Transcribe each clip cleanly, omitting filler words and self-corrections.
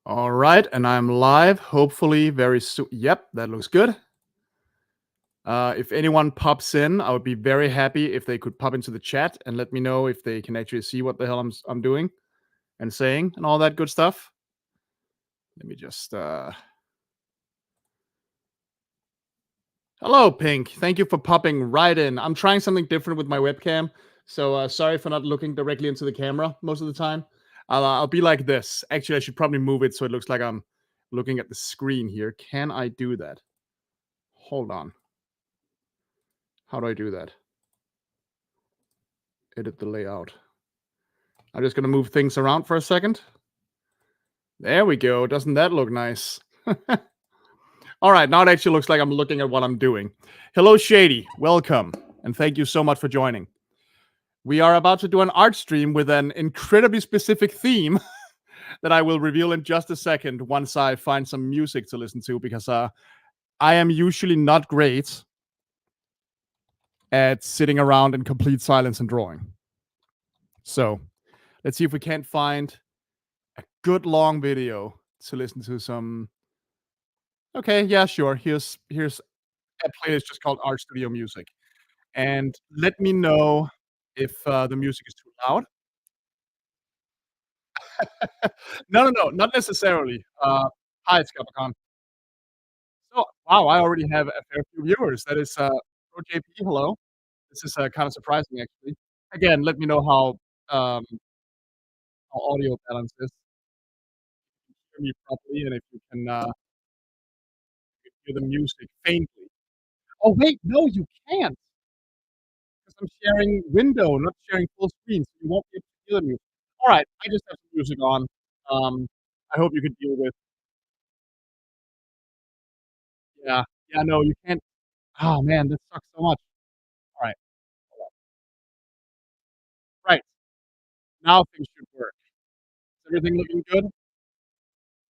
All right, and I'm live. Hopefully, very soon. Yep, that looks good. If anyone pops in, I would be very happy if they could pop into the chat and let me know if they can actually see what the hell I'm doing and saying and all that good stuff. Let me just. Hello, Pink. Thank you for popping right in. I'm trying something different with my webcam, so sorry for not looking directly into the camera most of the time. I'll be like this. Actually, I should probably move it so it looks like I'm looking at the screen here. Can I do that? Hold on. How do I do that? Edit the layout. I'm just gonna move things around for a second. There we go. Doesn't that look nice? All right, now it actually looks like I'm looking at what I'm doing. Hello, Shady. Welcome, and thank you so much for joining. We are about to do an art stream with an incredibly specific theme that I will reveal in just a second once I find some music to listen to, because I am usually not great at sitting around in complete silence and drawing. So let's see if we can't find a good long video to listen to some. Okay, yeah, sure. Here's a playlist just called Art Studio Music, and let me know if the music is too loud. No, no, no, not necessarily. Hi, it's Capricorn. So, wow, I already have a fair few viewers. That is Pro JP. Hello. This is kind of surprising, actually. Again, let me know how audio balance is. Hear me properly, and if you can hear the music faintly. Oh wait, no, you can't. Because I'm sharing window, not sharing full screen, so you won't be able to hear the music. All right, I just have some music on. I hope you can deal with. Yeah, yeah, no, you can't. Oh man, this sucks so much. All right, hold on. Right now things should work. Is everything looking good?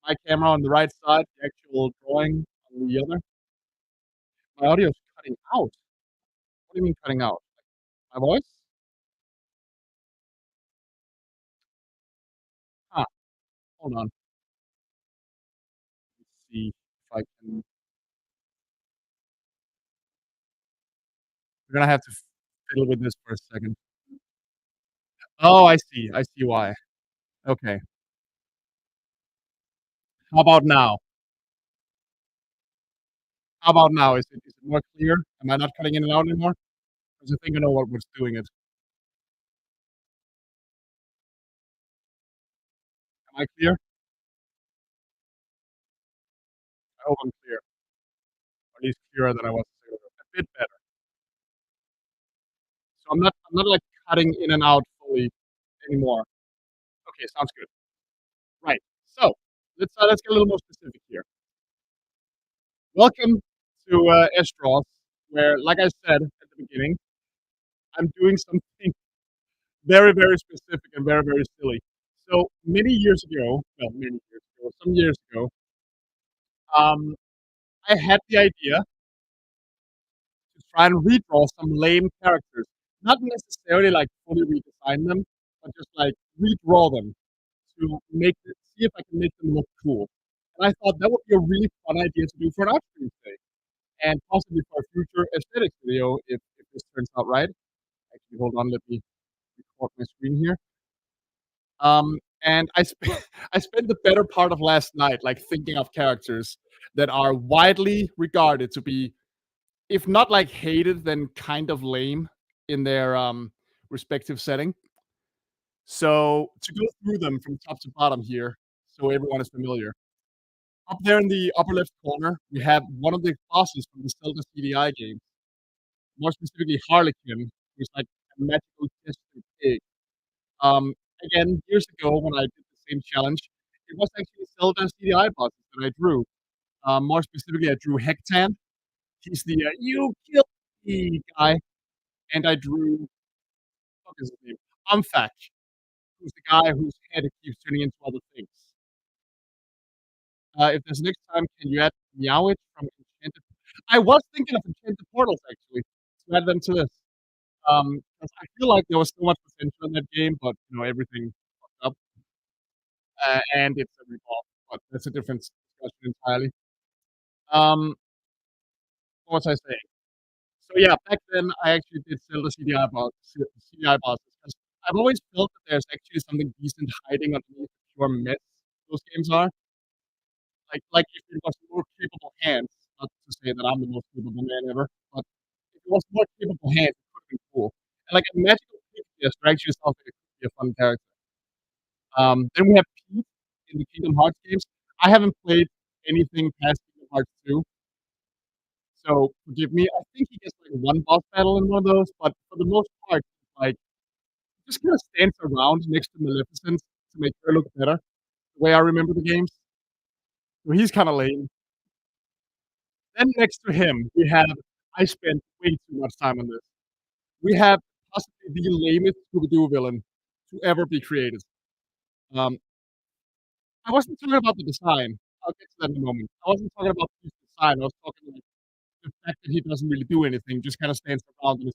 My camera on the right side, the actual drawing on the other. My audio is cutting out. What do you mean cutting out? My voice? Huh. Hold on. Let's see if I can. We're gonna have to fiddle with this for a second. Oh, I see. I see why. Okay. How about now? How about now? Is it more clear? Am I not cutting in and out anymore? 'Cause I think I know what was doing it. Am I clear? I hope I'm clear, or at least clearer than I was a second ago. A bit better. So I'm not, like, cutting in and out fully anymore. Okay, sounds good. Right. So, let's get a little more specific here. Welcome to, Esh Draws, where, like I said at the beginning, I'm doing something very, very specific and very, very silly. So, many years ago, well, many years ago, some years ago, um, I had the idea to try and redraw some lame characters. Not necessarily like fully redesign them, but just like redraw them to see if I can make them look cool. And I thought that would be a really fun idea to do for an art stream today, and possibly for a future aesthetics video if this turns out right. Actually, hold on, let me record my screen here. And I spent I spent the better part of last night like thinking of characters that are widely regarded to be, if not like hated, then kind of lame in their respective setting. So to go through them from top to bottom here, so everyone is familiar. Up there in the upper left corner, we have one of the bosses from the Zelda CDI game, more specifically Harlequin, who's like a magical jester pig. Again, years ago when I did the same challenge, it was actually Zelda CDI bosses that I drew. More specifically, I drew Hectan. He's the "you killed me" guy, and I drew what is his name? Umfak, who's the guy whose head keeps turning into other things. If there's next time, can you add Meowth from Enchanted? I was thinking of Enchanted Portals actually to add them to this. 'Cause I feel like there was so much potential in that game, but everything fucked up, and it's a revolve. but that's a different discussion entirely. Um, what was I saying? So yeah, back then I actually did sell the CDI bosses 'cause I've always felt that there's actually something decent hiding underneath the pure mess those games are. Like if it was more capable hands, not to say that I'm the most capable man ever, but if it was more capable hands, it could have been cool. And like a magical pig gesture actually sounds like it could be a fun character. Then we have Pete in the Kingdom Hearts games. I haven't played anything past Kingdom Hearts 2, so forgive me. I think he gets like one boss battle in one of those, but for the most part, like just kind of stands around next to Maleficent to make her look better. The way I remember the games, so he's kind of lame. Then next to him, we have I spent way too much time on this. We have possibly the lamest Scooby-Doo villain to ever be created. Um, I wasn't talking about the design. I'll get to that in a moment. I wasn't talking about the design. I was talking like the fact that he doesn't really do anything, just kind of stands around and is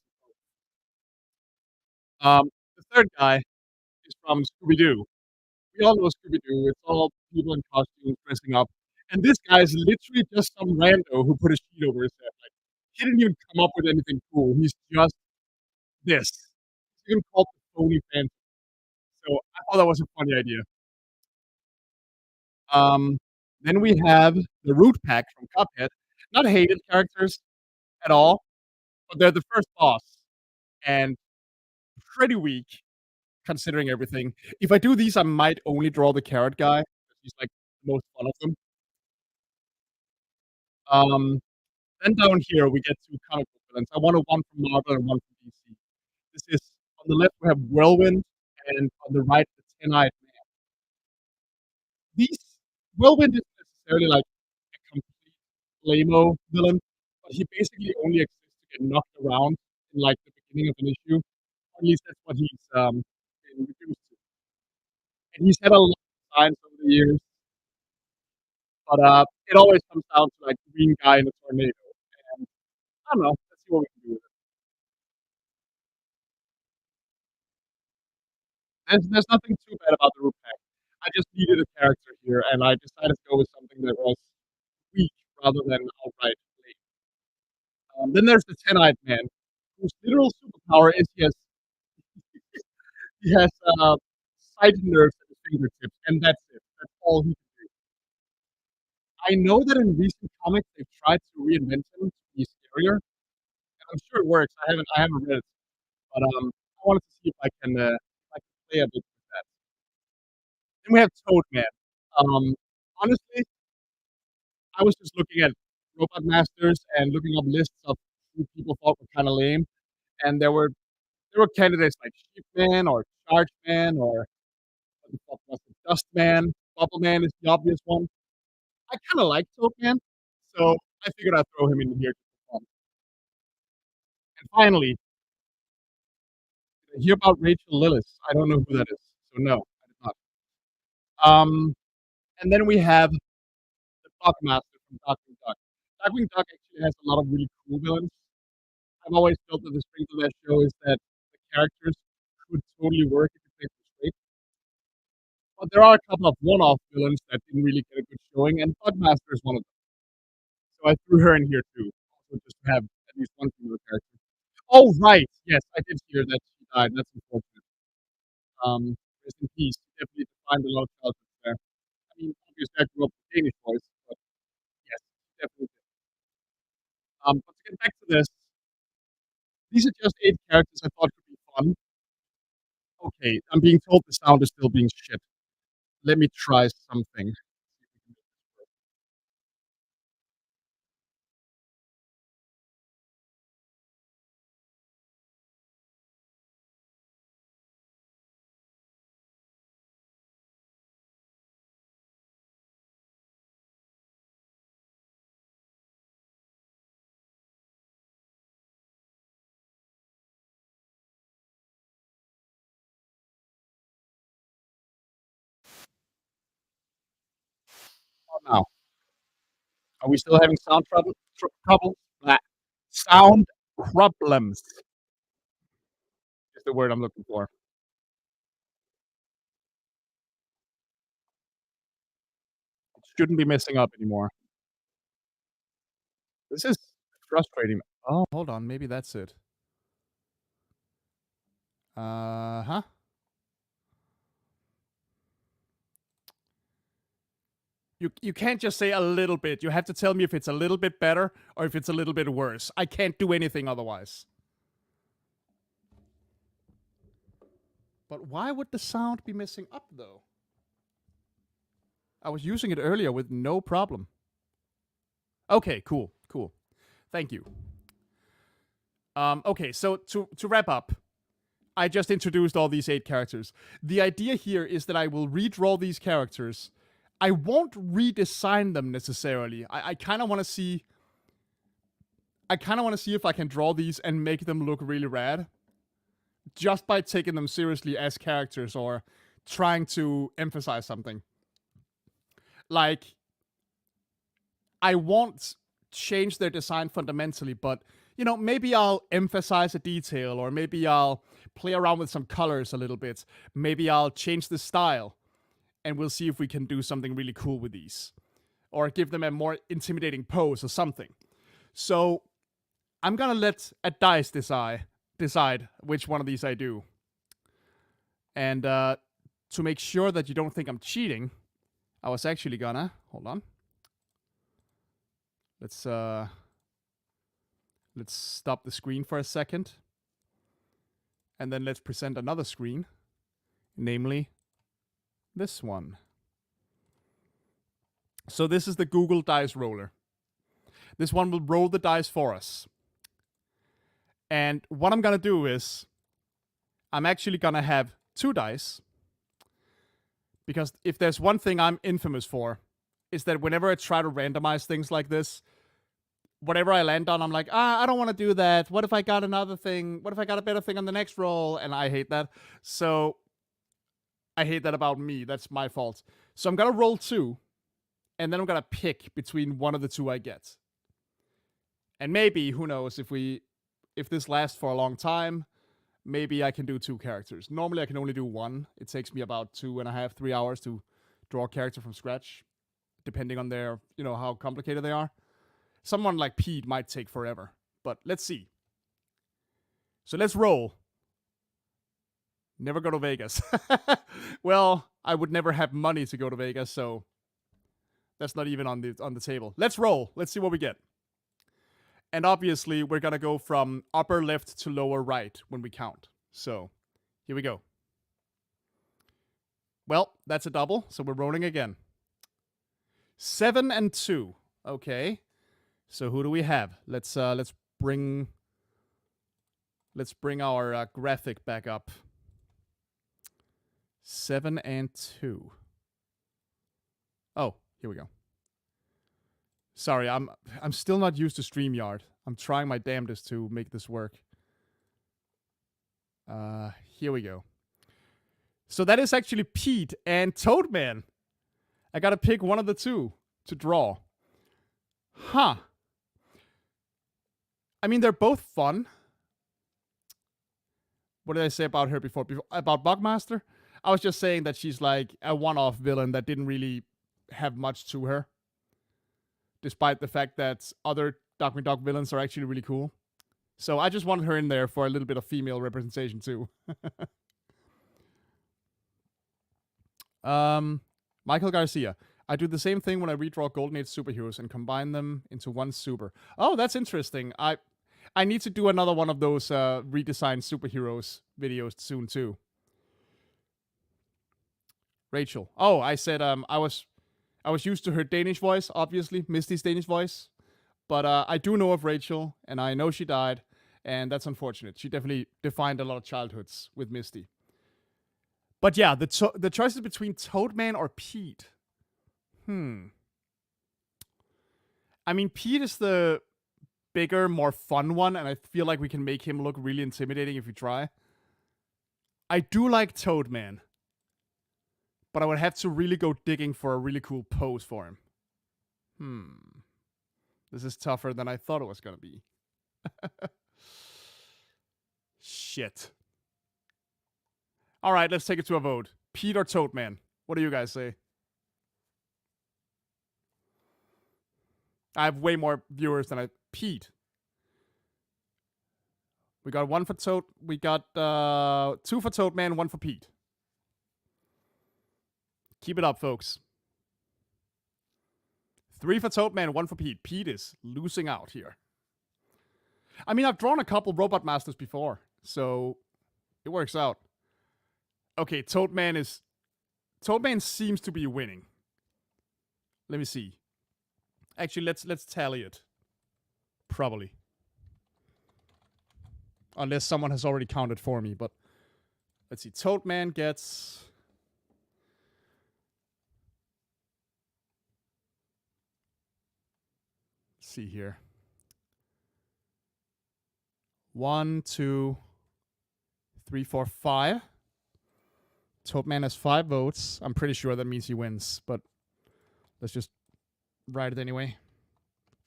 the third guy is from Scooby-Doo. We all know Scooby-Doo. It's all people in costumes dressing up. And this guy is literally just some rando who put a sheet over his head. Like, he didn't even come up with anything cool. He's just this. He's even called the phony fan. So I thought that was a funny idea. Um, then we have the Root Pack from Cuphead. Not hated characters at all, but they're the first boss and pretty weak considering everything. If I do these, I might only draw the carrot guy. He's like the most fun of them. Then down here we get two comic book villains. I want one from Marvel and one from DC. This is on the left we have Whirlwind, and on the right the Ten-Eyed Man. These Whirlwind isn't necessarily like a complete lame villain, but he basically only exists to get knocked around in like the beginning of an issue. Or at least that's what he's been reduced to. And he's had a lot of signs over the years, but it always comes down to like green guy in a tornado. And I don't know. Let's see what we can do with it. There's nothing too bad about the root pack. I just needed a character here, and I decided to go with something that was weak rather than outright lame. Then there's the Ten-Eyed Man, whose literal superpower is he has sight nerves at his fingertips, and that's it. That's all he can do. I know that in recent comics they've tried to reinvent him to be scarier, and I'm sure it works. I haven't read it, but I wanted to see if I can play a bit with that. Then we have Toad Man. Honestly, I was just looking at Robot Masters and looking up lists of who people thought were kind of lame, and there were candidates like Sheep Man or Charge Man or what the fuck was it, Dust Man. Bubble Man is the obvious one. I kind of like Toad Man, so I figured I'd throw him in here just for fun. And finally, did I hear about Rachel Lillis. I don't know who that is, so no, I did not. Um, and then we have the Buckmaster from Darkwing Duck. Darkwing Duck actually has a lot of really cool villains. I've always felt that the strength of that show is that the characters could totally work if you played them straight. But there are a couple of one-off villains that didn't really get a good showing, and Bugmaster is one of them. So I threw her in here too, also just to have at least one female character. Oh right, yes, I did hear that she died. That's unfortunate. Rest in peace. Definitely defined a lot of childhood there. I mean, obviously I grew up with Danish boys, but yes, definitely. But to get back to this, these are just 8 characters I thought could be fun. Okay, I'm being told the sound is still being shit. Let me try something. Oh, now, are we still having sound trouble? Blah. Sound problems is the word I'm looking for. shouldn't be messing up anymore. This is frustrating. Oh, hold on, maybe that's it. Uh-huh. You can't just say a little bit. You have to tell me if it's a little bit better or if it's a little bit worse. I can't do anything otherwise. But why would the sound be messing up, though? I was using it earlier with no problem. Okay, cool, cool. Thank you. Okay, so to wrap up, I just introduced all these 8 characters. The idea here is that I will redraw these characters. I won't redesign them necessarily. I kind of want to see. I kind of want to see if I can draw these and make them look really rad, just by taking them seriously as characters or trying to emphasize something. Like, I won't change their design fundamentally, but you know, maybe I'll emphasize a detail, or maybe I'll play around with some colors a little bit. Maybe I'll change the style, and we'll see if we can do something really cool with these, or give them a more intimidating pose or something. So I'm gonna let a dice decide which one of these I do. And to make sure that you don't think I'm cheating, I was actually gonna hold on. Let's stop the screen for a second. And then let's present another screen, namely this one. So this is the Google Dice Roller. This one will roll the dice for us. And what I'm gonna do is, I'm actually gonna have 2 dice. Because if there's one thing I'm infamous for, is that whenever I try to randomize things like this, whatever I land on, I'm like, I don't want to do that. What if I got another thing? What if I got a better thing on the next roll? And I hate that. So I hate that about me. That's my fault. So I'm going to roll 2, and then I'm going to pick between one of the 2 I get. And maybe, who knows, if this lasts for a long time, maybe I can do 2 characters. Normally I can only do 1. It takes me about 2.5, 3 hours to draw a character from scratch, depending on their, you know, how complicated they are. Someone like Pete might take forever, but let's see. So let's roll. Never go to Vegas. Well, I would never have money to go to Vegas, so that's not even on the table. Let's roll. Let's see what we get. And obviously, we're gonna go from upper left to lower right when we count. So here we go. Well, that's a double, so we're rolling again. 7 and 2. Okay. So who do we have? Let's bring our graphic back up. 7 and 2. Oh, here we go. Sorry, I'm still not used to StreamYard. I'm trying my damnedest to make this work. Here we go. So that is actually Pete and Toadman. I gotta pick one of the 2 to draw. Huh. I mean, they're both fun. What did I say about her before? About Bugmaster? I was just saying that she's like a one-off villain that didn't really have much to her, despite the fact that other Doc McDuck villains are actually really cool. So I just wanted her in there for a little bit of female representation too. Michael Garcia. I do the same thing when I redraw Golden Age superheroes and combine them into one super. Oh, that's interesting. I need to do another one of those redesigned superheroes videos soon too. Rachel. Oh, I said I was used to her Danish voice, obviously, Misty's Danish voice. But I do know of Rachel, and I know she died, and that's unfortunate. She definitely defined a lot of childhoods with Misty. But yeah, the choices between Toadman or Pete. I mean, Pete is the bigger, more fun one, and I feel like we can make him look really intimidating if we try. I do like Toadman, but I would have to really go digging for a really cool pose for him. This is tougher than I thought it was gonna be. Shit. Alright, let's take it to a vote. Pete or Toadman? What do you guys say? I have way more viewers than I... Pete. We got 1 for Toad. We got 2 for Toadman, 1 for Pete. Keep it up, folks. 3 for Toadman, 1 for Pete. Pete is losing out here. I mean, I've drawn a couple Robot Masters before, so it works out. Okay, Toadman seems to be winning. Let me see. Actually, let's tally it. Probably. Unless someone has already counted for me, but let's see. Toadman gets... Let's see here. 1, 2, 3, 4, 5. Toadman has 5 votes. I'm pretty sure that means he wins, but let's just write it anyway.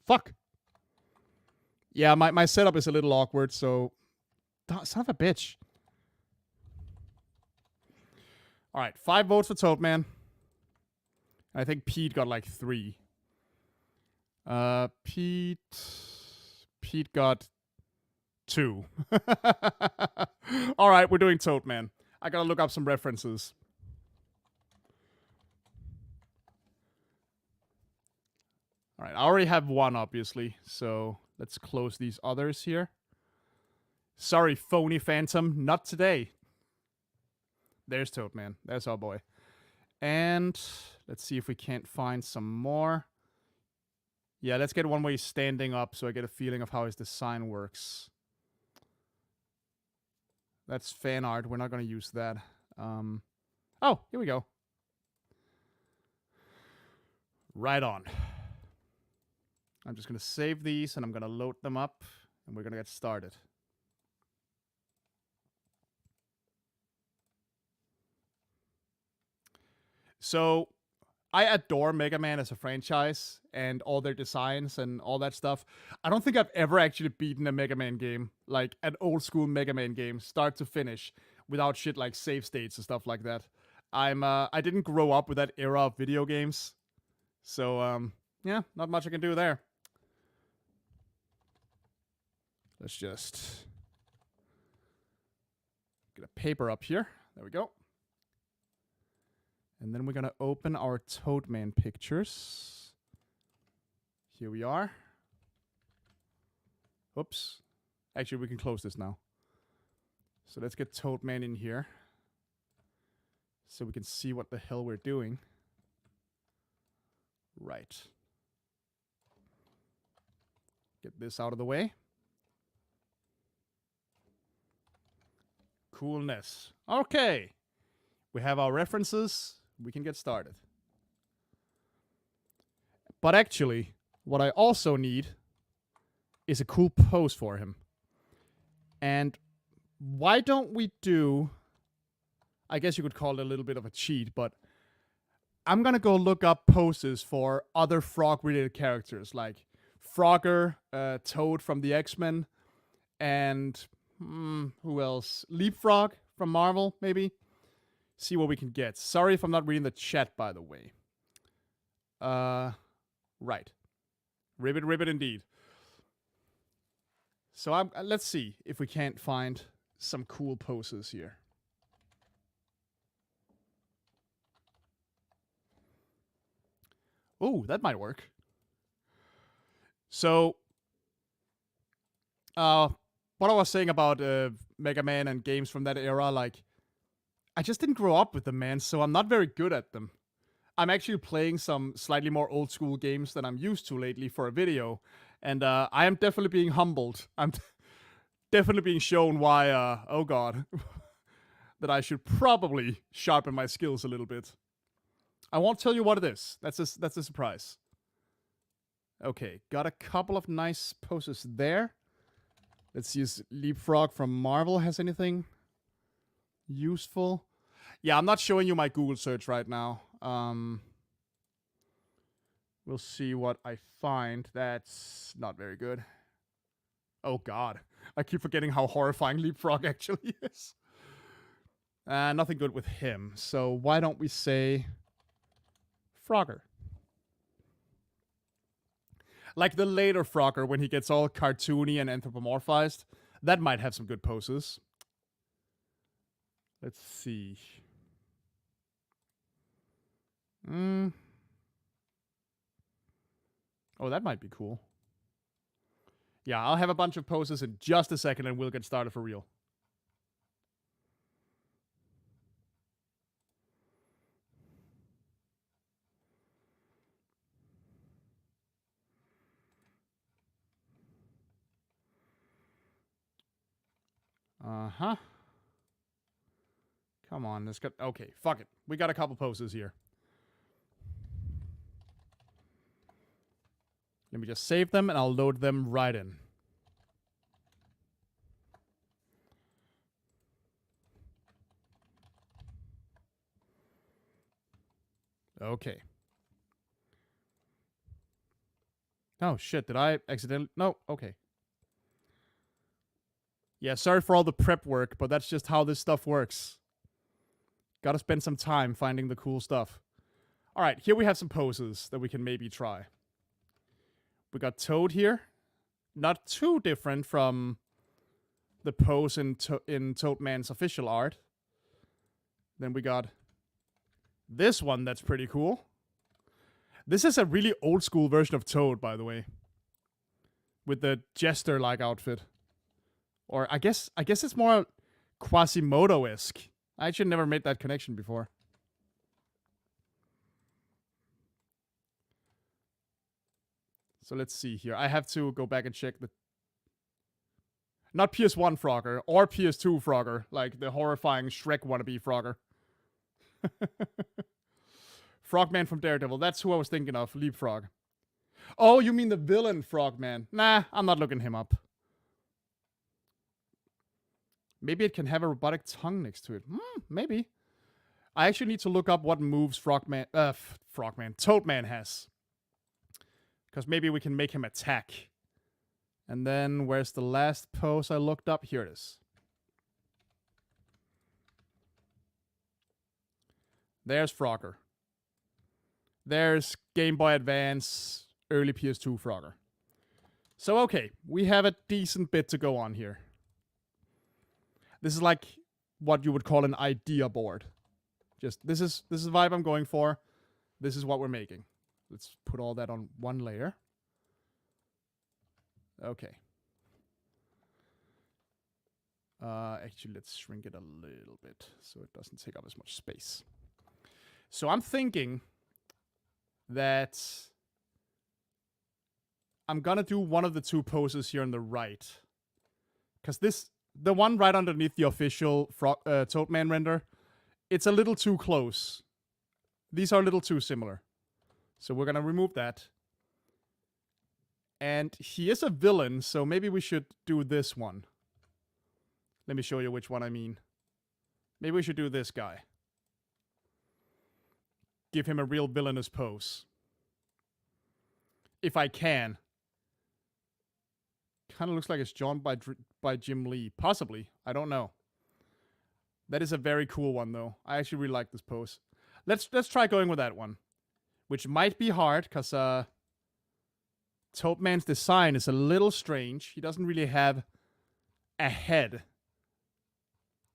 Fuck! Yeah, my setup is a little awkward, so... Son of a bitch. Alright, 5 votes for Toadman. I think Pete got like 3. Pete got 2. Alright, we're doing Toadman. I gotta look up some references. Alright, I already have 1, obviously, so let's close these others here. Sorry, phony Phantom, not today. There's Toadman. There's our boy. And let's see if we can't find some more. Yeah, let's get one where he's standing up so I get a feeling of how his design works. That's fan art. We're not going to use that. Oh, here we go. Right on. I'm just going to save these and I'm going to load them up and we're going to get started. So, I adore Mega Man as a franchise and all their designs and all that stuff. I don't think I've ever actually beaten a Mega Man game, like an old school Mega Man game, start to finish, without shit like save states and stuff like that. I didn't grow up with that era of video games. So, yeah, not much I can do there. Let's just get a paper up here. There we go. And then we're going to open our Toadman pictures. Here we are. Oops. Actually, we can close this now. So let's get Toadman in here. So we can see what the hell we're doing. Right. Get this out of the way. Coolness. Okay. We have our references. We can get started. But actually, what I also need is a cool pose for him. And why don't we do... I guess you could call it a little bit of a cheat, but I'm gonna go look up poses for other frog-related characters, like Frogger, Toad from the X-Men, and... who else? Leapfrog from Marvel, maybe? See what we can get. Sorry if I'm not reading the chat, by the way. Right. Ribbit indeed. So let's see if we can't find some cool poses here. Oh, that might work. So, what I was saying about Mega Man and games from that era, like, I just didn't grow up with them, man, so I'm not very good at them. I'm actually playing some slightly more old school games than I'm used to lately for a video, and I am definitely being humbled. I'm definitely being shown why, oh god, that I should probably sharpen my skills a little bit. I won't tell you what it is. That's a surprise. Okay, got a couple of nice poses there. Let's see if Leapfrog from Marvel has anything useful. Yeah, I'm not showing you my Google search right now. We'll see what I find. That's not very good. Oh god, I keep forgetting how horrifying Leapfrog actually is. Nothing good with him. So why don't we say Frogger? Like the later Frogger when he gets all cartoony and anthropomorphized. That might have some good poses. Let's see. Oh, that might be cool. Yeah, I'll have a bunch of poses in just a second and we'll get started for real. Uh-huh. Come on, let's get... Okay, fuck it. We got a couple poses here. Let me just save them and I'll load them right in. Okay. Oh, shit. Did I accidentally... No, okay. Yeah, sorry for all the prep work, but that's just how this stuff works. Gotta spend some time finding the cool stuff. Alright, here we have some poses that we can maybe try. We got Toad here. Not too different from the pose in Toadman's official art. Then we got this one that's pretty cool. This is a really old school version of Toad, by the way. With the jester-like outfit. Or I guess it's more Quasimodo-esque. I actually never made that connection before. So let's see here. I have to go back and check the... Not PS1 Frogger, or PS2 Frogger, like the horrifying Shrek wannabe Frogger. Frogman from Daredevil, that's who I was thinking of, Leapfrog. Oh, you mean the villain Frogman? Nah, I'm not looking him up. Maybe it can have a robotic tongue next to it. Maybe. I actually need to look up what moves Toadman has. Because maybe we can make him attack. And then, where's the last pose I looked up? Here it is. There's Frogger. There's Game Boy Advance, early PS2 Frogger. So, okay, we have a decent bit to go on here. This is like what you would call an idea board. Just, this is the vibe I'm going for. This is what we're making. Let's put all that on one layer. Okay. Actually, let's shrink it a little bit so it doesn't take up as much space. So I'm thinking that I'm gonna do one of the two poses here on the right. Because the one right underneath the official Toadman render, it's a little too close. These are a little too similar. So we're gonna remove that. And he is a villain, so maybe we should do this one. Let me show you which one I mean. Maybe we should do this guy. Give him a real villainous pose. If I can. Kind of looks like it's drawn by Jim Lee. Possibly. I don't know. That is a very cool one, though. I actually really like this pose. Let's try going with that one. Which might be hard, because Toadman's design is a little strange. He doesn't really have a head.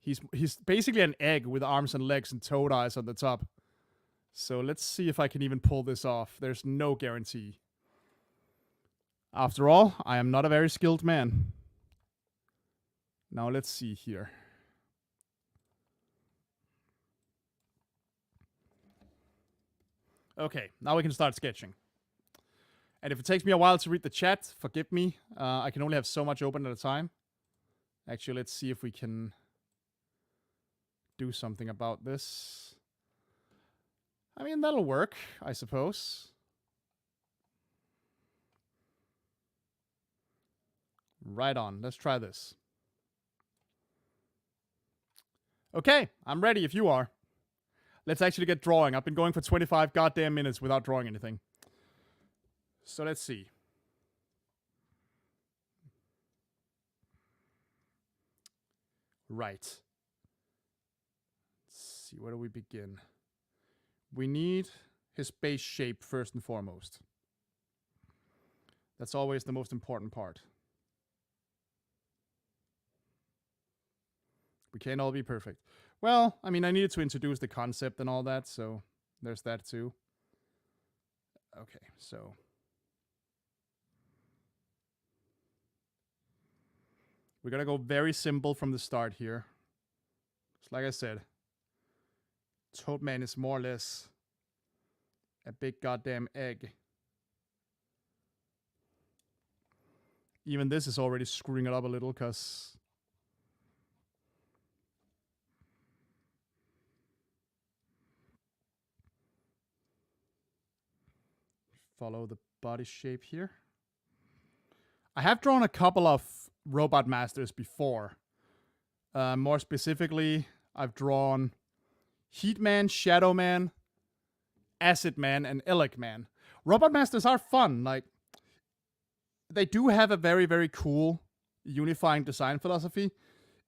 He's basically an egg with arms and legs and toad eyes on the top. So let's see if I can even pull this off. There's no guarantee. After all, I am not a very skilled man. Now let's see here. Okay, now we can start sketching. And if it takes me a while to read the chat, forgive me. I can only have so much open at a time. Actually, let's see if we can do something about this. I mean, that'll work, I suppose. Right on. Let's try this. Okay, I'm ready if you are. Let's actually get drawing. I've been going for 25 goddamn minutes without drawing anything. So let's see. Right. Let's see, where do we begin? We need his base shape first and foremost. That's always the most important part. We can't all be perfect. Well, I mean, I needed to introduce the concept and all that, so there's that too. Okay, so we're gonna go very simple from the start here. It's like I said, Toadman is more or less a big goddamn egg. Even this is already screwing it up a little, because follow the body shape here. I have drawn a couple of Robot Masters before. More specifically, I've drawn Heat Man, Shadow Man, Acid Man, and Elec Man. Robot Masters are fun. Like, they do have a very, very cool unifying design philosophy,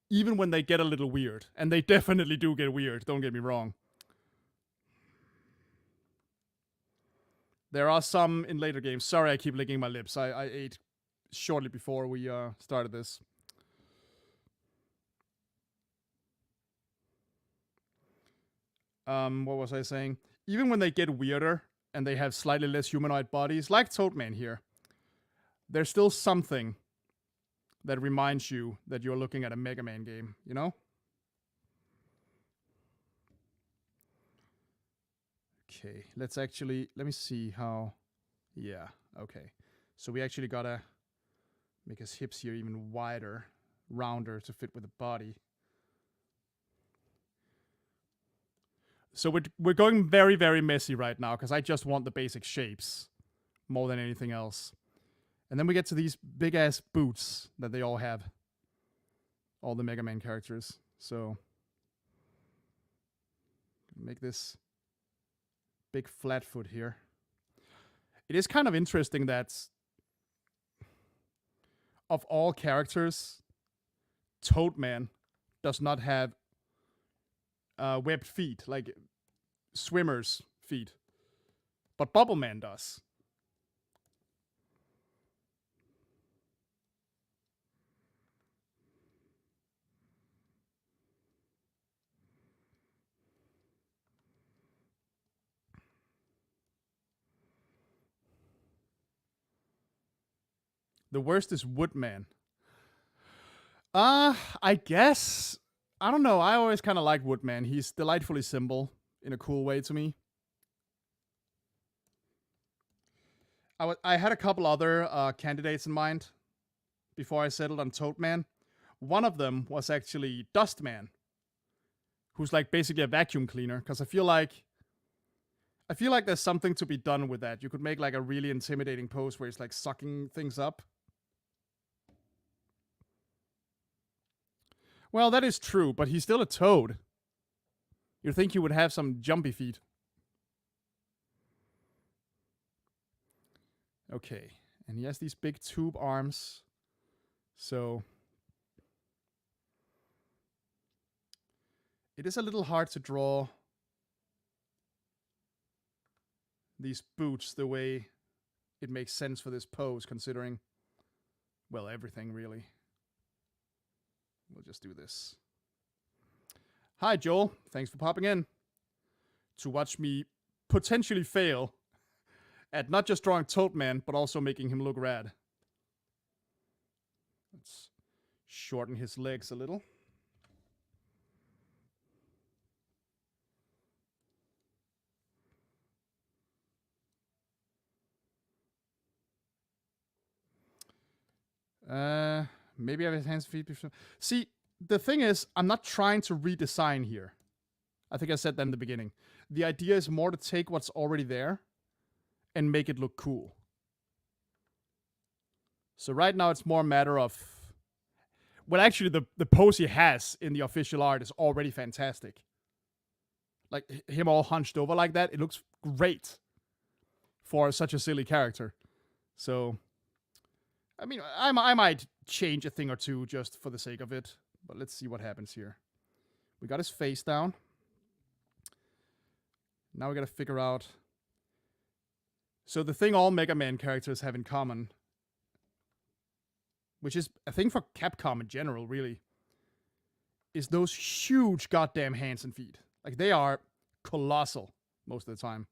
even when they get a little weird. And they definitely do get weird, don't get me wrong. There are some in later games. Sorry, I keep licking my lips. I ate shortly before we started this. What was I saying? Even when they get weirder and they have slightly less humanoid bodies, like Toadman here, there's still something that reminds you that you're looking at a Mega Man game, you know? Okay, let me see how, yeah, okay. So we actually gotta make his hips here even wider, rounder to fit with the body. So we're going very, very messy right now, because I just want the basic shapes more than anything else. And then we get to these big-ass boots that they all have. All the Mega Man characters. So make this big flat foot here. It is kind of interesting that of all characters, Toadman does not have webbed feet, like swimmer's feet. But Bubble Man does. The worst is Woodman. I guess. I don't know. I always kind of like Woodman. He's delightfully simple in a cool way to me. I had a couple other candidates in mind before I settled on Toadman. One of them was actually Dustman, who's like basically a vacuum cleaner. Because I feel like there's something to be done with that. You could make like a really intimidating pose where he's like sucking things up. Well, that is true, but he's still a toad. You'd think he would have some jumpy feet. Okay, and he has these big tube arms. So it is a little hard to draw these boots the way it makes sense for this pose, considering, well, everything really. We'll just do this. Hi, Joel. Thanks for popping in to watch me potentially fail at not just drawing Toadman, but also making him look rad. Let's shorten his legs a little. Maybe I have his hands and feet. See, the thing is, I'm not trying to redesign here. I think I said that in the beginning. The idea is more to take what's already there and make it look cool. So right now it's more a matter of, well, actually the pose he has in the official art is already fantastic. Like him all hunched over like that, it looks great for such a silly character. So, I mean, I might change a thing or two just for the sake of it, but let's see what happens here. We got his face down. Now we gotta figure out. So the thing all Mega Man characters have in common which is a thing for Capcom in general, really, is those huge goddamn hands and feet. Like, they are colossal most of the time.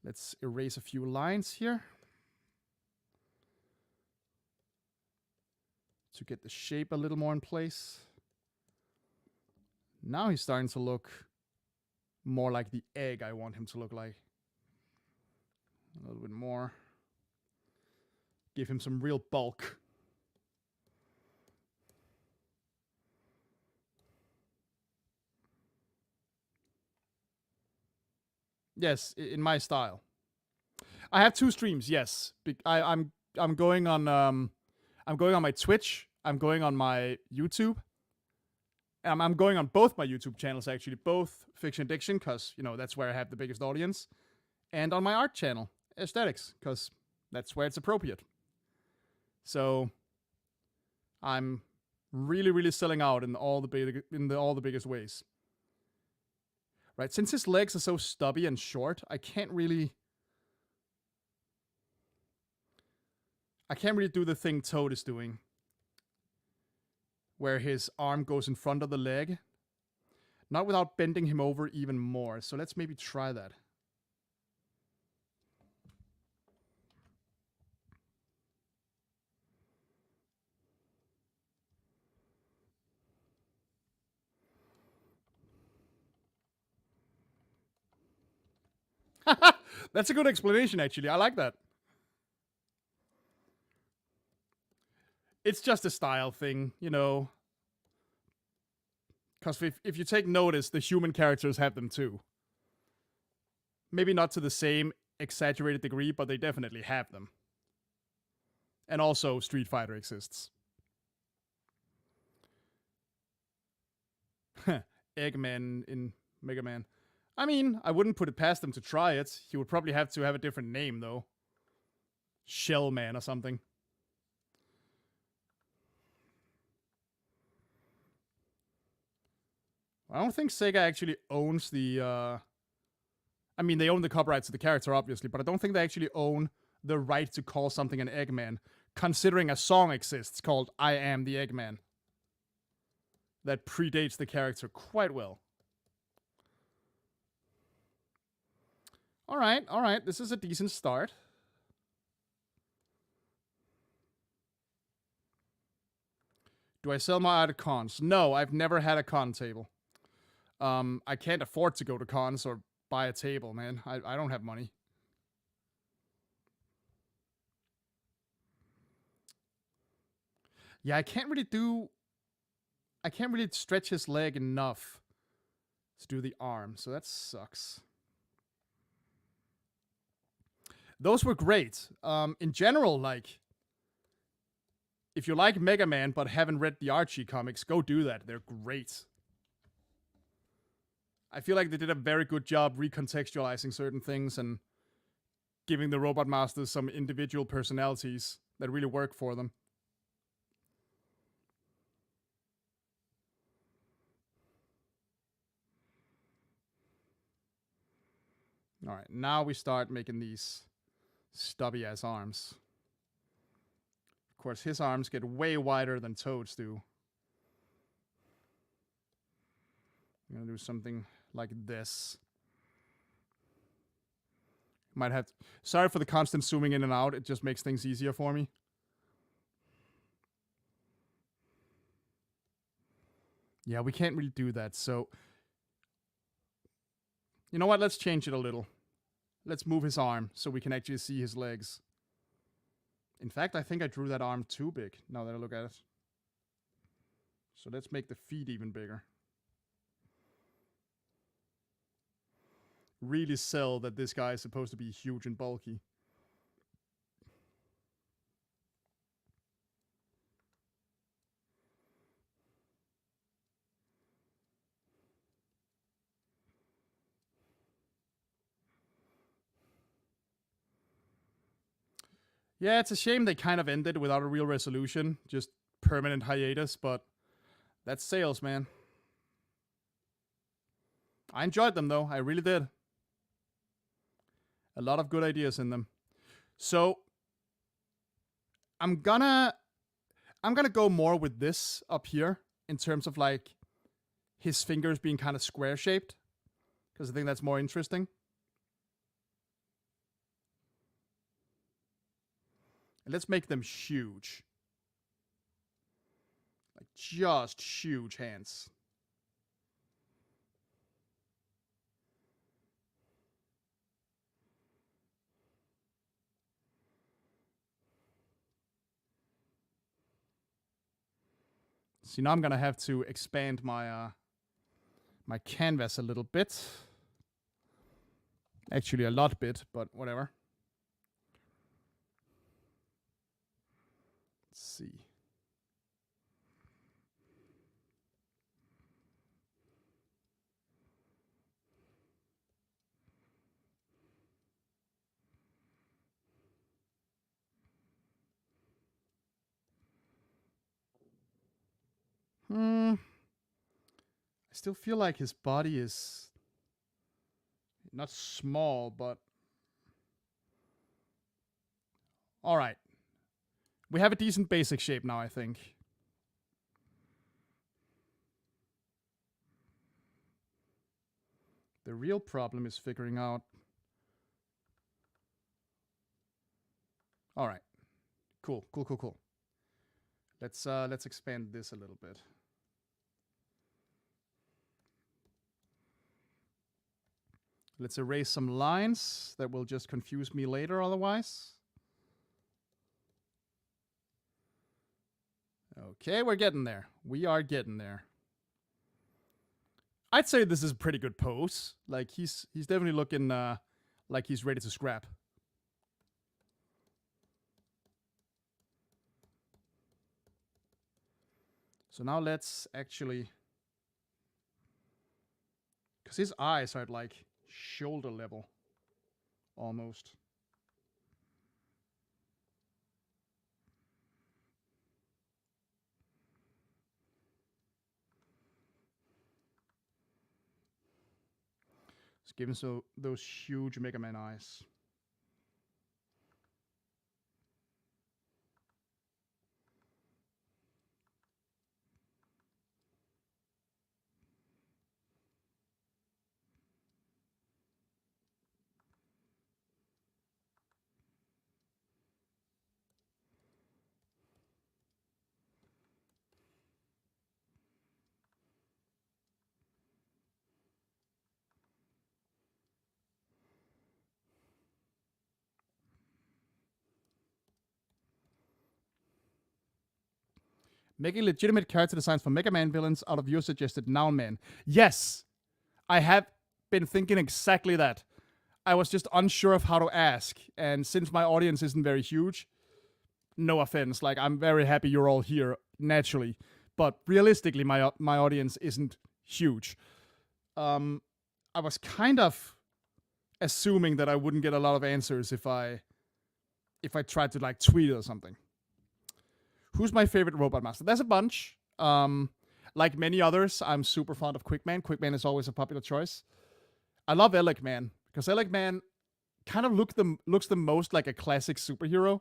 Let's erase a few lines here to get the shape a little more in place. Now he's starting to look more like the egg I want him to look like. A little bit more. Give him some real bulk. Yes, in my style. I have 2 streams. Yes, I'm going on I'm going on my Twitch. I'm going on my YouTube. I'm going on both my YouTube channels actually, both Fiction Addiction, because you know that's where I have the biggest audience, and on my art channel, Aesthetics, because that's where it's appropriate. So I'm really selling out in all the biggest ways. Right, since his legs are so stubby and short, I can't really do the thing Toad is doing, where his arm goes in front of the leg. Not without bending him over even more. So let's maybe try that. That's a good explanation, actually. I like that. It's just a style thing, you know. Because if you take notice, the human characters have them too. Maybe not to the same exaggerated degree, but they definitely have them. And also, Street Fighter exists. Eggman in Mega Man. I mean, I wouldn't put it past him to try it. He would probably have to have a different name, though. Shellman or something. I don't think Sega actually owns the, I mean, they own the copyrights to the character, obviously, but I don't think they actually own the right to call something an Eggman, considering a song exists called I Am the Eggman that predates the character quite well. Alright, this is a decent start. Do I sell my art at cons? No, I've never had a con table. I can't afford to go to cons or buy a table, man. I don't have money. Yeah, I can't really stretch his leg enough to do the arm, so that sucks. Those were great. In general, like, if you like Mega Man but haven't read the Archie comics, go do that. They're great. I feel like they did a very good job recontextualizing certain things and giving the Robot Masters some individual personalities that really work for them. Alright, now we start making these stubby ass arms. Of course, his arms get way wider than Toad's do. I'm gonna do something like this. Might have to, sorry for the constant zooming in and out, it just makes things easier for me. Yeah, we can't really do that, so you know what, let's change it a little. Let's move his arm so we can actually see his legs. In fact, I think I drew that arm too big, now that I look at it. So let's make the feet even bigger. Really sell that this guy is supposed to be huge and bulky. Yeah, it's a shame they kind of ended without a real resolution. Just permanent hiatus, but that's sales, man. I enjoyed them, though. I really did. A lot of good ideas in them. So, I'm gonna go more with this up here in terms of like his fingers being kind of square shaped, because I think that's more interesting. And let's make them huge. Like just huge hands. See, now I'm gonna have to expand my my canvas a little bit. Actually, a lot bit, but whatever. Let's see. I still feel like his body is not small, but all right. We have a decent basic shape now, I think. The real problem is figuring out. All right. Cool. Let's expand this a little bit. Let's erase some lines that will just confuse me later otherwise. Okay, we're getting there. We are getting there. I'd say this is a pretty good pose. Like he's definitely looking like he's ready to scrap. So now let's actually, because his eyes are at like shoulder level almost. Let's give him those huge Mega Man eyes. Making legitimate character designs for Mega Man villains out of your suggested Noun Man. Yes, I have been thinking exactly that. I was just unsure of how to ask, and since my audience isn't very huge, no offense, like I'm very happy you're all here naturally, but realistically, my audience isn't huge. I was kind of assuming that I wouldn't get a lot of answers if I tried to like tweet or something. Who's my favorite Robot Master? There's a bunch. Like many others, I'm super fond of Quickman. Quickman is always a popular choice. I love Elecman because Elecman kind of looks the most like a classic superhero,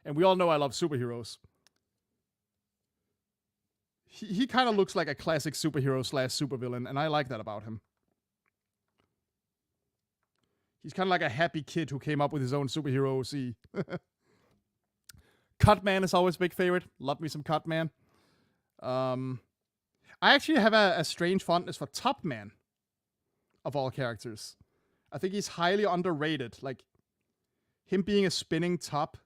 and we all know I love superheroes. He kind of looks like a classic superhero / supervillain, and I like that about him. He's kind of like a happy kid who came up with his own superhero OC. Cutman is always a big favorite. Love me some Cutman. I actually have a strange fondness for Topman of all characters. I think he's highly underrated. Like, him being a spinning top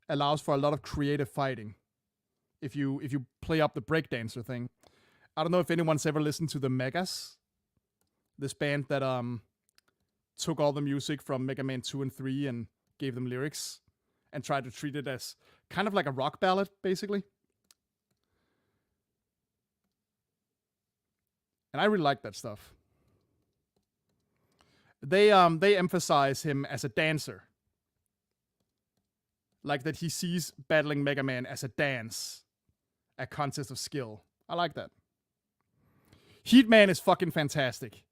allows for a lot of creative fighting. If you play up the breakdancer thing. I don't know if anyone's ever listened to the Megas. This band that took all the music from Mega Man 2 and 3 and gave them lyrics and tried to treat it as kind of like a rock ballad, basically. And I really like that stuff. They emphasize him as a dancer. Like that he sees battling Mega Man as a dance. A contest of skill. I like that. Heatman is fucking fantastic.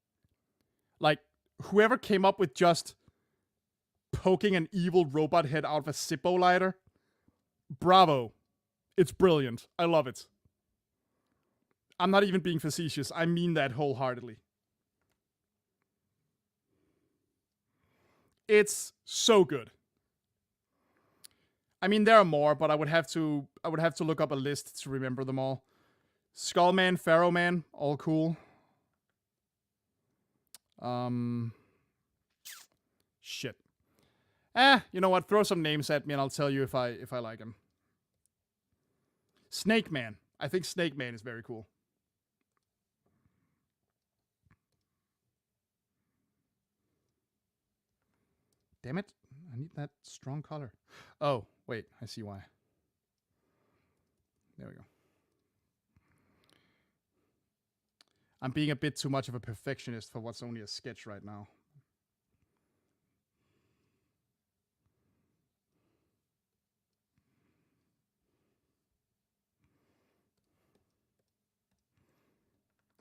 Like, whoever came up with just poking an evil robot head out of a Zippo lighter Bravo. It's brilliant. I love it. I'm not even being facetious. I mean that wholeheartedly. It's so good. I mean, there are more, but I would have to look up a list to remember them all. Skullman, Pharaoh Man, all cool. Shit. You know what? Throw some names at me and I'll tell you if I like them. Snake Man. I think Snake Man is very cool. Damn it. I need that strong color. Oh, wait. I see why. There we go. I'm being a bit too much of a perfectionist for what's only a sketch right now.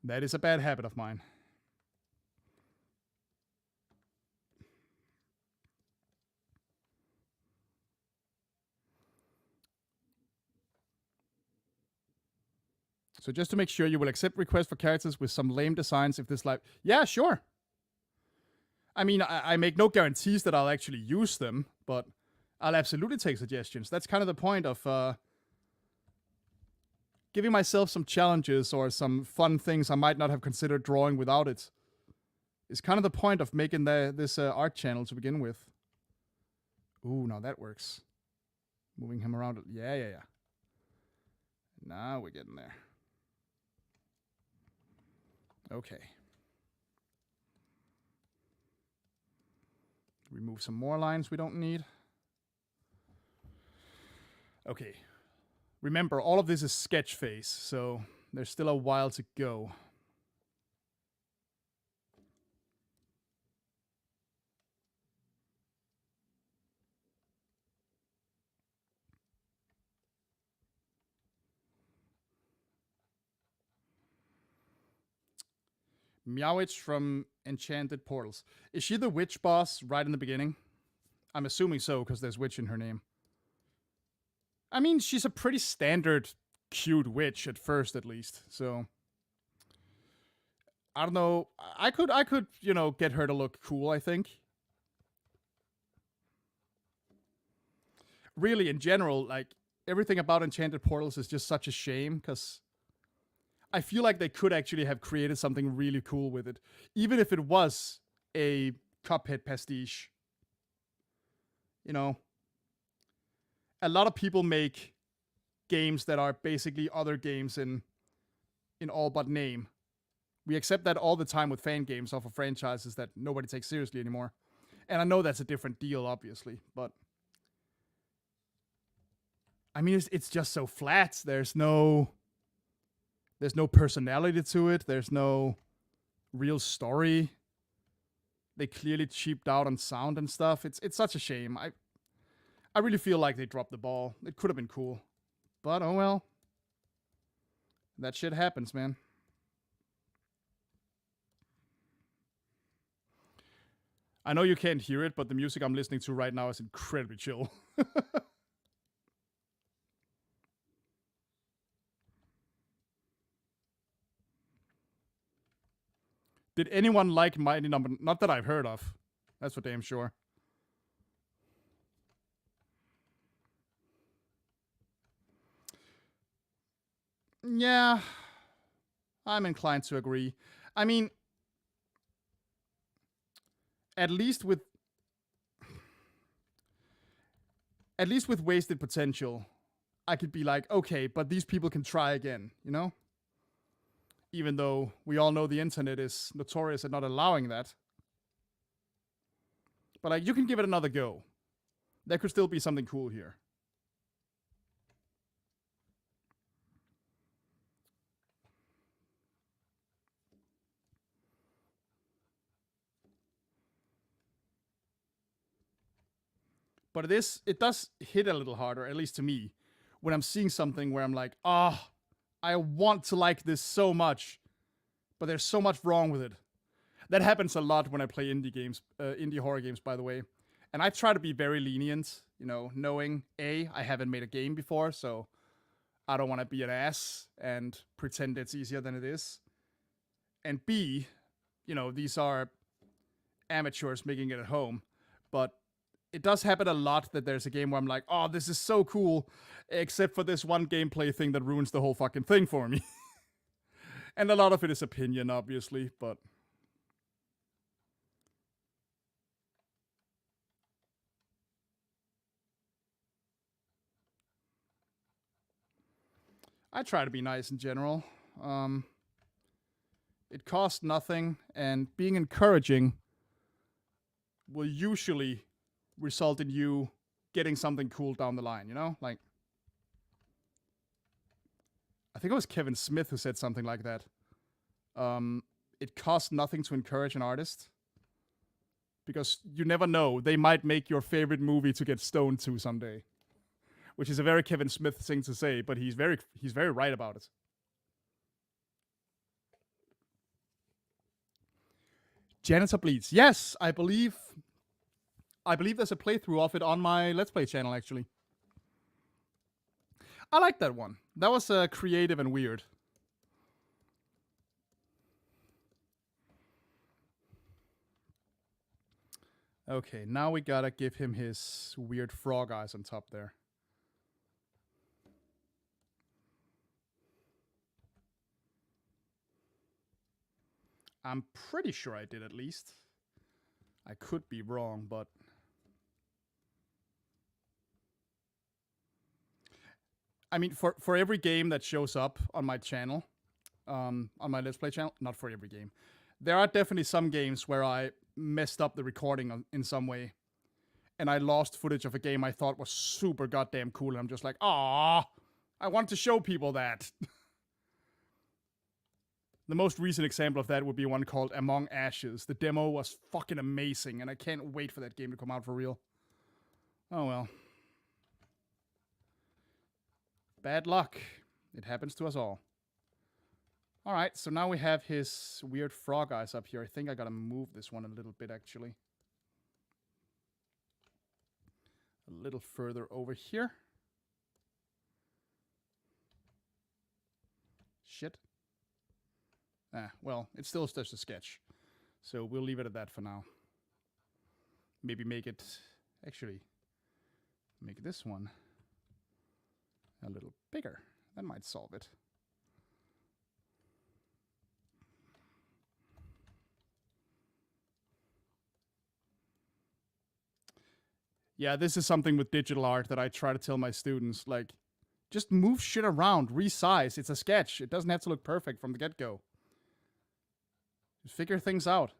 That is a bad habit of mine. So just to make sure, you will accept requests for characters with some lame designs if this live... Yeah, sure. I mean, I make no guarantees that I'll actually use them, but I'll absolutely take suggestions. That's kind of the point of giving myself some challenges or some fun things I might not have considered drawing without it. It's kind of the point of making this art channel to begin with. Ooh, now that works. Moving him around. Yeah. Now we're getting there. Okay. Remove some more lines we don't need. Okay. Remember, all of this is sketch phase, so there's still a while to go. Meowwitch from Enchanted Portals. Is she the witch boss right in the beginning? I'm assuming so, because there's witch in her name. I mean, she's a pretty standard cute witch at first, at least. So I don't know. I could, get her to look cool, I think. Really, in general, like, everything about Enchanted Portals is just such a shame, because I feel like they could actually have created something really cool with it. Even if it was a Cuphead pastiche. You know, a lot of people make games that are basically other games in all but name. We accept that all the time with fan games off of franchises that nobody takes seriously anymore. And I know that's a different deal, obviously, but I mean, it's just so flat. There's no personality to it. There's no real story. They clearly cheaped out on sound and stuff. It's such a shame. I really feel like they dropped the ball. It could have been cool. But oh well. That shit happens, man. I know you can't hear it, but the music I'm listening to right now is incredibly chill. Did anyone like Mighty Number? Not that I've heard of. That's for damn sure. Yeah, I'm inclined to agree. I mean, at least with Wasted Potential, I could be like, okay, but these people can try again, you know? Even though we all know the internet is notorious at not allowing that. But like, you can give it another go. There could still be something cool here. But it does hit a little harder, at least to me, when I'm seeing something where I'm like, I want to like this so much, but there's so much wrong with it. That happens a lot when I play indie games, indie horror games, by the way. And I try to be very lenient, You know, knowing I haven't made a game before, so I don't want to be an ass and pretend it's easier than it is. And B, you know, these are amateurs making it at home, but it does happen a lot that there's a game where I'm like, oh, this is so cool, except for this one gameplay thing that ruins the whole fucking thing for me. And a lot of it is opinion, obviously, but I try to be nice in general. It costs nothing, and being encouraging will usually result in you getting something cool down the line, you know? Like, I think it was Kevin Smith who said something like that. It costs nothing to encourage an artist because you never know. They might make your favorite movie to get stoned to someday, which is a very Kevin Smith thing to say, but he's very right about it. Janitor Bleeds. Yes, I believe there's a playthrough of it on my Let's Play channel, actually. I like that one. That was creative and weird. Okay, now we gotta give him his weird frog eyes on top there. I'm pretty sure I did, at least. I could be wrong, but... I mean, for every game that shows up on my channel, on my Let's Play channel, not for every game, there are definitely some games where I messed up the recording in some way, and I lost footage of a game I thought was super goddamn cool, and I'm just like, ah, I want to show people that. The most recent example of that would be one called Among Ashes. The demo was fucking amazing, and I can't wait for that game to come out for real. Oh well. Bad luck. It happens to us all. Alright, so now we have his weird frog eyes up here. I think I gotta move this one a little bit, actually. A little further over here. Shit. Well, it's still just a sketch. So we'll leave it at that for now. Maybe make it... Actually, make this one a little bigger. That might solve it. Yeah, this is something with digital art that I try to tell my students, like, just move shit around, resize. It's a sketch. It doesn't have to look perfect from the get-go. Just figure things out.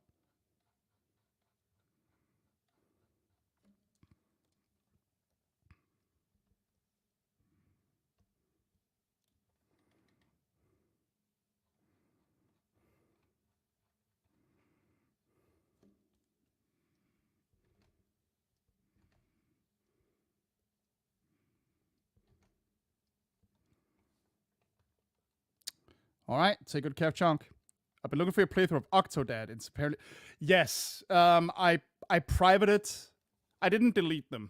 All right, take good care of Chunk. I've been looking for your playthrough of Octodad. It's apparently... Yes, I privated... I didn't delete them.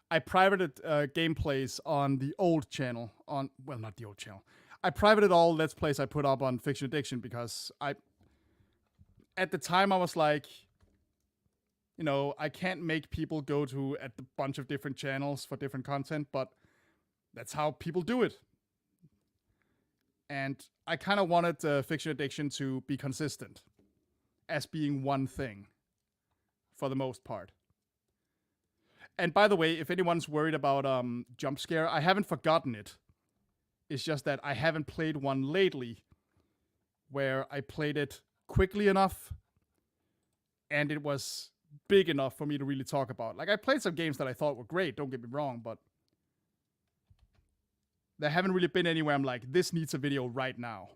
I privated gameplays on the old channel. Well, not the old channel. I privated all Let's Plays I put up on Fiction Addiction because at the time I was like, you know, I can't make people go to a bunch of different channels for different content, but that's how people do it. And I kind of wanted Fiction Addiction to be consistent as being one thing for the most part. And by the way, if anyone's worried about jump scare, I haven't forgotten it. It's just that I haven't played one lately where I played it quickly enough and it was big enough for me to really talk about. Like, I played some games that I thought were great, don't get me wrong, but there haven't really been anywhere I'm like, this needs a video right now.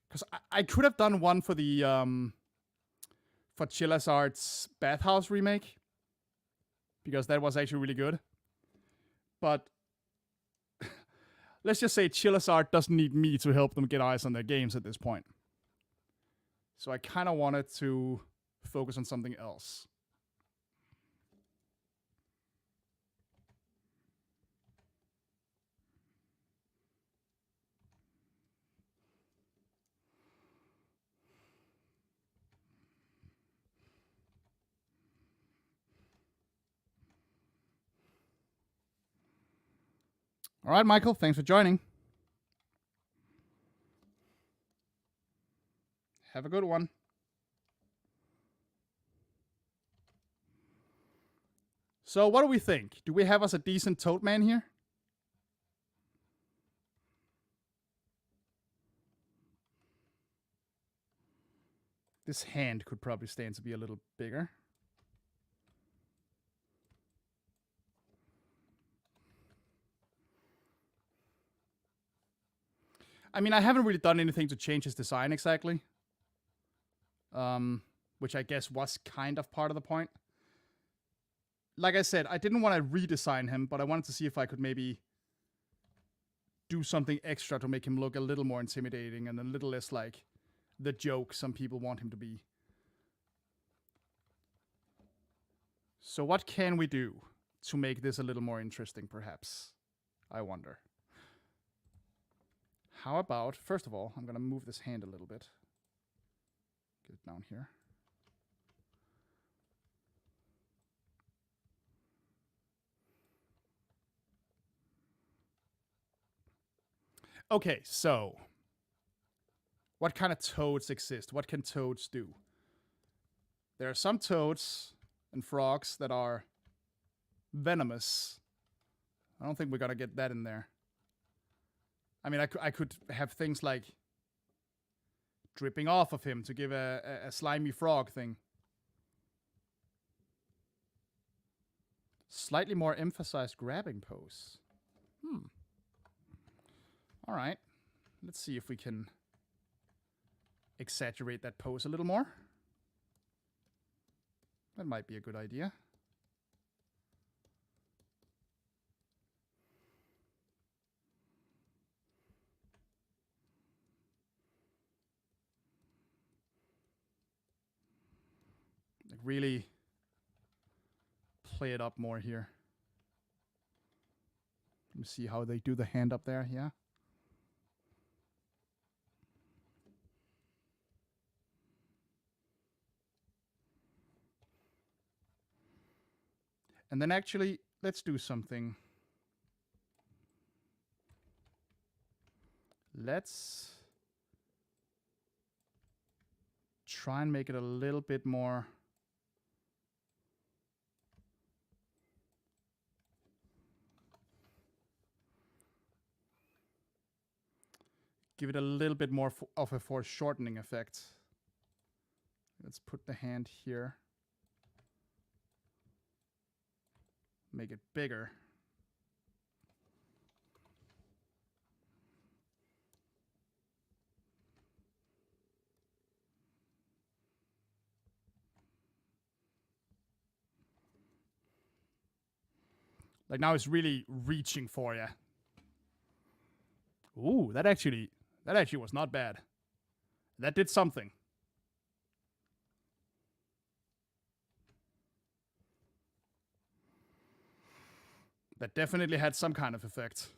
Because I could have done one for the for Chillazart's Bathhouse remake, because that was actually really good. But let's just say Chillazart doesn't need me to help them get eyes on their games at this point. So I kind of wanted to focus on something else. All right, Michael, thanks for joining. Have a good one. So what do we think? Do we have us a decent toad man here? This hand could probably stand to be a little bigger. I mean, I haven't really done anything to change his design exactly. Which I guess was kind of part of the point. Like I said, I didn't want to redesign him, but I wanted to see if I could maybe do something extra to make him look a little more intimidating and a little less like the joke some people want him to be. So what can we do to make this a little more interesting, perhaps? I wonder. How about, first of all, I'm going to move this hand a little bit. Get it down here. Okay, so what kind of toads exist? What can toads do? There are some toads and frogs that are venomous. I don't think we're going to get that in there. I mean, I could have things like dripping off of him to give a slimy frog thing. Slightly more emphasized grabbing pose. All right. Let's see if we can exaggerate that pose a little more. That might be a good idea. Like really play it up more here. Let me see how they do the hand up there, yeah. And then actually, let's do something. Let's try and make it a little bit more give it a little bit more of a foreshortening effect. Let's put the hand here. Make it bigger. Like now it's really reaching for you. Ooh, that actually was not bad. That did something. That definitely had some kind of effect.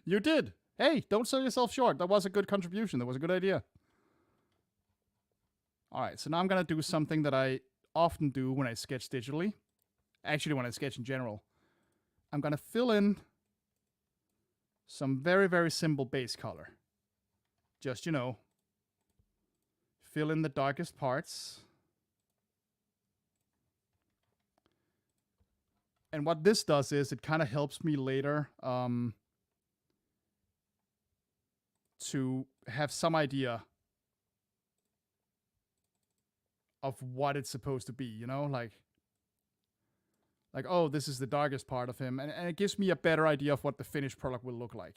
You did. Hey, don't sell yourself short. That was a good contribution. That was a good idea. All right, so now I'm going to do something that I often do when I sketch digitally. Actually, when I sketch in general. I'm going to fill in some very, very simple base color. Just, you know, fill in the darkest parts. And what this does is it kind of helps me later to have some idea of what it's supposed to be, you know? Like, oh, this is the darkest part of him. And it gives me a better idea of what the finished product will look like.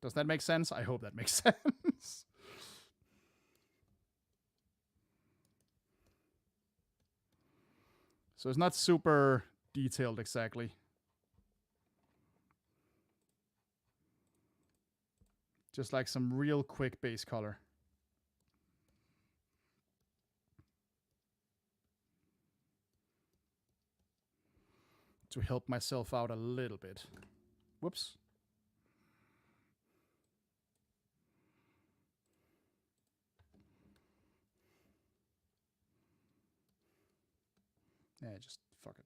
Does that make sense? I hope that makes sense. So it's not super detailed exactly. Just like some real quick base color. to help myself out a little bit. Whoops. Yeah, just fuck it.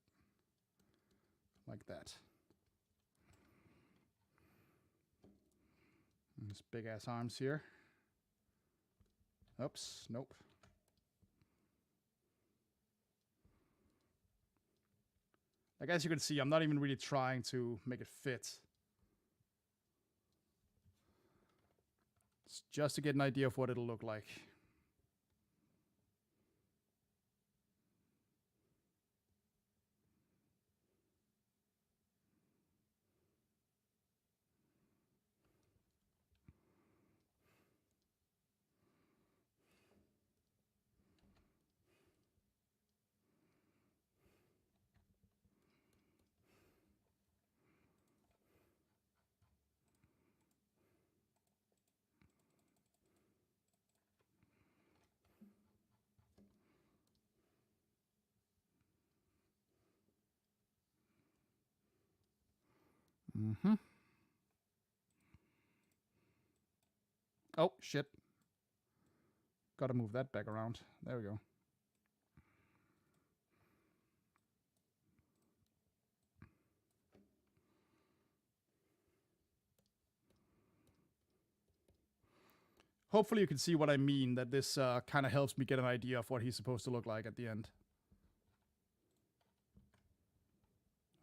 Like that. And his big ass arms here. Oops, nope. Like, as you can see, I'm not even really trying to make it fit. It's just to get an idea of what it'll look like. Mm-hmm. Oh, shit. Gotta move that back around. There we go. Hopefully you can see what I mean, that this kind of helps me get an idea of what he's supposed to look like at the end.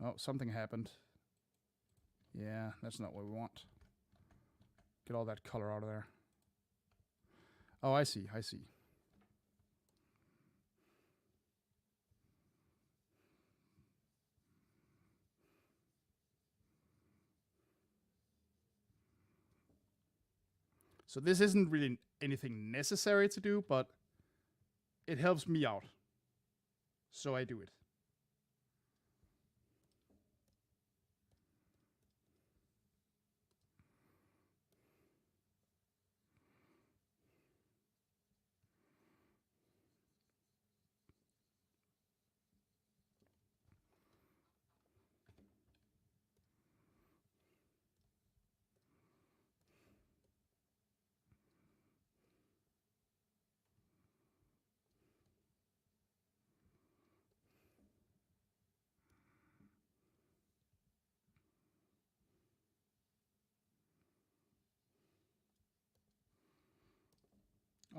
Oh, something happened. Yeah, that's not what we want. Get all that color out of there. Oh, I see, I see. So this isn't really anything necessary to do, but it helps me out. So I do it.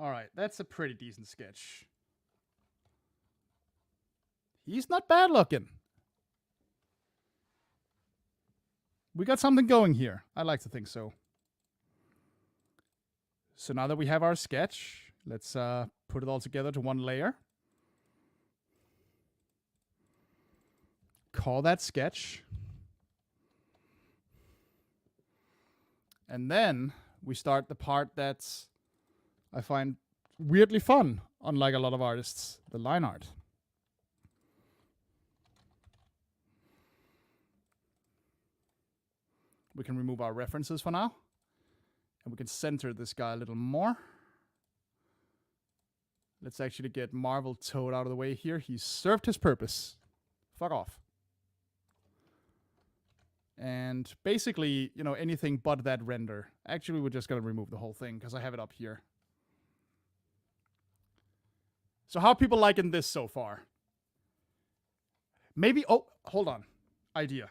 All right, that's a pretty decent sketch. He's not bad looking. We got something going here. I like to think so. So now that we have our sketch, let's put it all together to one layer. Call that sketch. And then we start the part that's, I find, weirdly fun, unlike a lot of artists, the line art. We can remove our references for now. And we can center this guy a little more. Let's actually get Marvel Toad out of the way here. He's served his purpose. Fuck off. And basically, you know, anything but that render. Actually, we're just going to remove the whole thing because I have it up here. So how are people liking this so far? Maybe, oh, hold on. Idea.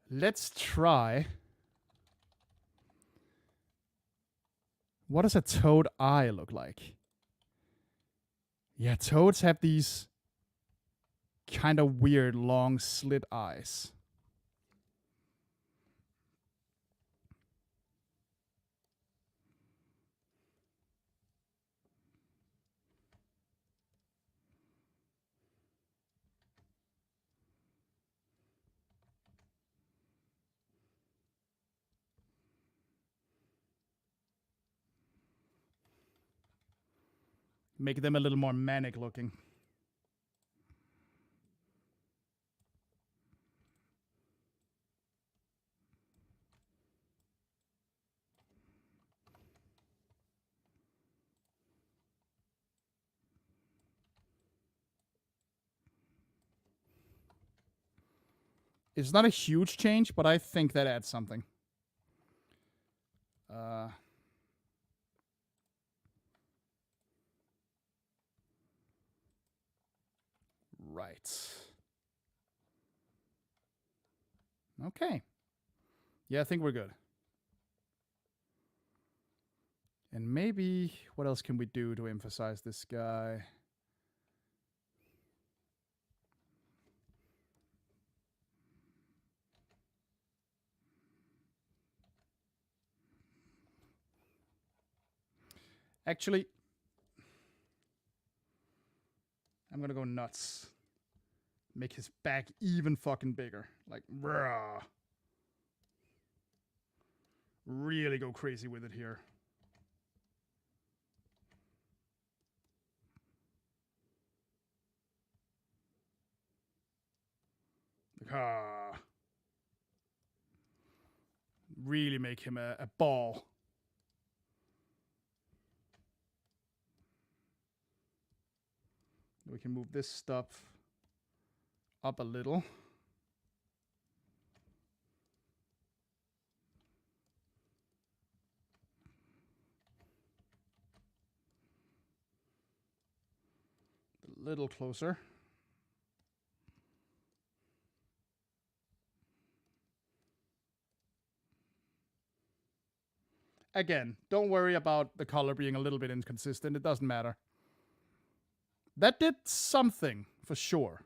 Let's try. What does a toad eye look like? Yeah, toads have these kind of weird long slit eyes. Make them a little more manic looking. It's not a huge change, but I think that adds something. Right. Okay. Yeah, I think we're good. And maybe, what else can we do to emphasize this guy? Actually, I'm gonna go nuts. Make his back even fucking bigger. Like, bruh. Really go crazy with it here. Like, really make him a ball. We can move this stuff up a little. A little closer. Again, don't worry about the color being a little bit inconsistent. It doesn't matter. That did something, for sure.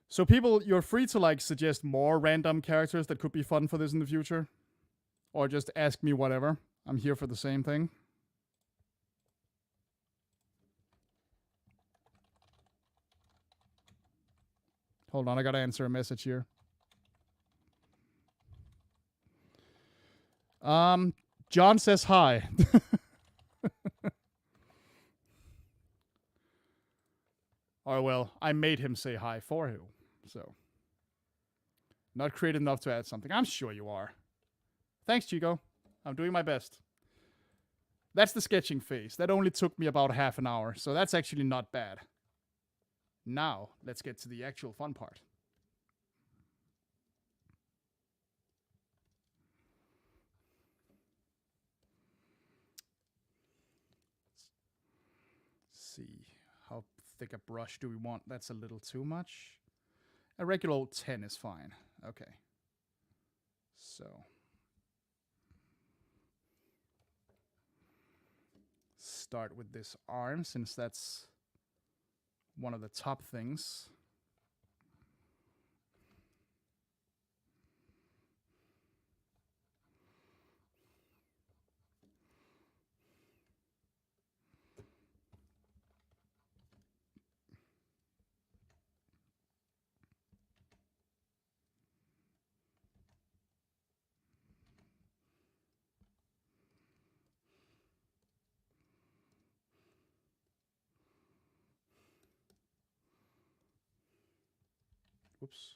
So people, you're free to like suggest more random characters that could be fun for this in the future. Or just ask me whatever. I'm here for the same thing. Hold on, I gotta answer a message here. John says hi. Or well, I made him say hi for you. So not creative enough to add something. I'm sure you are. Thanks, Chico. I'm doing my best. That's the sketching phase. That only took me about half an hour, so that's actually not bad. Now, let's get to the actual fun part. Let's see. How thick a brush do we want? That's a little too much. A regular old 10 is fine. Okay. So. Start with this arm, since that's one of the top things. Whoops.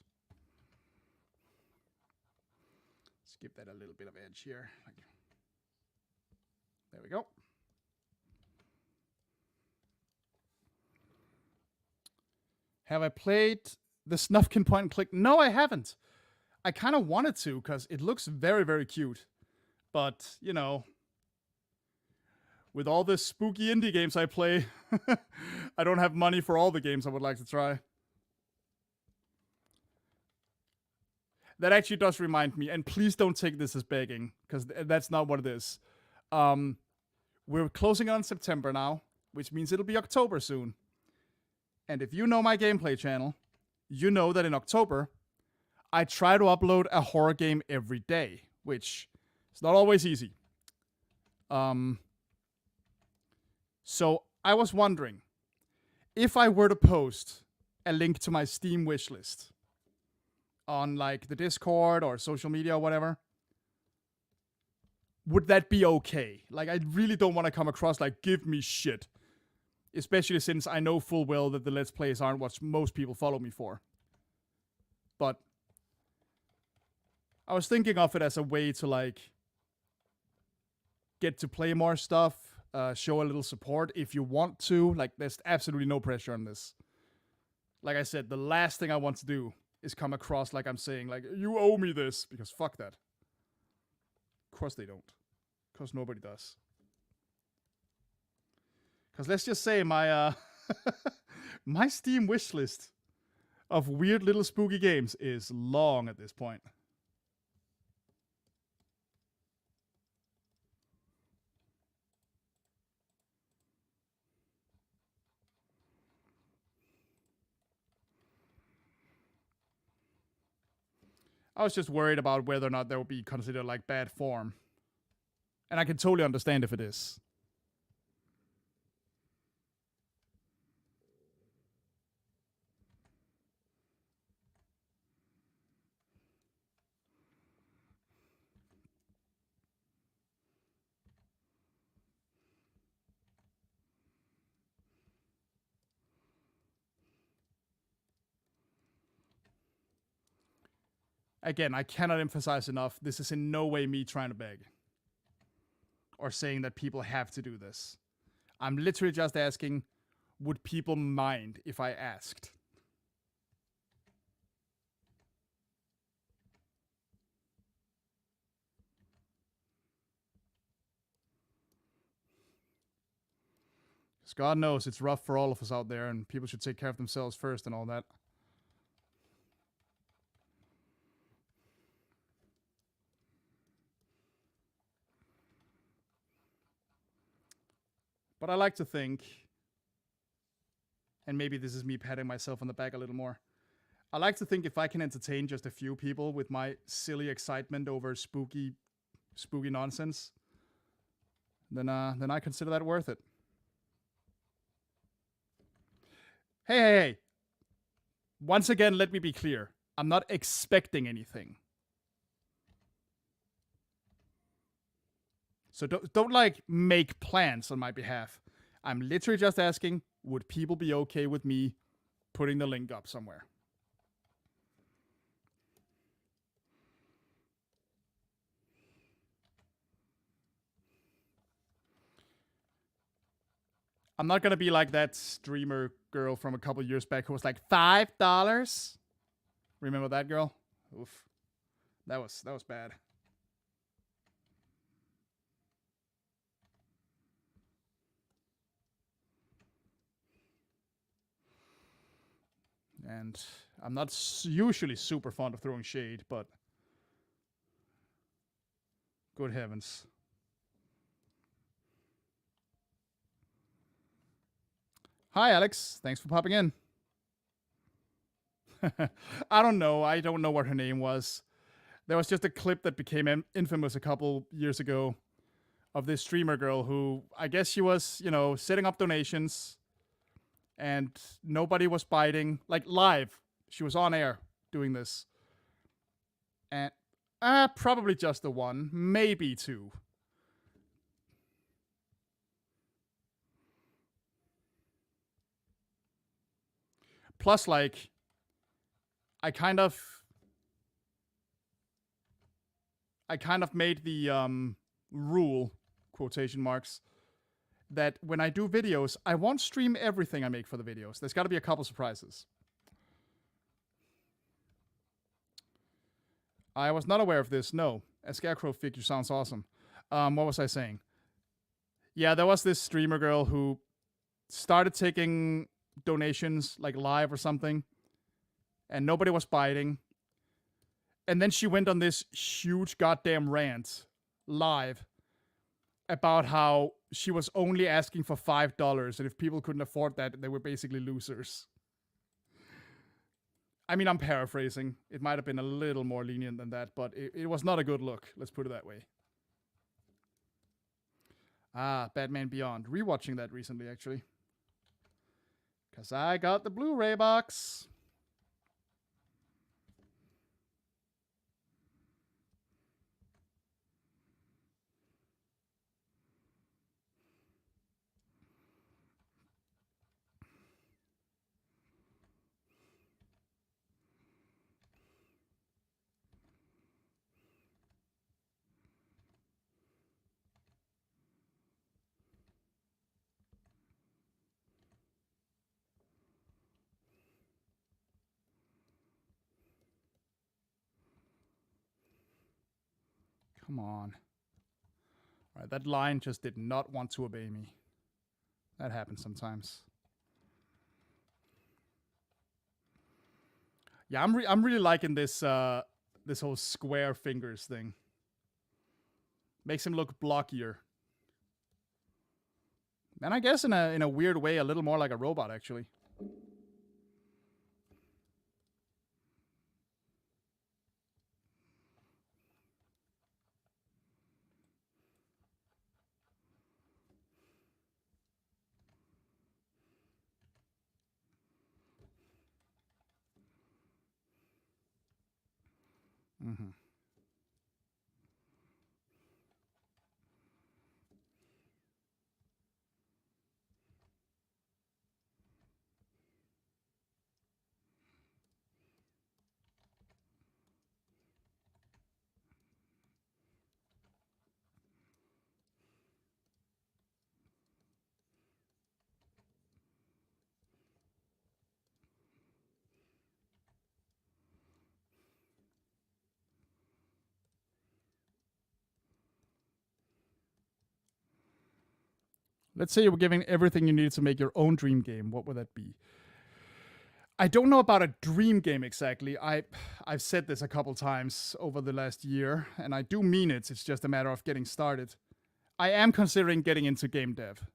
Let's give that a little bit of edge here. There we go. Have I played the Snufkin point and click? No, I haven't. I kind of wanted to because it looks very, very cute. But, you know, with all the spooky indie games I play, I don't have money for all the games I would like to try. That actually does remind me, and please don't take this as begging, because that's not what it is. We're closing on September now, which means it'll be October soon. And if you know my gameplay channel, you know that in October, I try to upload a horror game every day, which is not always easy. So I was wondering, if I were to post a link to my Steam wishlist on like the Discord or social media or whatever, would that be okay? Like, I really don't want to come across like, give me shit. Especially since I know full well that the Let's Plays aren't what most people follow me for. But I was thinking of it as a way to like get to play more stuff, show a little support if you want to. Like, there's absolutely no pressure on this. Like I said, the last thing I want to do is come across like I'm saying, like, you owe me this, because fuck that. Of course they don't. Because nobody does. Because let's just say my my Steam wishlist of weird little spooky games is long at this point. I was just worried about whether or not that would be considered like bad form. And I can totally understand if it is. Again, I cannot emphasize enough, this is in no way me trying to beg. Or saying that people have to do this. I'm literally just asking, would people mind if I asked? Because God knows it's rough for all of us out there, and people should take care of themselves first and all that. But I like to think, and maybe this is me patting myself on the back a little more, I like to think if I can entertain just a few people with my silly excitement over spooky nonsense, then I consider that worth it. Hey. Once again, let me be clear. I'm not expecting anything. So don't like make plans on my behalf. I'm literally just asking, would people be okay with me putting the link up somewhere? I'm not gonna be like that streamer girl from a couple years back who was like $5. Remember that girl? Oof, that was bad. And I'm not usually super fond of throwing shade, but good heavens. Hi, Alex. Thanks for popping in. I don't know. I don't know what her name was. There was just a clip that became infamous a couple years ago of this streamer girl who, I guess she was, setting up donations and nobody was biting. Like live. She was on air doing this. And probably just the one, maybe two. Plus, like, I kind of made the rule, quotation marks, that when I do videos, I won't stream everything I make for the videos. There's got to be a couple surprises. I was not aware of this. No. A scarecrow figure sounds awesome. What was I saying? Yeah, there was this streamer girl who started taking donations, like live or something, and nobody was biting. And then she went on this huge goddamn rant live about how she was only asking for $5, and if people couldn't afford that, they were basically losers. I mean, I'm paraphrasing. It might have been a little more lenient than that, but it was not a good look. Let's put it that way. Batman Beyond. Rewatching that recently, actually. Because I got the Blu-ray box. Come on. All right, that line just did not want to obey me. That happens sometimes. Yeah, I'm really liking this this whole square fingers thing. Makes him look blockier. And I guess in a weird way, a little more like a robot, actually. Mm-hmm. Let's say you were given everything you needed to make your own dream game. What would that be? I don't know about a dream game exactly. I've said this a couple times over the last year, and I do mean it. It's just a matter of getting started. I am considering getting into game dev.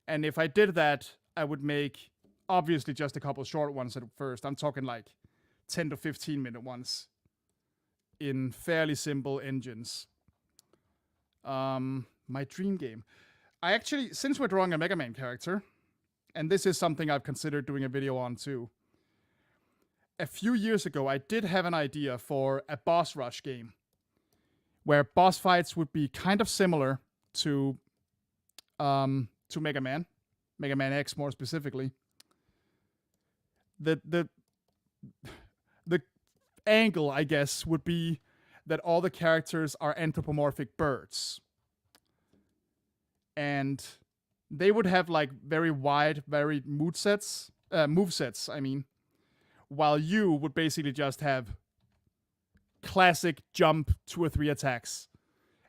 And if I did that, I would make obviously just a couple short ones at first. I'm talking like 10 to 15 minute ones in fairly simple engines. My dream game. I actually, since we're drawing a Mega Man character, and this is something I've considered doing a video on too, a few years ago, I did have an idea for a boss rush game where boss fights would be kind of similar to Mega Man X more specifically. The angle, I guess, would be that all the characters are anthropomorphic birds. And they would have like very wide, varied movesets, I mean, while you would basically just have classic jump 2 or 3 attacks,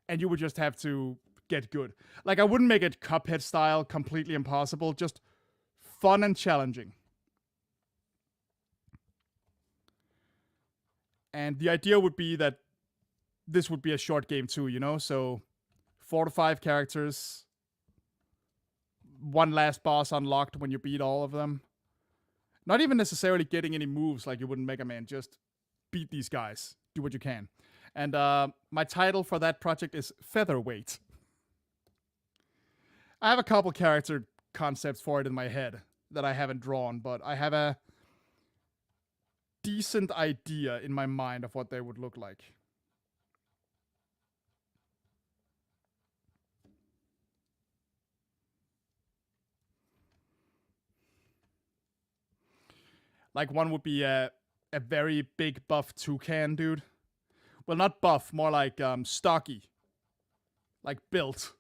and you would just have to get good. Like, I wouldn't make it Cuphead style, completely impossible, just fun and challenging. And the idea would be that this would be a short game too, you know? So 4 to 5 characters, one last boss unlocked when you beat all of them. Not even necessarily getting any moves like you would in Mega Man, just beat these guys. Do what you can. And my title for that project is Featherweight. I have a couple character concepts for it in my head that I haven't drawn, but I have a decent idea in my mind of what they would look like. Like, one would be a very big buff toucan dude. Well, not buff, more like stocky. Like built.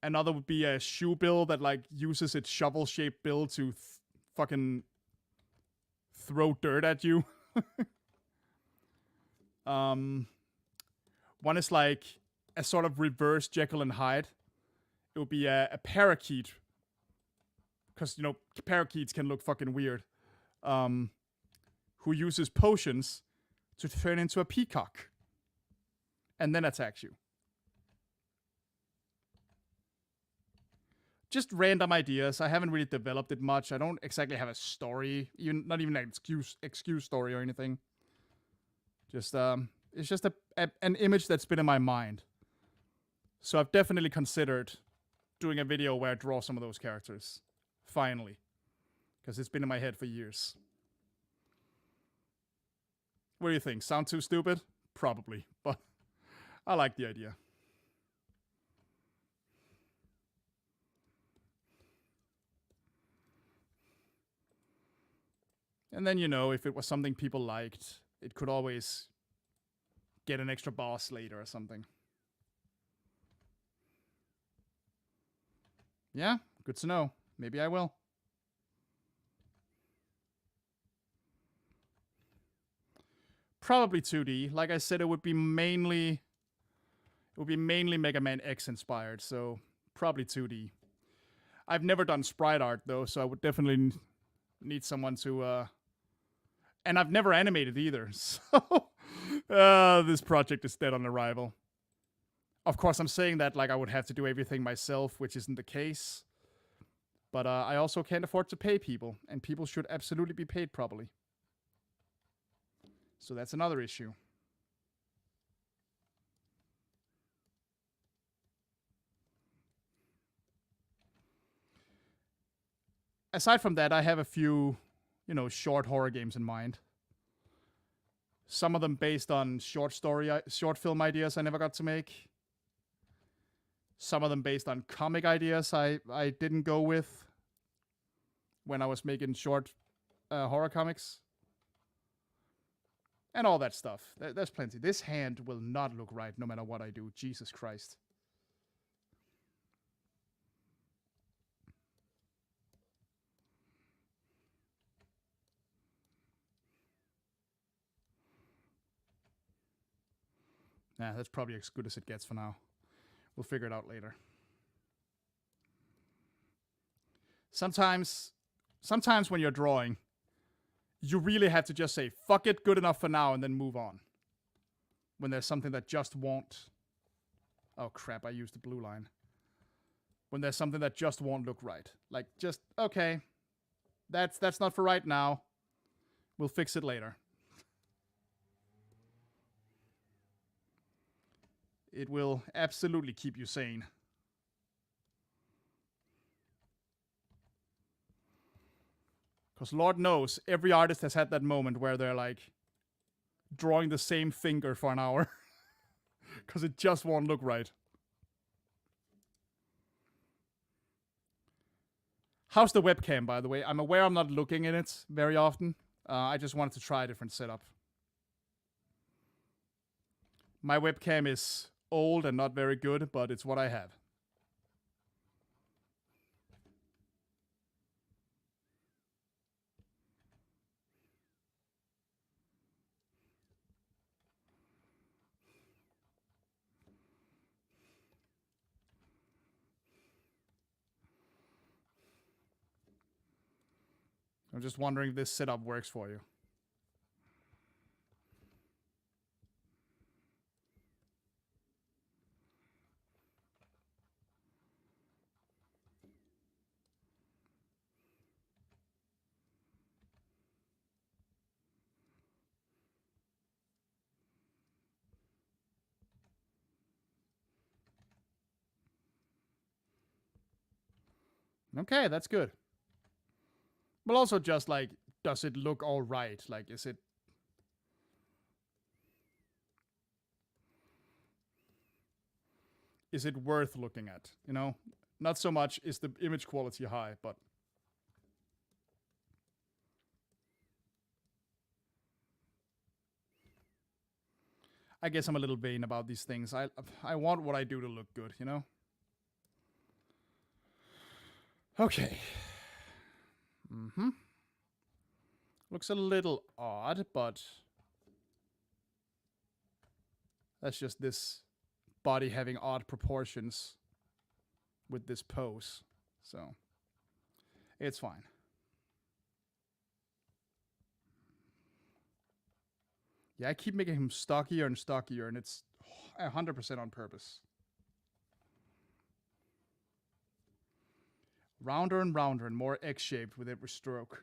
Another would be a shoe bill that like uses its shovel-shaped bill to fucking throw dirt at you. One is like a sort of reverse Jekyll and Hyde. It would be a parakeet, because, you know, parakeets can look fucking weird, who uses potions to turn into a peacock and then attacks you. Just random ideas. I haven't really developed it much. I don't exactly have a story, not even an excuse story or anything. Just it's just an image that's been in my mind. So I've definitely considered doing a video where I draw some of those characters. Finally. Because it's been in my head for years. What do you think? Sound too stupid? Probably. But I like the idea. And then, you know, if it was something people liked, it could always get an extra boss later or something. Yeah, good to know. Maybe I will. Probably 2D. Like I said, it would be mainly Mega Man X inspired, so probably 2D. I've never done sprite art though, so I would definitely need someone to. And I've never animated either, so this project is dead on arrival. Of course, I'm saying that like I would have to do everything myself, which isn't the case. But I also can't afford to pay people, and people should absolutely be paid properly. So that's another issue. Aside from that, I have a few, short horror games in mind. Some of them based on short film ideas I never got to make. Some of them based on comic ideas I didn't go with when I was making short horror comics. And all that stuff. There's plenty. This hand will not look right no matter what I do. Jesus Christ. Nah, that's probably as good as it gets for now. We'll figure it out later. Sometimes when you're drawing, you really have to just say, fuck it, good enough for now, and then move on. When there's something that just won't. Oh crap, I used the blue line. When there's something that just won't look right. Like, just, okay, that's not for right now. We'll fix it later. It will absolutely keep you sane. Because Lord knows, every artist has had that moment where they're like drawing the same finger for an hour. Because it just won't look right. How's the webcam, by the way? I'm aware I'm not looking in it very often. I just wanted to try a different setup. My webcam is old and not very good, but it's what I have. I'm just wondering if this setup works for you. Okay, that's good. But also just like, does it look all right? Like, is it worth looking at? Not so much is the image quality high, but I guess I'm a little vain about these things. I want what I do to look good, Okay. Looks a little odd, but that's just this body having odd proportions with this pose. So it's fine. Yeah, I keep making him stockier and stockier, and it's 100% on purpose. Rounder and rounder and more X-shaped with every stroke.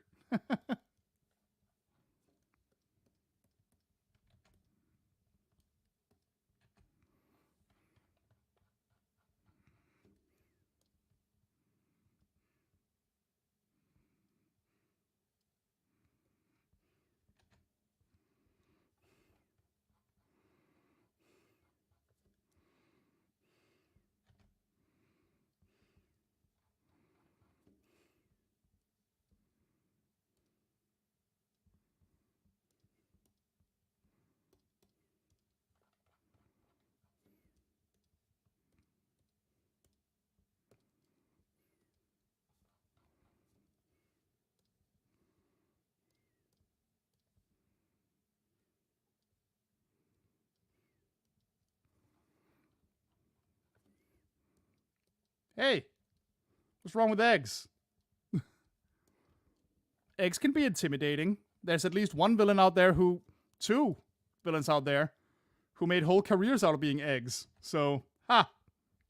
Hey, what's wrong with eggs? Eggs can be intimidating. There's at least one villain out there two villains out there who made whole careers out of being eggs. So,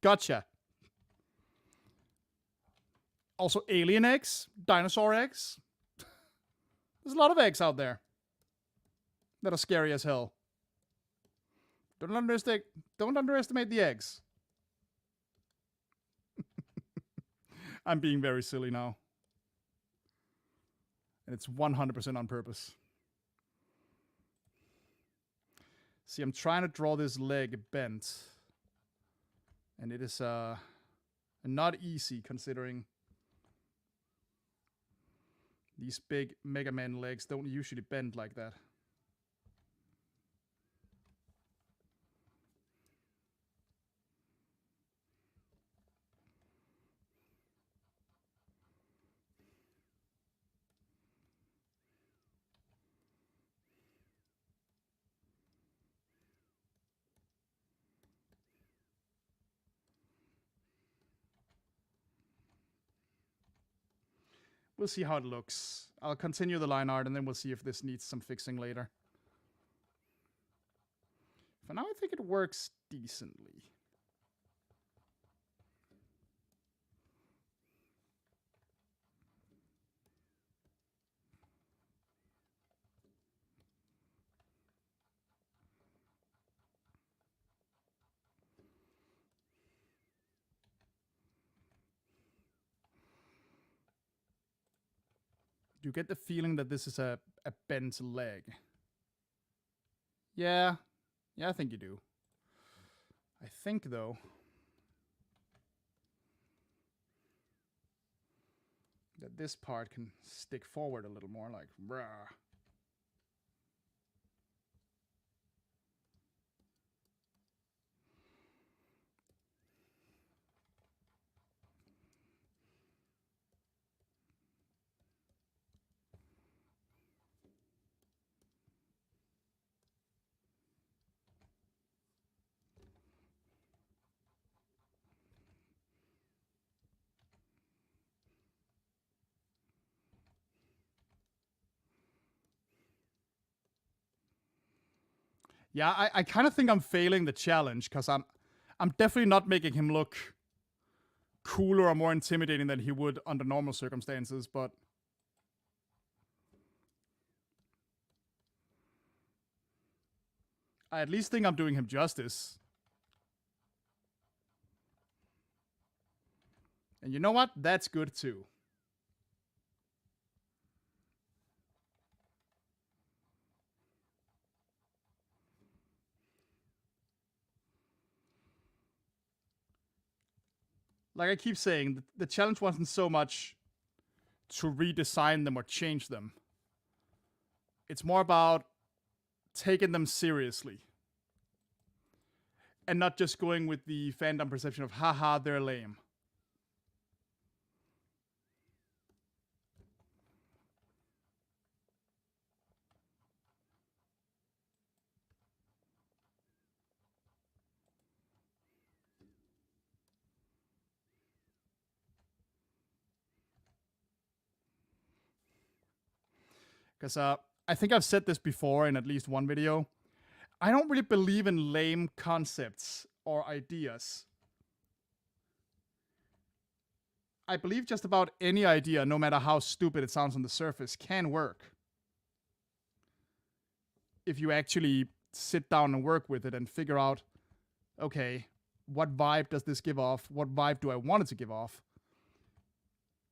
gotcha. Also, alien eggs, dinosaur eggs. There's a lot of eggs out there that are scary as hell. Don't underestimate the eggs. I'm being very silly now. And it's 100% on purpose. See, I'm trying to draw this leg bent. And it is not easy considering these big Mega Man legs don't usually bend like that. We'll see how it looks. I'll continue the line art and then we'll see if this needs some fixing later. For now, I think it works decently. Do you get the feeling that this is a bent leg? Yeah, I think you do. I think, though, that this part can stick forward a little more, like, brah. Yeah, I kind of think I'm failing the challenge because I'm definitely not making him look cooler or more intimidating than he would under normal circumstances, but I at least think I'm doing him justice. And you know what? That's good too. Like I keep saying, the challenge wasn't so much to redesign them or change them. It's more about taking them seriously. And not just going with the fandom perception of, haha, they're lame. Because I think I've said this before in at least one video. I don't really believe in lame concepts or ideas. I believe just about any idea, no matter how stupid it sounds on the surface, can work. If you actually sit down and work with it and figure out, okay, what vibe does this give off? What vibe do I want it to give off?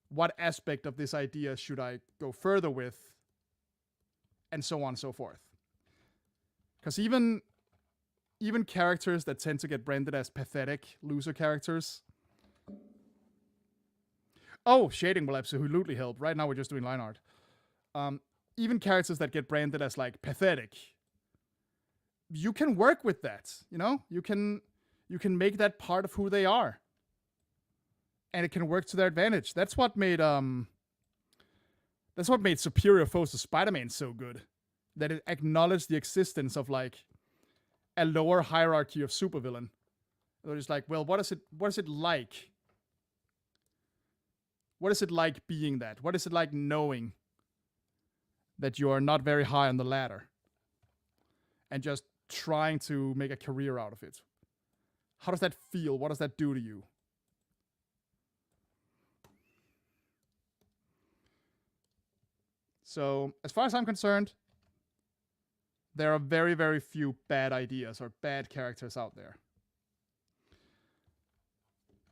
What aspect of this idea should I go further with? And so on and so forth. Because even characters that tend to get branded as pathetic loser characters. Oh, shading will absolutely help. Right now we're just doing line art. Even characters that get branded as like pathetic, you can work with that. You know, you can make that part of who they are, and it can work to their advantage. That's what made Superior Foes to Spider-Man so good. That it acknowledged the existence of like a lower hierarchy of supervillain. They're just like, well, what is it like What is it like being that? What is it like knowing that you are not very high on the ladder and just trying to make a career out of it? How does that feel? What does that do to you? So, as far as I'm concerned, there are very, very few bad ideas or bad characters out there.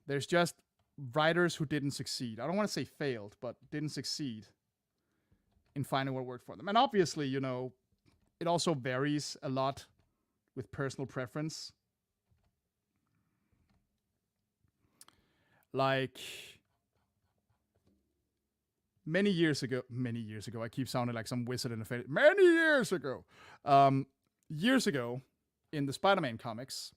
There's just writers who didn't succeed. I don't want to say failed, but didn't succeed in finding what worked for them. And obviously, you know, it also varies a lot with personal preference. Like many years ago, I keep sounding like some wizard in a fantasy. Many years ago, in the Spider-Man comics,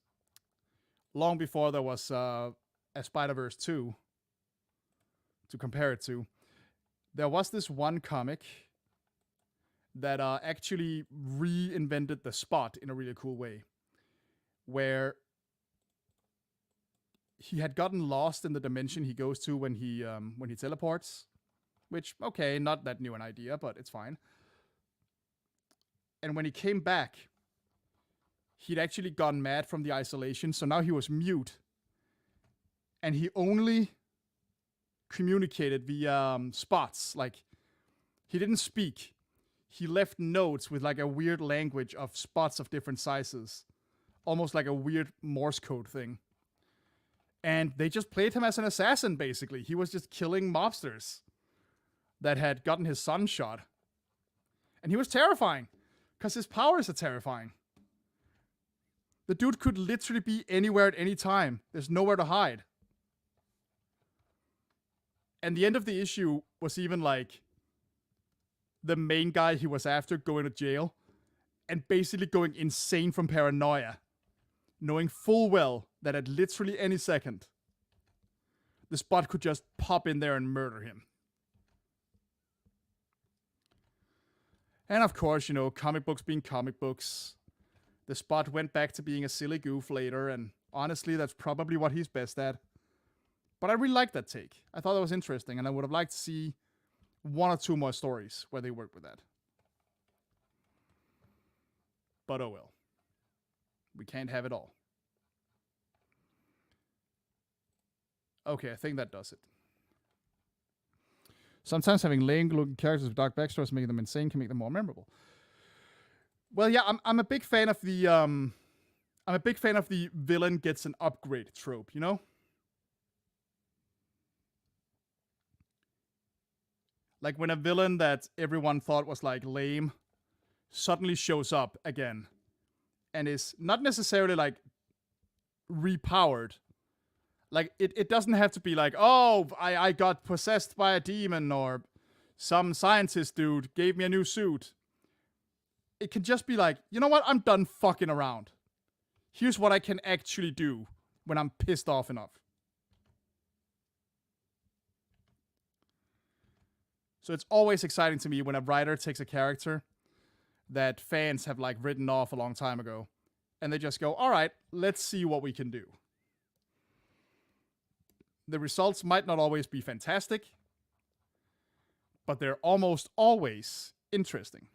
long before there was a Spider-Verse 2 to compare it to, there was this one comic that actually reinvented the Spot in a really cool way, where he had gotten lost in the dimension he goes to when he teleports, which, okay, not that new an idea, but it's fine. And when he came back, he'd actually gone mad from the isolation, so now he was mute. And he only communicated via spots. Like, he didn't speak. He left notes with like a weird language of spots of different sizes. Almost like a weird Morse code thing. And they just played him as an assassin, basically. He was just killing mobsters that had gotten his son shot. And he was terrifying, because his powers are terrifying. The dude could literally be anywhere at any time. There's nowhere to hide. And the end of the issue was even like the main guy he was after going to jail and basically going insane from paranoia, knowing full well that at literally any second, the Spot could just pop in there and murder him. And of course, you know, comic books being comic books, the Spot went back to being a silly goof later, and honestly, that's probably what he's best at. But I really liked that take. I thought that was interesting, and I would have liked to see one or two more stories where they worked with that. But oh well. We can't have it all. Okay, I think that does it. Sometimes having lame-looking characters with dark backstories, making them insane, can make them more memorable. Well, yeah, I'm a big fan of the villain gets an upgrade trope, you know? Like when a villain that everyone thought was like lame suddenly shows up again and is not necessarily like repowered. Like it doesn't have to be like, oh, I got possessed by a demon or some scientist dude gave me a new suit. It can just be like, you know what? I'm done fucking around. Here's what I can actually do when I'm pissed off enough. So it's always exciting to me when a writer takes a character that fans have like written off a long time ago and they just go, all right, let's see what we can do. The results might not always be fantastic, but they're almost always interesting.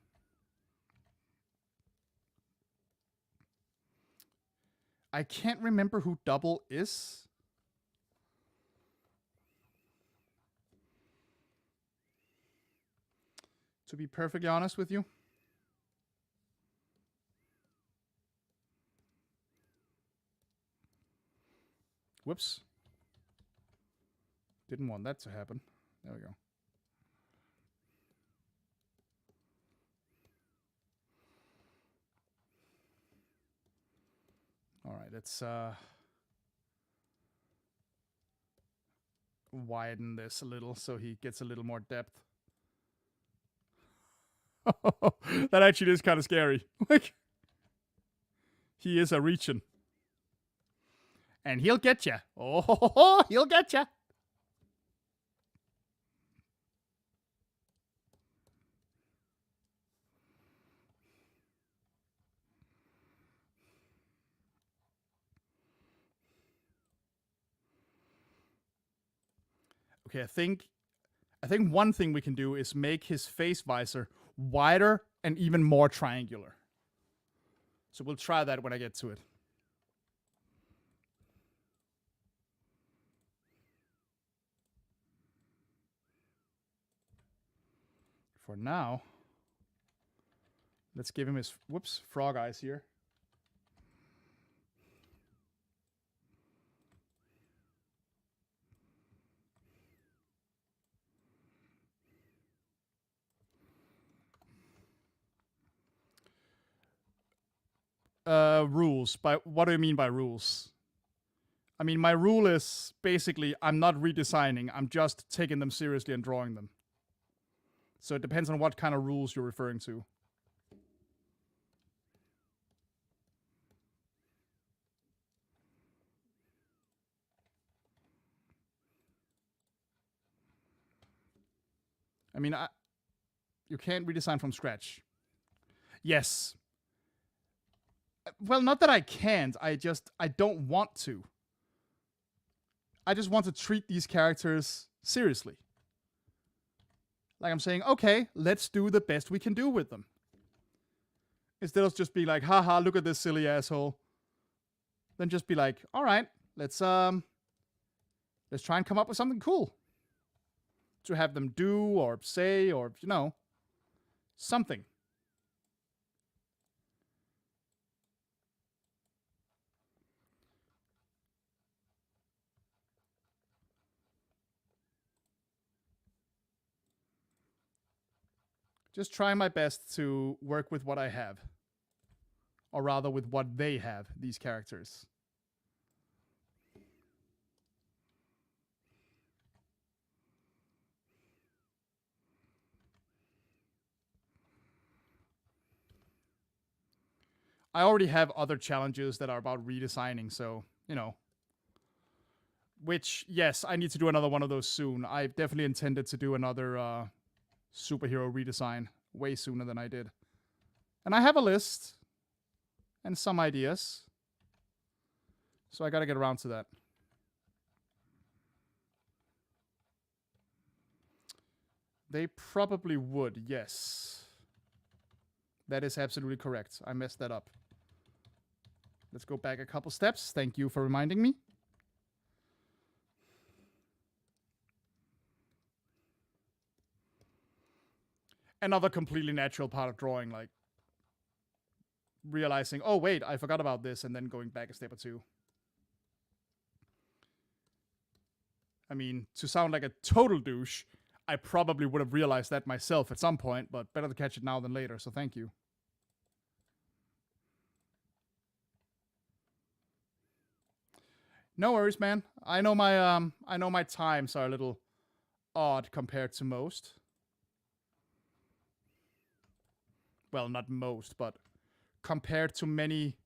I can't remember who Double is. To be perfectly honest with you. Whoops. Didn't want that to happen. There we go. All right, let's widen this a little so he gets a little more depth. That actually is kind of scary. Like, he is a reaching. And he'll get you. Oh, he'll get you. Okay, I think I think one thing we can do is make his face visor wider and even more triangular. So we'll try that when I get to it. For now, let's give him his, frog eyes here. Rules. What do you mean by rules? I mean, my rule is basically I'm not redesigning. I'm just taking them seriously and drawing them. So it depends on what kind of rules you're referring to. I mean, you can't redesign from scratch. Yes. Well, not that I can't. I don't want to. I just want to treat these characters seriously. Like I'm saying, okay, let's do the best we can do with them. Instead of just being like, haha, look at this silly asshole. Then just be like, all right, let's try and come up with something cool to have them do or say or, you know, something. Just trying my best to work with what I have. Or rather with what they have, these characters. I already have other challenges that are about redesigning, so, you know. Which, yes, I need to do another one of those soon. I definitely intended to do another superhero redesign way sooner than I did. And I have a list and some ideas. So I gotta get around to that. They probably would, yes. That is absolutely correct. I messed that up. Let's go back a couple steps. Thank you for reminding me. Another completely natural part of drawing, like realizing, oh wait, I forgot about this, and then going back a step or two. I mean, to sound like a total douche, I probably would have realized that myself at some point, but better to catch it now than later, so thank you. No worries, man. I know my times are a little odd compared to most. Well, not most, but compared to many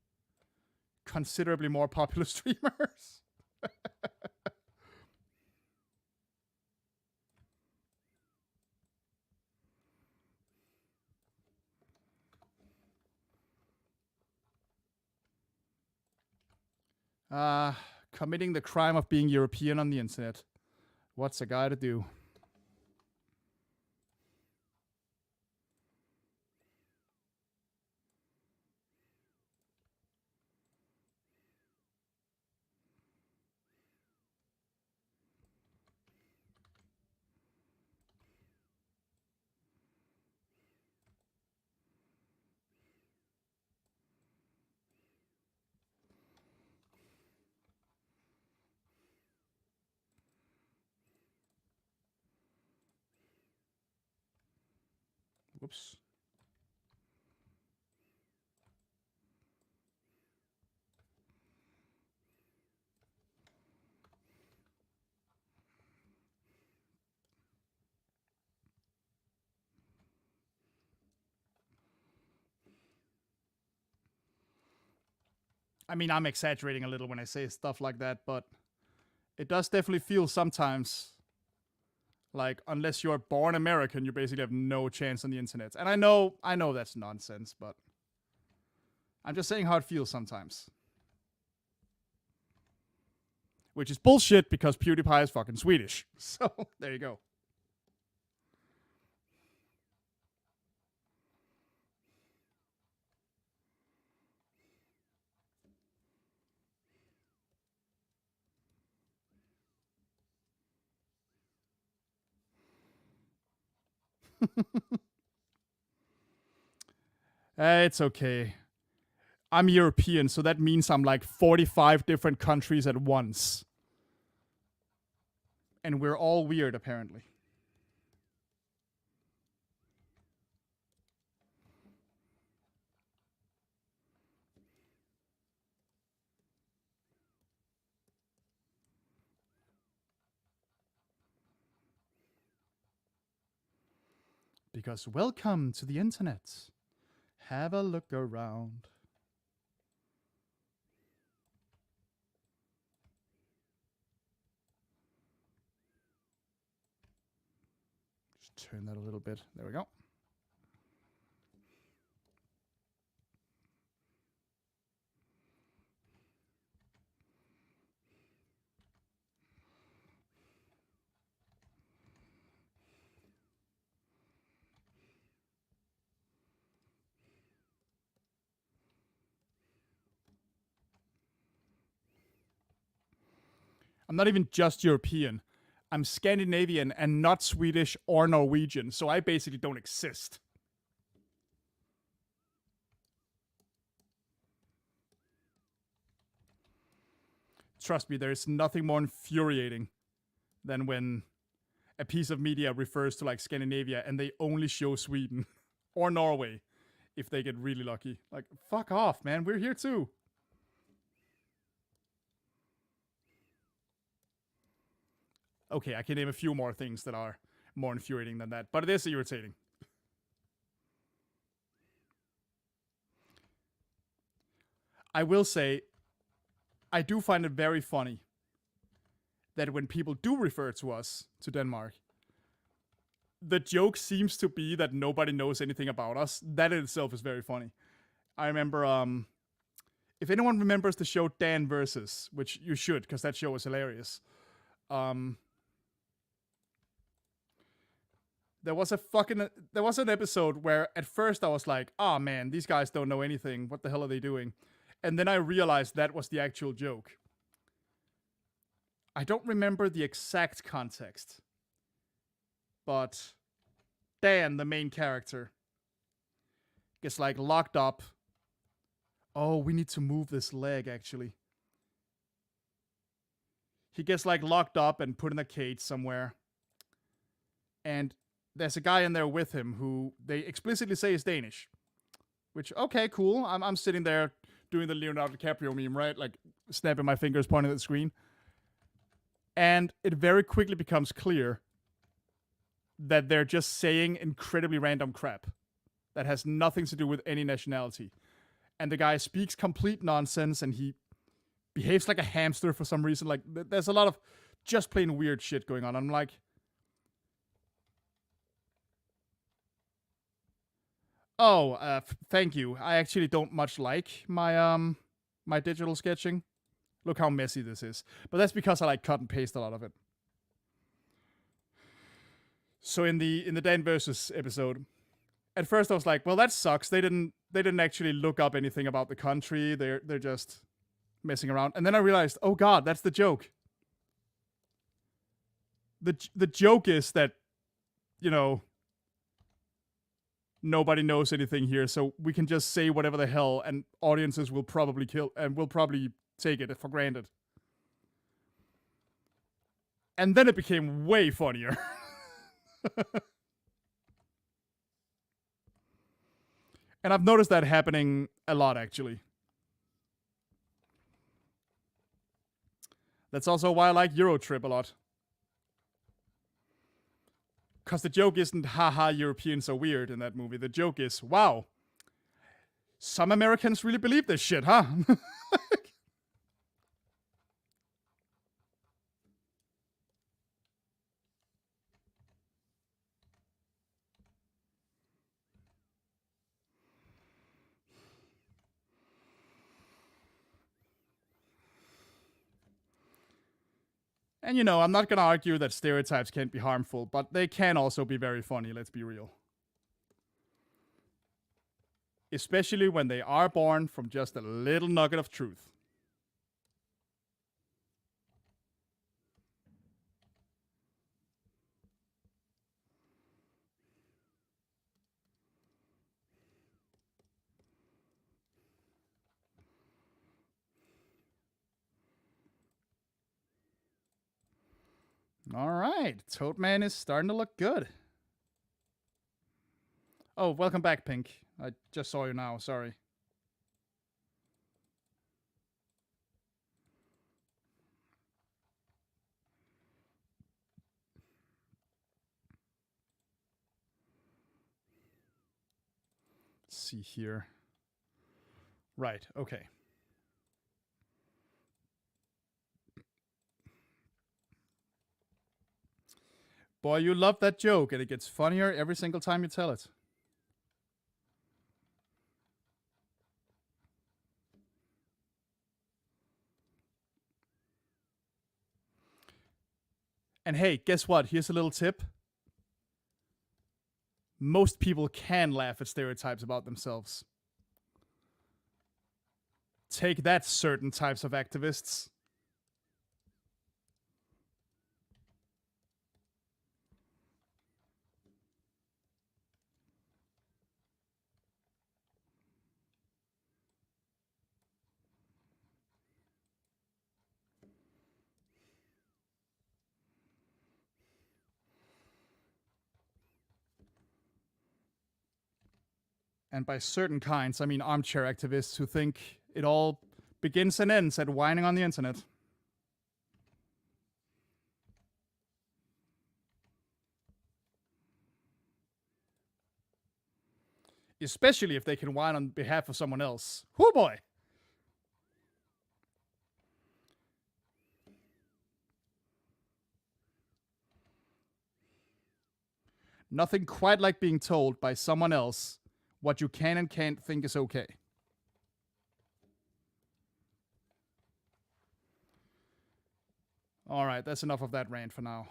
considerably more popular streamers. Committing the crime of being European on the internet. What's a guy to do? Whoops. I mean, I'm exaggerating a little when I say stuff like that, but it does definitely feel sometimes like unless you're born American, you basically have no chance on the internet. And I know that's nonsense, but I'm just saying how it feels sometimes. Which is bullshit because PewDiePie is fucking Swedish. So, there you go. It's okay. I'm European, so that means I'm like 45 different countries at once. And we're all weird, apparently. Because welcome to the internet. Have a look around. Just turn that a little bit. There we go. I'm not even just European. I'm Scandinavian and not Swedish or Norwegian, so I basically don't exist. Trust me, there is nothing more infuriating than when a piece of media refers to like Scandinavia and they only show Sweden or Norway if they get really lucky. Like, fuck off, man. We're here too. Okay, I can name a few more things that are more infuriating than that, but it is irritating. I will say, I do find it very funny that when people do refer to us, to Denmark, the joke seems to be that nobody knows anything about us. That in itself is very funny. I remember, if anyone remembers the show Dan Versus, which you should, because that show was hilarious. There was an episode where at first I was like, oh man, these guys don't know anything. What the hell are they doing? And then I realized that was the actual joke. I don't remember the exact context, but Dan, the main character, gets like locked up. Oh, we need to move this leg actually. He gets like locked up and put in a cage somewhere. And there's a guy in there with him who they explicitly say is Danish. Which, okay, cool. I'm sitting there doing the Leonardo DiCaprio meme, right? Like snapping my fingers, pointing at the screen. And it very quickly becomes clear that they're just saying incredibly random crap that has nothing to do with any nationality. And the guy speaks complete nonsense and he behaves like a hamster for some reason. Like, there's a lot of just plain weird shit going on. I'm like, oh, thank you. I actually don't much like my my digital sketching. Look how messy this is. But that's because I like cut and paste a lot of it. So in the Dan versus episode, at first I was like, well, that sucks. They didn't actually look up anything about the country. They're just messing around. And then I realized, oh god, that's the joke. The joke is that, you know, nobody knows anything here, so we can just say whatever the hell, and audiences will probably take it for granted. And then it became way funnier. And I've noticed that happening a lot, actually. That's also why I like Eurotrip a lot. Because the joke isn't, haha, Europeans are weird in that movie. The joke is, wow, some Americans really believe this shit, huh? And you know, I'm not gonna argue that stereotypes can't be harmful, but they can also be very funny, let's be real. Especially when they are born from just a little nugget of truth. All right. Toadman is starting to look good. Oh, welcome back, Pink. I just saw you now. Sorry. Let's see here. Right. Okay. Boy, you love that joke, and it gets funnier every single time you tell it. And hey, guess what? Here's a little tip. Most people can laugh at stereotypes about themselves. Take that, certain types of activists. And by certain kinds, I mean armchair activists who think it all begins and ends at whining on the internet. Especially if they can whine on behalf of someone else. Whoo boy! Nothing quite like being told by someone else what you can and can't think is okay. All right, that's enough of that rant for now.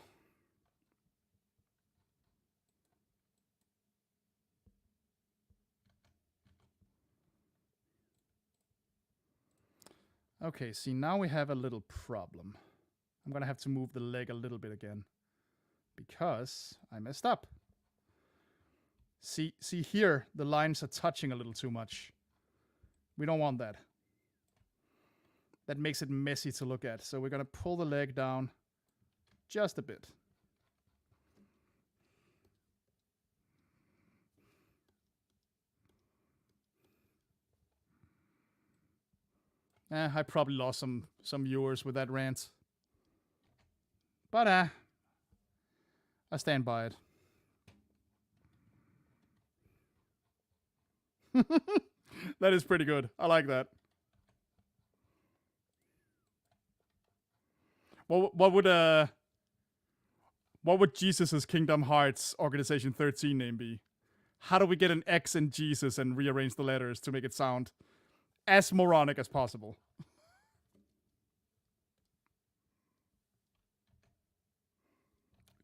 Okay, see, now we have a little problem. I'm gonna have to move the leg a little bit again because I messed up. See here, the lines are touching a little too much. We don't want that. That makes it messy to look at. So we're gonna pull the leg down just a bit. I probably lost some viewers with that rant. But I stand by it. That is pretty good. I like that. What would Jesus's Kingdom Hearts Organization 13 name be? How do we get an X in Jesus and rearrange the letters to make it sound as moronic as possible?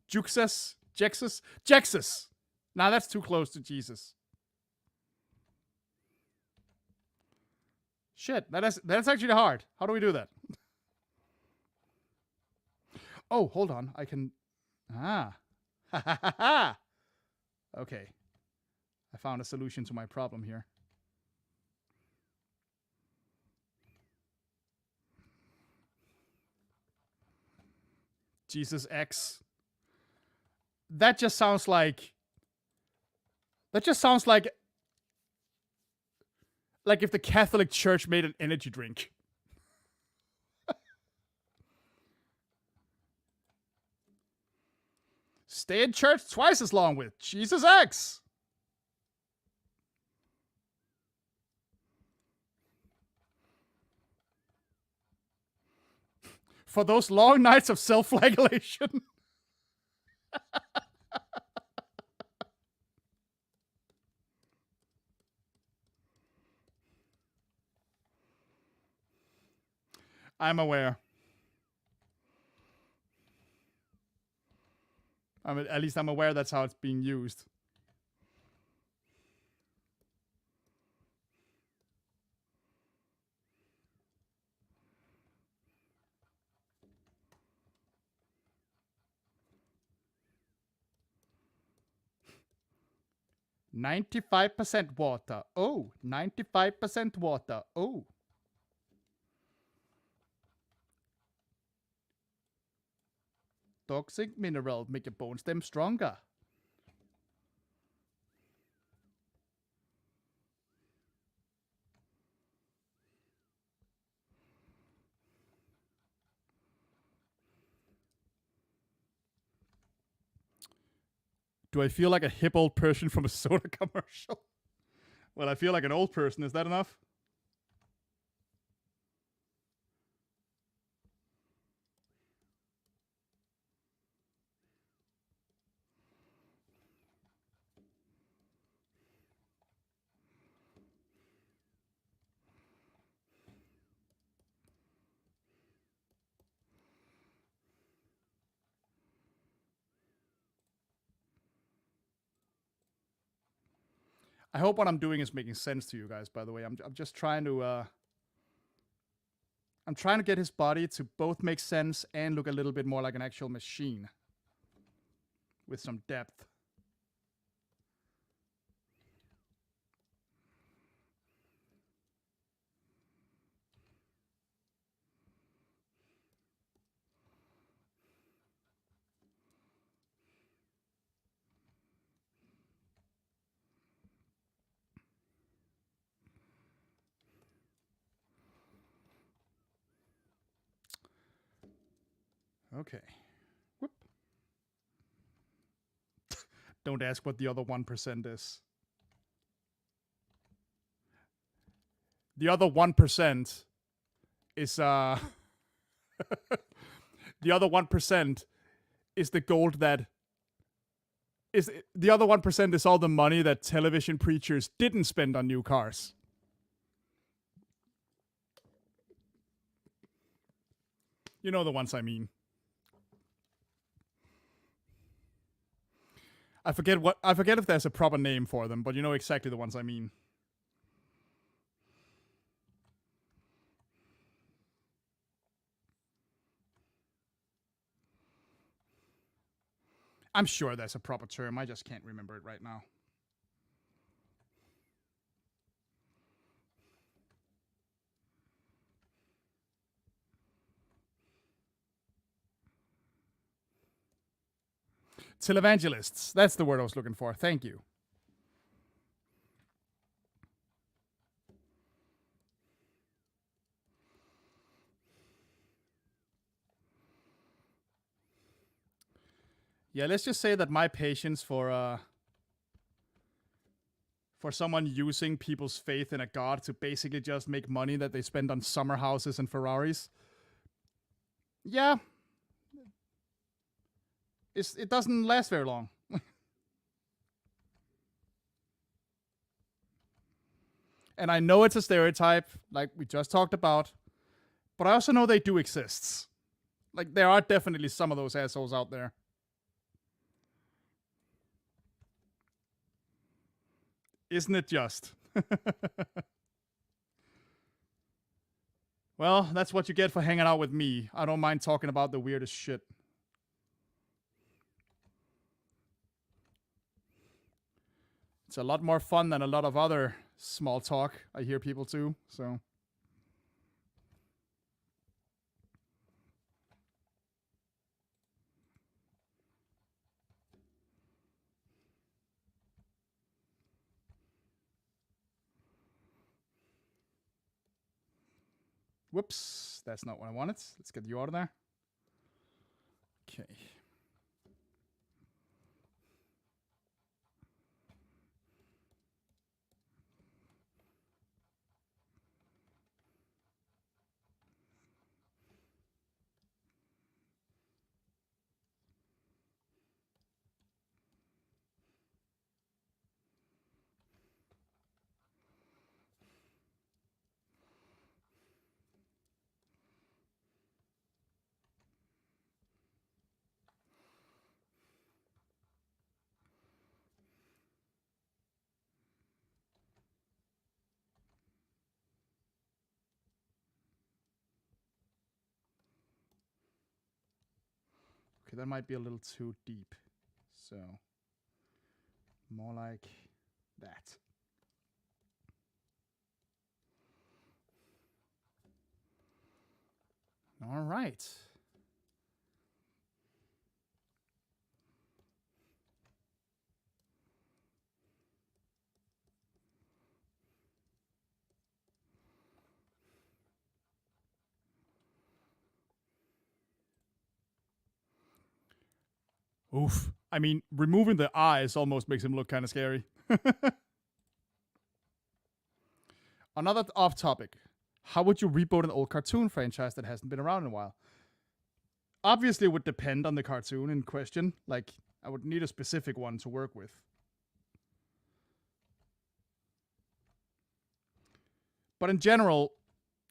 Juxus? Jexus? Jexus! Nah, that's too close to Jesus. Shit, that's actually hard. How do we do that? Oh, hold on. I can... Ah. Ha ha ha ha! Okay. I found a solution to my problem here. Jesus X. That just sounds like... That just sounds like if the Catholic Church made an energy drink. Stay in church twice as long with Jesus X. For those long nights of self-flagellation. I'm aware. At least I'm aware that's how it's being used. "95% water. Oh, 95% water. Oh." Toxic mineral make your bone stem stronger. Do I feel like a hip old person from a soda commercial? Well, I feel like an old person. Is that enough? I hope what I'm doing is making sense to you guys, by the way. I'm just trying to I'm trying to get his body to both make sense and look a little bit more like an actual machine with some depth. Okay. Whoop. Don't ask what the other 1% is. The other 1% is the other 1% is the gold that is the other 1% is all the money that television preachers didn't spend on new cars. You know the ones I mean. I forget if there's a proper name for them, but you know exactly the ones I mean. I'm sure there's a proper term. I just can't remember it right now. Televangelists. That's the word I was looking for. Thank you. Yeah, let's just say that my patience for someone using people's faith in a god to basically just make money that they spend on summer houses and Ferraris. Yeah. It doesn't last very long. And I know it's a stereotype, like we just talked about, but I also know they do exist. Like, there are definitely some of those assholes out there. Isn't it just? Well, that's what you get for hanging out with me. I don't mind talking about the weirdest shit. It's a lot more fun than a lot of other small talk I hear people do, so. Whoops, that's not what I wanted. Let's get you out of there. Okay. Okay, that might be a little too deep. So, more like that. All right. Oof. I mean, removing the eyes almost makes him look kind of scary. Another off topic. How would you reboot an old cartoon franchise that hasn't been around in a while? Obviously, it would depend on the cartoon in question. Like, I would need a specific one to work with. But in general,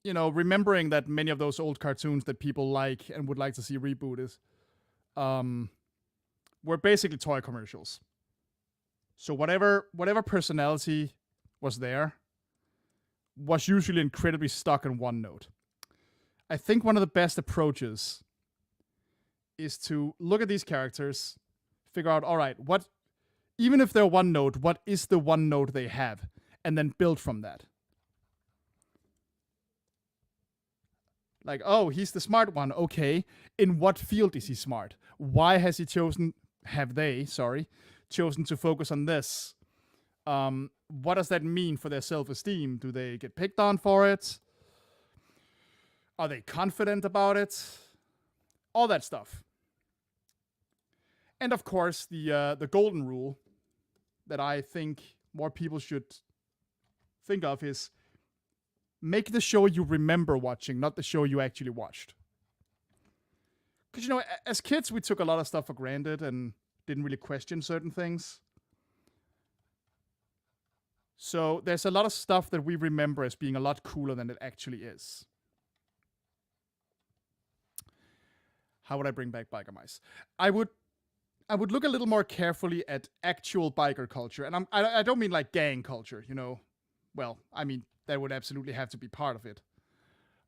remembering that many of those old cartoons that people like and would like to see rebooted were basically toy commercials. So whatever personality was there was usually incredibly stuck in one note. I think one of the best approaches is to look at these characters, figure out, all right, even if they're one note, what is the one note they have? And then build from that. Like, oh, he's the smart one. Okay. In what field is he smart? Why has he chosen to focus on this? What does that mean for their self-esteem? Do they get picked on for it? Are they confident about it? All that stuff. And of course, the golden rule that I think more people should think of is make the show you remember watching, not the show you actually watched. Because, as kids, we took a lot of stuff for granted and didn't really question certain things. So there's a lot of stuff that we remember as being a lot cooler than it actually is. How would I bring back biker mice? I would look a little more carefully at actual biker culture. And I don't mean like gang culture, Well, I mean, that would absolutely have to be part of it.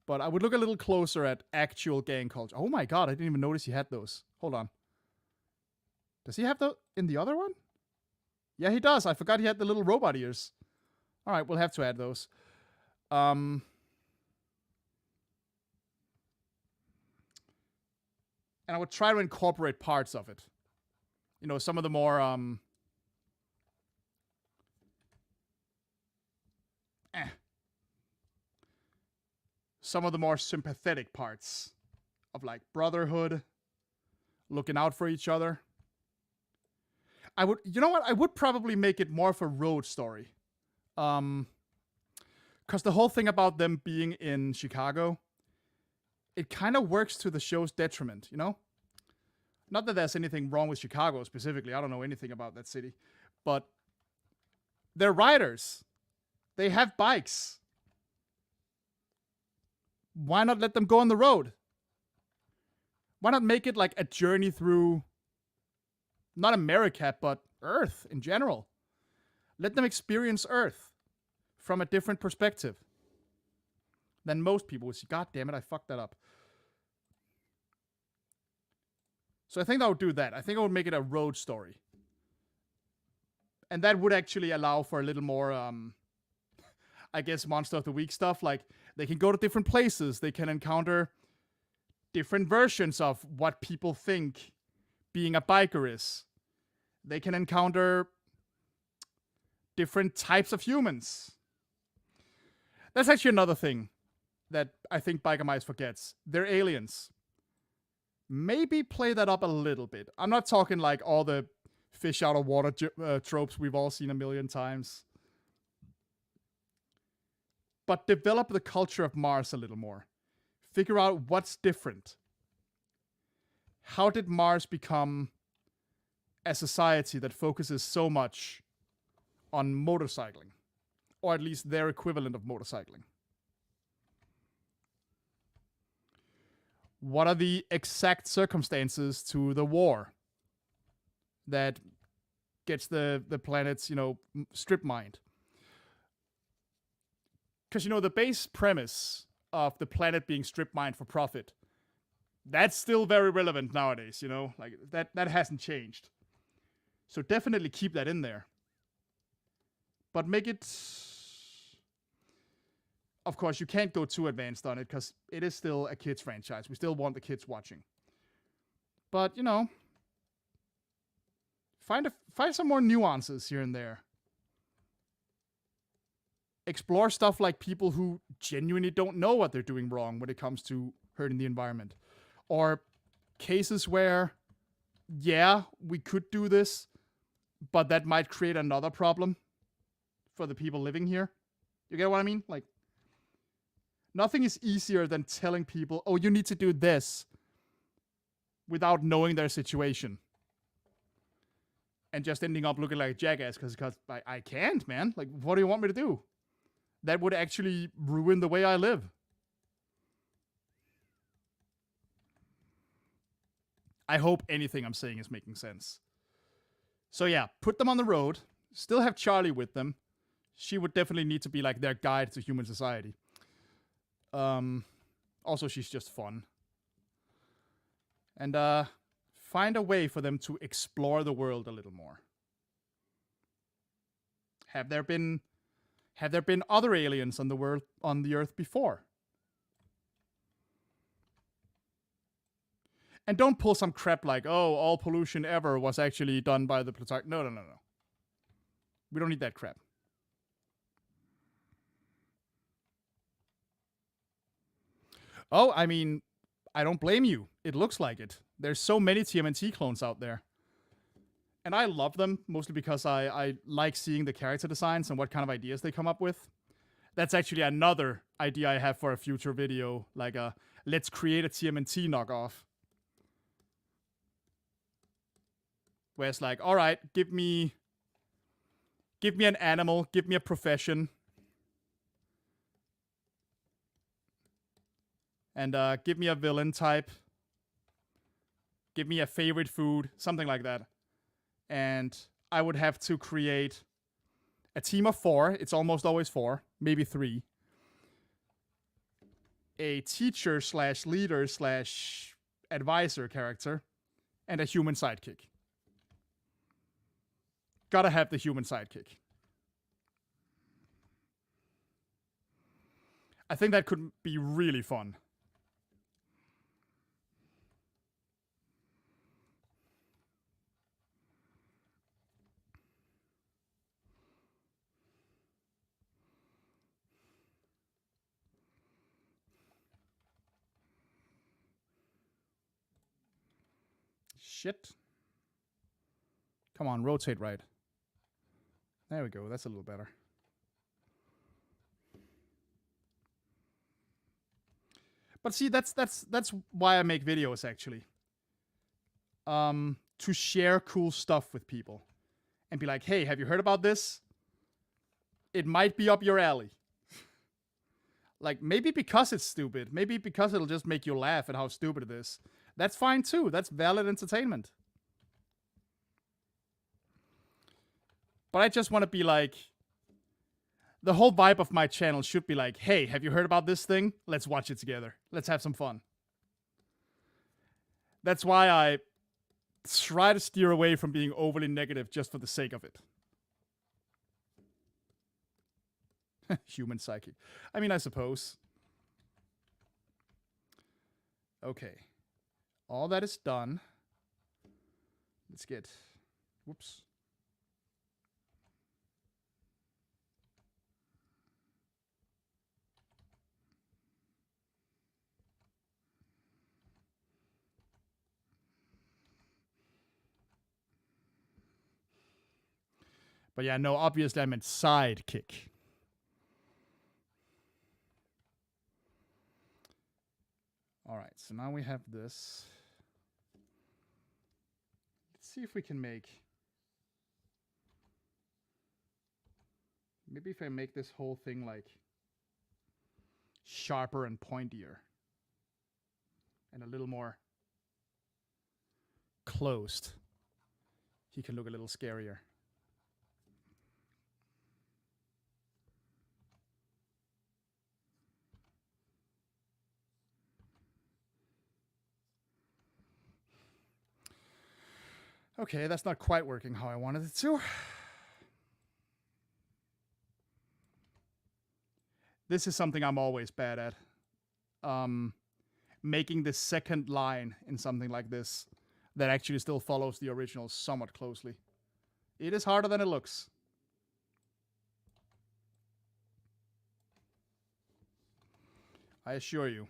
But I would look a little closer at actual gang culture. Oh my god, I didn't even notice he had those. Hold on. Does he have those in the other one? Yeah, he does. I forgot he had the little robot ears. All right, we'll have to add those. And I would try to incorporate parts of it. Some of the more some of the more sympathetic parts of like brotherhood, looking out for each other. I would probably make it more of a road story. Because the whole thing about them being in Chicago, it kind of works to the show's detriment, Not that there's anything wrong with Chicago specifically. I don't know anything about that city. But they're riders. They have bikes. Why not let them go on the road? Why not make it like a journey through, not America, but Earth in general? Let them experience Earth from a different perspective than most people would see. God damn it, I fucked that up. So I think I would do that. I think I would make it a road story. And that would actually allow for a little more, I guess, Monster of the Week stuff. Like, they can go to different places. They can encounter different versions of what people think being a biker is. They can encounter different types of humans. That's actually another thing that I think Biker Mice forgets. They're aliens. Maybe play that up a little bit. I'm not talking like all the fish out of water tropes we've all seen a million times. But develop the culture of Mars a little more. Figure out what's different. How did Mars become a society that focuses so much on motorcycling? Or at least their equivalent of motorcycling. What are the exact circumstances to the war that gets the planets, strip mined? Because, the base premise of the planet being strip mined for profit, that's still very relevant nowadays, Like, that hasn't changed. So definitely keep that in there. But make it... Of course, you can't go too advanced on it because it is still a kids franchise. We still want the kids watching. But, find some more nuances here and there. Explore stuff like people who genuinely don't know what they're doing wrong when it comes to hurting the environment. Or cases where yeah, we could do this, but that might create another problem for the people living here. You get what I mean? Like, nothing is easier than telling people, oh, you need to do this without knowing their situation. And just ending up looking like a jackass because I can't, man. Like, what do you want me to do? That would actually ruin the way I live. I hope anything I'm saying is making sense. So yeah, put them on the road. Still have Charlie with them. She would definitely need to be like their guide to human society. Also, she's just fun. And find a way for them to explore the world a little more. Have there been other aliens on the Earth before? And don't pull some crap like, oh, all pollution ever was actually done by the Plutarch. No. We don't need that crap. Oh, I mean, I don't blame you. It looks like it. There's so many TMNT clones out there. And I love them, mostly because I like seeing the character designs and what kind of ideas they come up with. That's actually another idea I have for a future video, like let's create a TMNT knockoff. Where it's like, all right, give me an animal, give me a profession, and give me a villain type, give me a favorite food, something like that. And I would have to create a team of 4. It's almost always 4, maybe 3. A teacher / leader / advisor character, and a human sidekick. Gotta have the human sidekick. I think that could be really fun. Shit. Come on, rotate right. There we go. That's a little better. But see, that's why I make videos, actually. To share cool stuff with people. And be like, hey, have you heard about this? It might be up your alley. Like, maybe because it's stupid. Maybe because it'll just make you laugh at how stupid it is. That's fine, too. That's valid entertainment. But I just want to be like... The whole vibe of my channel should be like, hey, have you heard about this thing? Let's watch it together. Let's have some fun. That's why I try to steer away from being overly negative just for the sake of it. Human psyche. I mean, I suppose. Okay. All that is done. Let's get... Whoops. But yeah, no, obviously I meant sidekick. All right, so now we have this. Let's see if we can make... Maybe if I make this whole thing like sharper and pointier. And a little more closed. He can look a little scarier. Okay, that's not quite working how I wanted it to. This is something I'm always bad at. Making the second line in something like this that actually still follows the original somewhat closely. It is harder than it looks. I assure you.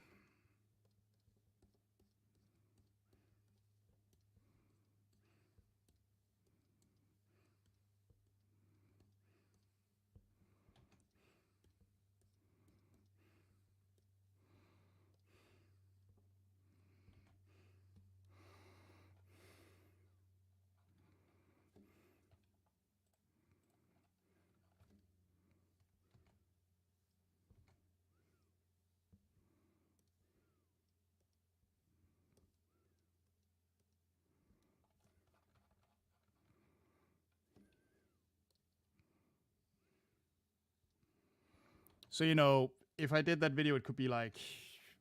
So, you know, if I did that video, it could be like,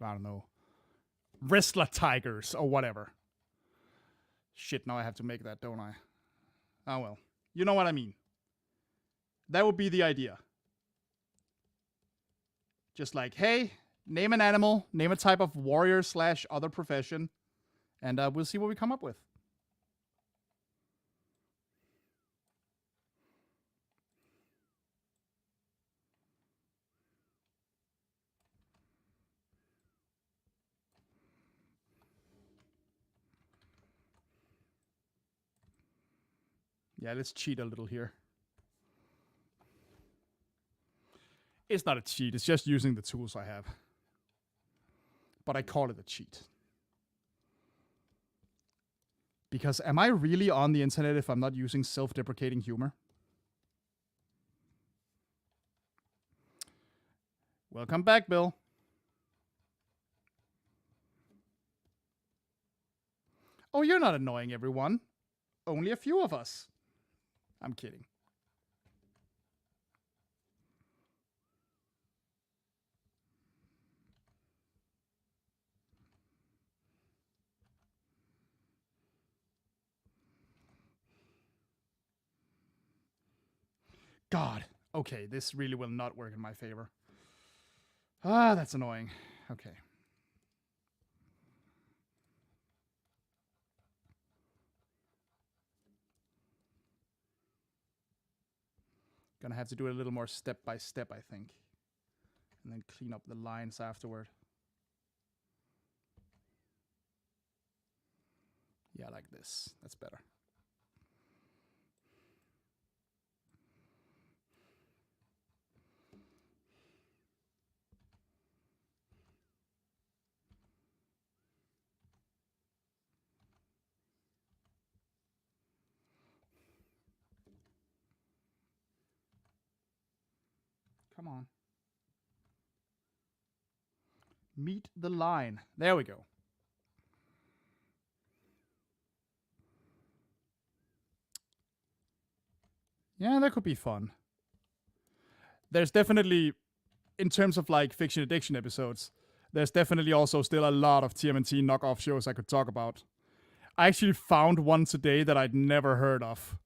I don't know, wrestler tigers or whatever. Shit, now I have to make that, don't I? Oh well. You know what I mean. That would be the idea. Just like, hey, name an animal, name a type of warrior / other profession, and we'll see what we come up with. Yeah, let's cheat a little here. It's not a cheat, it's just using the tools I have. But I call it a cheat. Because am I really on the internet if I'm not using self-deprecating humor? Welcome back, Bill. Oh, you're not annoying everyone. Only a few of us. I'm kidding. God. Okay, this really will not work in my favor. Ah, that's annoying. Okay. Gonna have to do it a little more step by step, I think. And then clean up the lines afterward. Yeah, like this. That's better. Come on. Meet the line. There we go. Yeah, that could be fun. There's definitely, in terms of like fiction addiction episodes, there's definitely also still a lot of TMNT knockoff shows I could talk about. I actually found one today that I'd never heard of.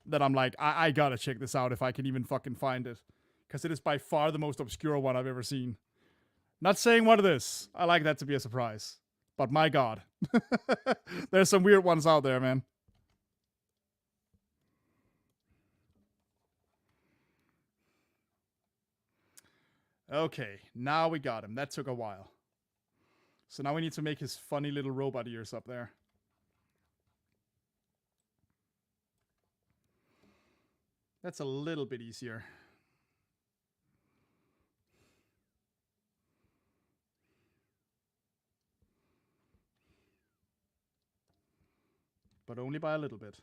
That I'm like, I gotta check this out if I can even fucking find it. Because it is by far the most obscure one I've ever seen. Not saying what it is. I like that to be a surprise. But my god. There's some weird ones out there, man. Okay, now we got him. That took a while. So now we need to make his funny little robot ears up there. That's a little bit easier. But only by a little bit.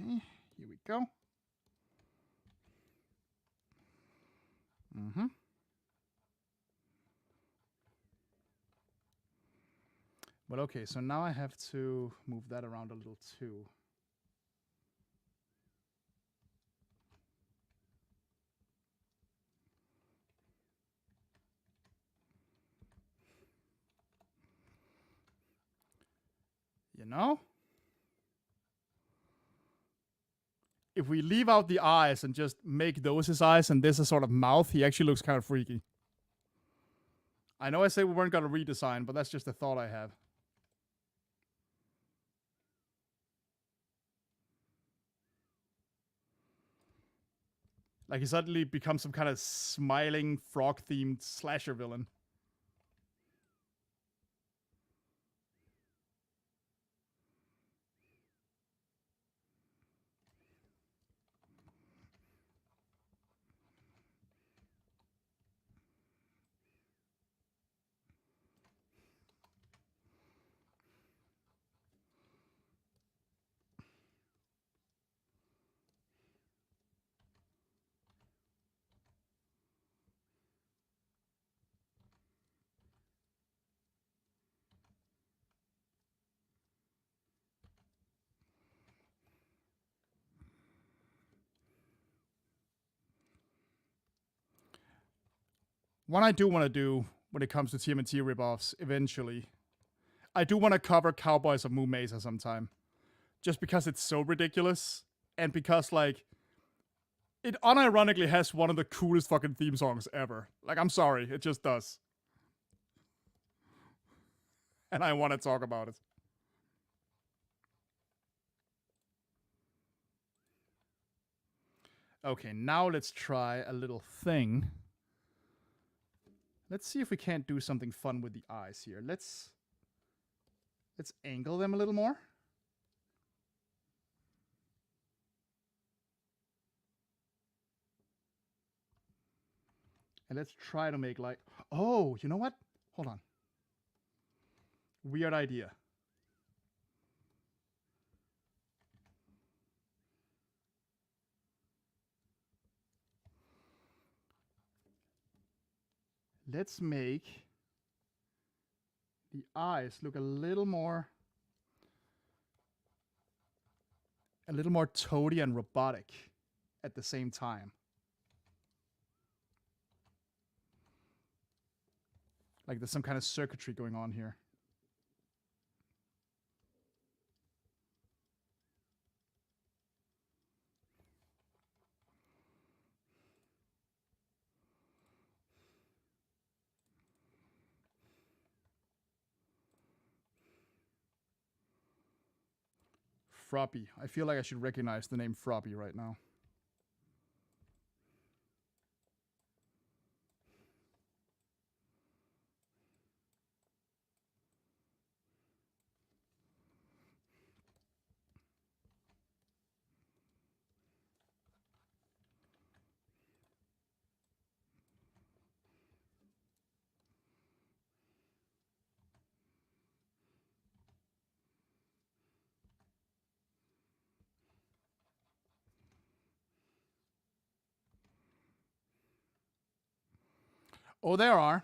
Okay, here we go. Mm-hmm. But okay, so now I have to move that around a little too. You know? If we leave out the eyes and just make those his eyes and this a sort of mouth, he actually looks kind of freaky. I know I say we weren't going to redesign, but that's just a thought I have. Like he suddenly becomes some kind of smiling frog-themed slasher villain. One I do want to do when it comes to TMNT ripoffs eventually, I do want to cover Cowboys of Moo Mesa sometime. Just because it's so ridiculous, and because, like, it unironically has one of the coolest fucking theme songs ever. Like, I'm sorry, it just does. And I want to talk about it. Okay, now let's try a little thing. Let's see if we can't do something fun with the eyes here. Let's angle them a little more. And let's try to make like, oh, you know what? Hold on. Weird idea. Let's make the eyes look a little more toady and robotic at the same time. Like there's some kind of circuitry going on here. Froppy. I feel like I should recognize the name Froppy right now. Oh, there are.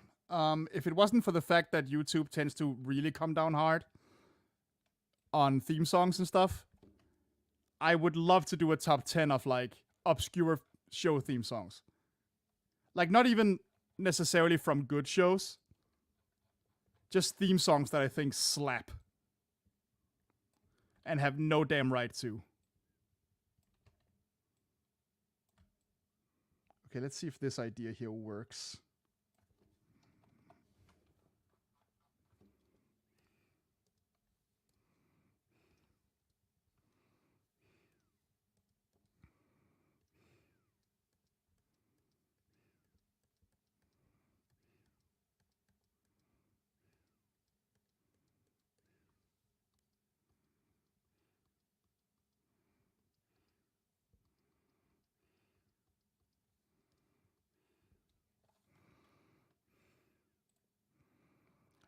If it wasn't for the fact that YouTube tends to really come down hard on theme songs and stuff, I would love to do a top 10 of like obscure show theme songs. Like not even necessarily from good shows, just theme songs that I think slap and have no damn right to. Okay, let's see if this idea here works.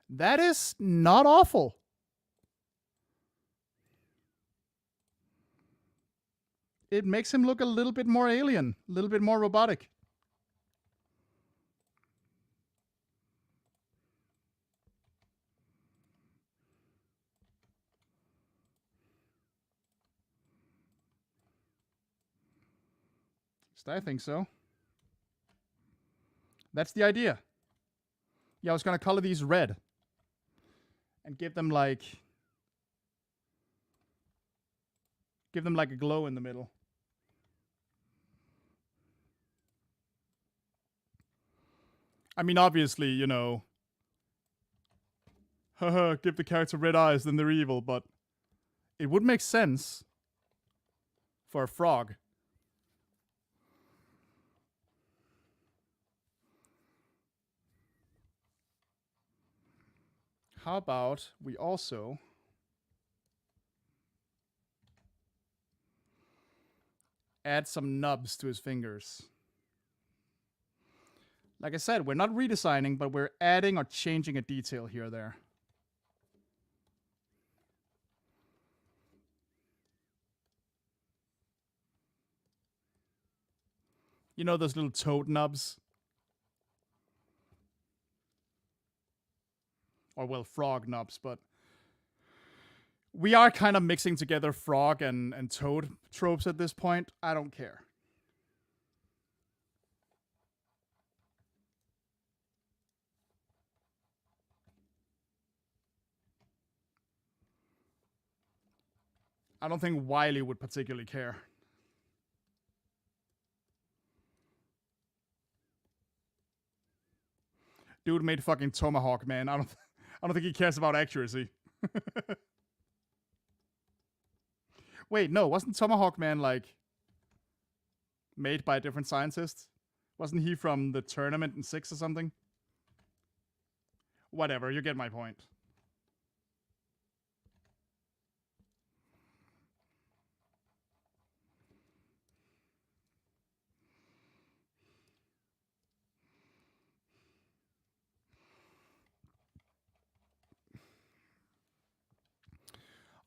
That is not awful. It makes him look a little bit more alien, a little bit more robotic. I think so. That's the idea. Yeah, I was going to color these red and give them like a glow in the middle. I mean, obviously, you know, haha, give the character red eyes, then they're evil, but it would make sense for a frog. How about we also add some nubs to his fingers? Like I said, we're not redesigning, but we're adding or changing a detail here or there. You know those little toad nubs? Or, well, frog nubs, but we are kind of mixing together frog and toad tropes at this point. I don't care. I don't think Wiley would particularly care. Dude made fucking Tomahawk, man. I don't think he cares about accuracy. Wait, no, wasn't Tomahawk Man like made by a different scientist? Wasn't he from the tournament in 6 or something? Whatever, you get my point.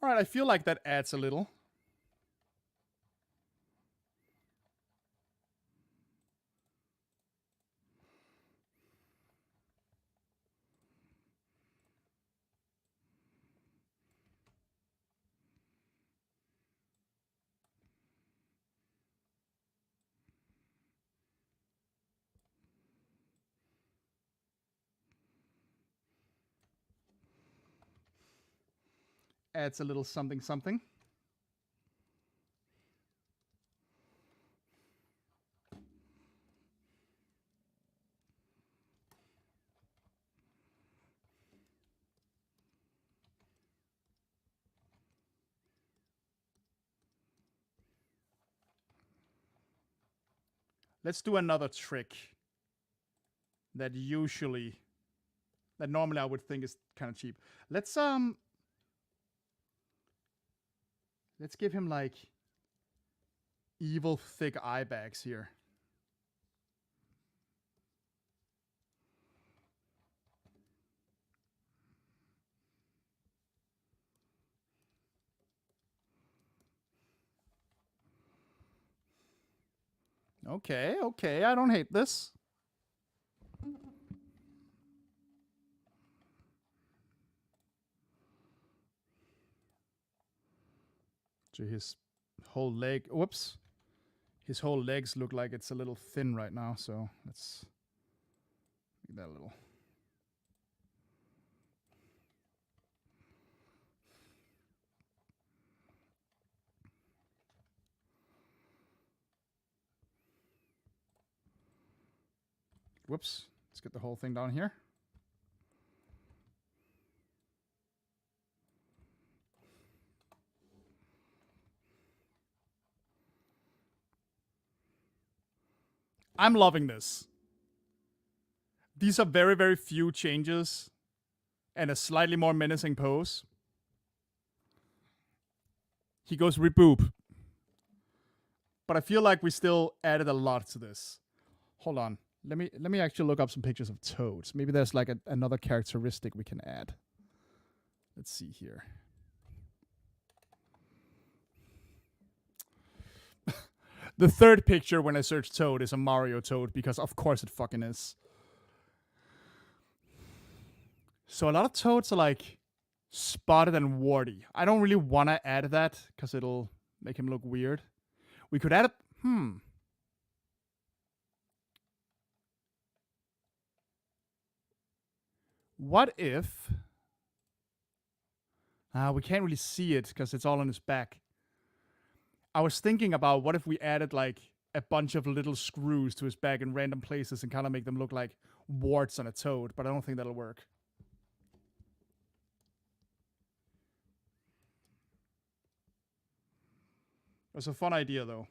All right, I feel like that adds a little. Adds a little something something. Let's do another trick that normally I would think is kind of cheap. Let's give him like evil thick eye bags here. Okay, okay, I don't hate this. So his whole leg, whoops. His whole legs look like it's a little thin right now, so let's make that a little. Whoops, let's get the whole thing down here. I'm loving this. These are very, very few changes and a slightly more menacing pose. He goes reboop. But I feel like we still added a lot to this. Hold on. Let me actually look up some pictures of toads. Maybe there's like another characteristic we can add. Let's see here. The third picture when I search Toad is a Mario Toad, because of course it fucking is. So a lot of Toads are like spotted and warty. I don't really want to add that because it'll make him look weird. We could add a... What if... we can't really see it because it's all on his back. I was thinking about what if we added like a bunch of little screws to his back in random places and kind of make them look like warts on a toad, but I don't think that'll work. It was a fun idea though.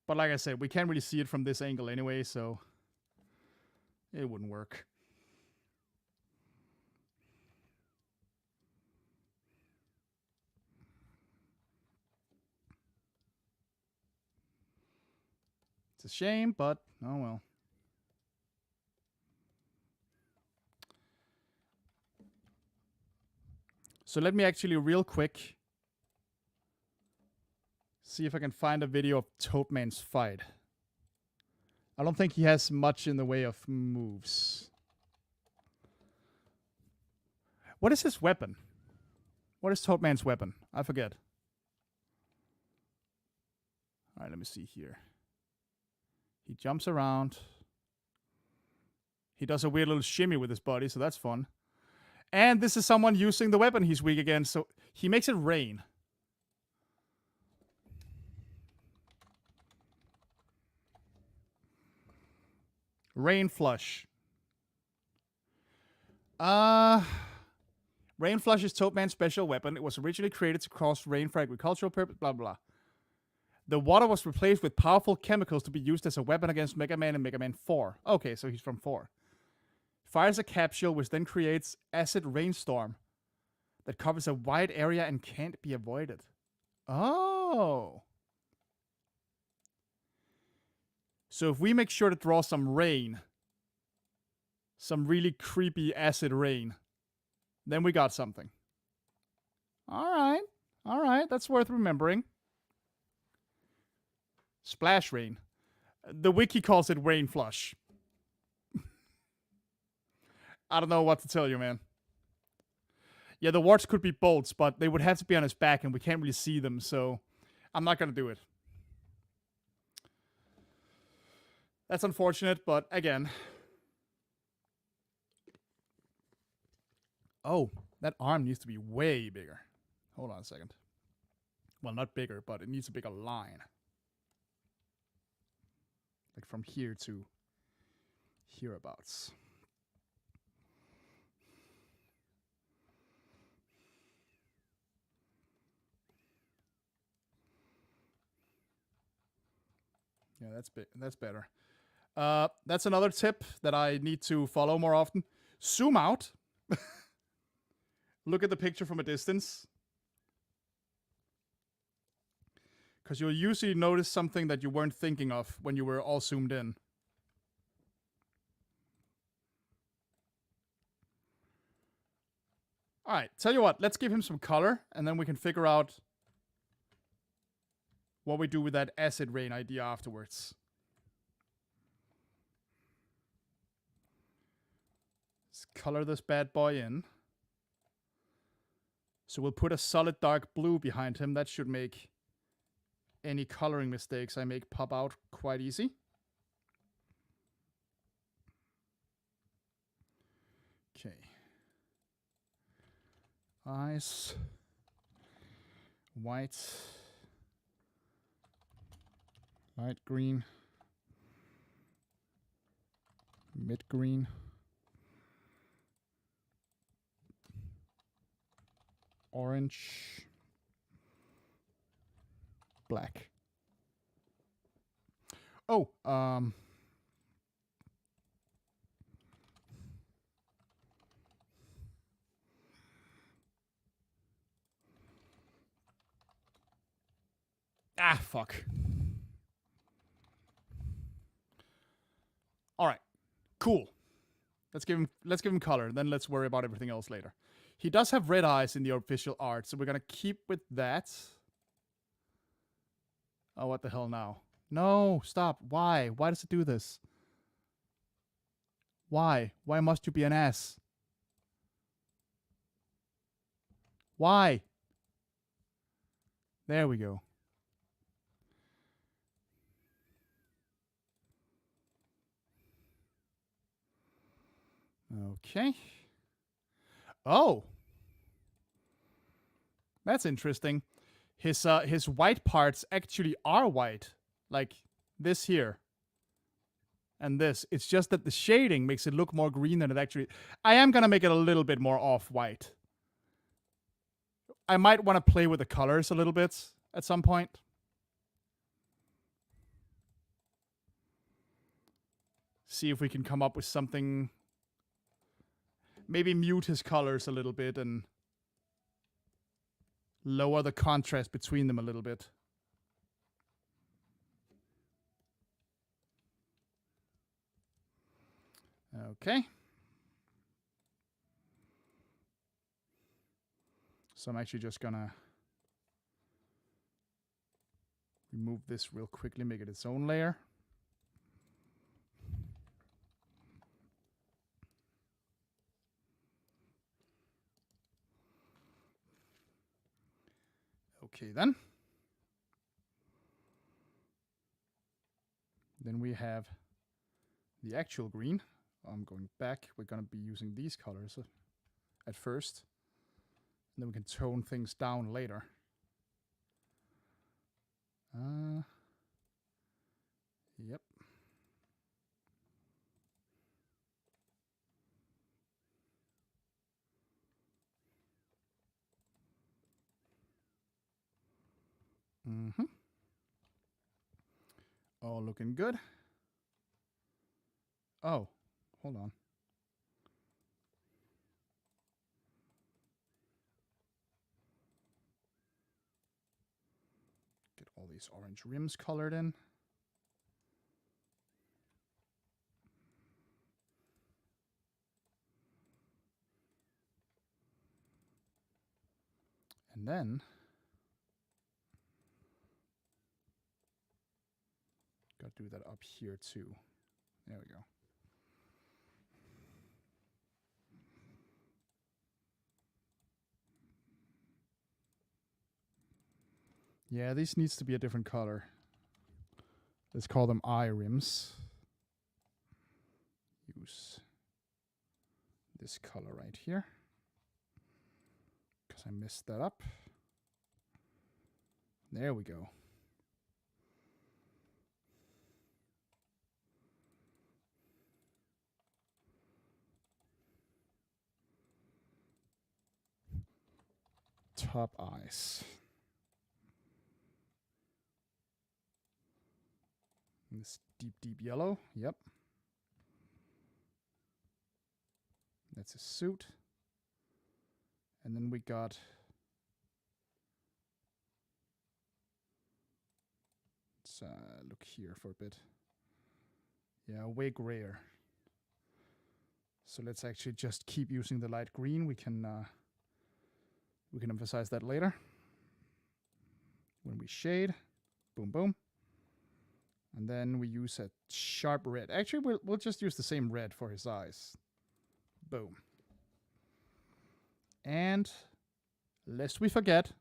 But like I said, we can't really see it from this angle anyway, so it wouldn't work. It's a shame, but oh well. So let me actually real quick see if I can find a video of Toadman's fight. I don't think he has much in the way of moves. What is his weapon? What is Toadman's weapon? I forget. All right, let me see here. He jumps around. He does a weird little shimmy with his body, so that's fun. And this is someone using the weapon he's weak against, so he makes it rain. Rain flush. Rain flush is Toadman's special weapon. It was originally created to cause rain for agricultural purpose, blah, blah, blah. The water was replaced with powerful chemicals to be used as a weapon against Mega Man in Mega Man 4. Okay, so he's from 4. Fires a capsule, which then creates acid rainstorm that covers a wide area and can't be avoided. Oh. So if we make sure to draw some rain, some really creepy acid rain, then we got something. All right, that's worth remembering. Splash rain. The wiki calls it rain flush. I don't know what to tell you, man. Yeah, the warts could be bolts, but they would have to be on his back, and we can't really see them, so I'm not going to do it. That's unfortunate, but again. Oh, that arm needs to be way bigger. Hold on a second. Well, not bigger, but it needs a bigger line. Like from here to hereabouts. Yeah, that's better. That's another tip that I need to follow more often. Zoom out. Look at the picture from a distance. Because you'll usually notice something that you weren't thinking of when you were all zoomed in. Alright, tell you what, let's give him some color, and then we can figure out what we do with that acid rain idea afterwards. Let's color this bad boy in. So we'll put a solid dark blue behind him. That should make any coloring mistakes I make pop out quite easy. Okay. Eyes. White. Light green. Mid green. Orange. Black. Oh, fuck. All right. Cool. Let's give him color, then let's worry about everything else later. He does have red eyes in the official art, so we're going to keep with that. Oh, what the hell now? No, stop. Why? Why does it do this? Why? Why must you be an ass? Why? There we go. Okay. Oh. That's interesting. His white parts actually are white. Like this here. And this. It's just that the shading makes it look more green than it actually... I am going to make it a little bit more off-white. I might want to play with the colors a little bit at some point. See if we can come up with something... Maybe mute his colors a little bit and lower the contrast between them a little bit. Okay. So I'm actually just gonna remove this real quickly, make it its own layer. Okay then. then we have the actual green. I'm going back. We're going to be using these colors at first. And then we can tone things down later. Yep. Mm-hmm. All looking good. Oh, hold on. Get all these orange rims colored in. And then got to do that up here too. There we go. Yeah, this needs to be a different color. Let's call them eye rims. Use this color right here, because I messed that up. There we go. Top eyes. And this deep, deep yellow. Yep. That's his suit. And then we got let's look here for a bit. Yeah, way grayer. So let's actually just keep using the light green. We can emphasize that later. When we shade, boom, boom. And then we use a sharp red. Actually, we'll just use the same red for his eyes. Boom. And lest we forget,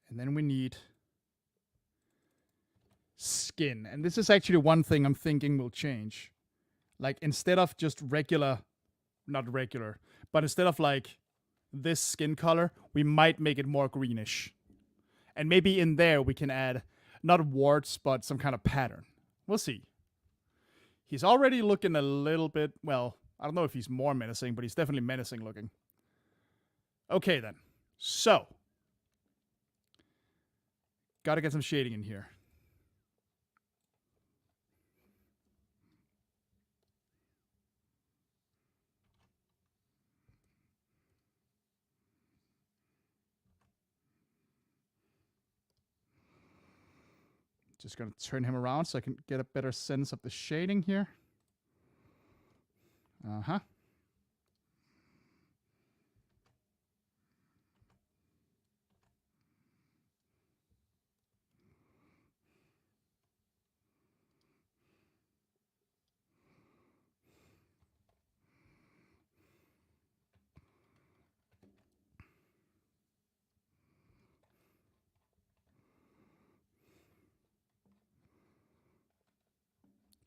and then we need skin. And this is actually one thing I'm thinking will change. Like, instead of just regular, not regular, but instead of like this skin color, we might make it more greenish. And maybe in there we can add not warts, but some kind of pattern. We'll see. He's already looking a little bit, well, I don't know if he's more menacing, but he's definitely menacing looking. Okay, then. So, gotta get some shading in here. Just gonna turn him around so I can get a better sense of the shading here. Uh-huh.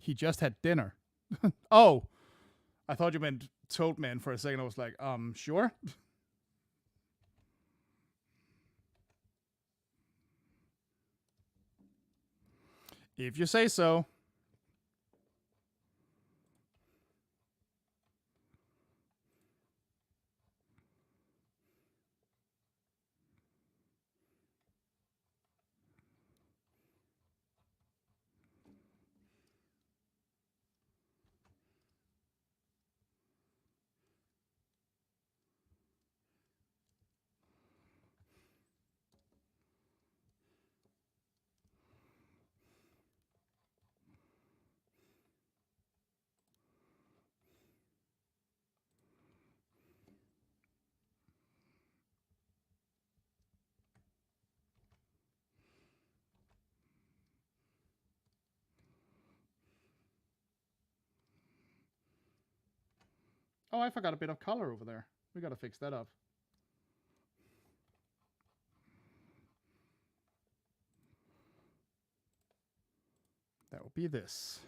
He just had dinner. Oh, I thought you meant Toadman for a second. I was like, sure. If you say so. Oh, I forgot a bit of color over there. We gotta fix that up. That will be this.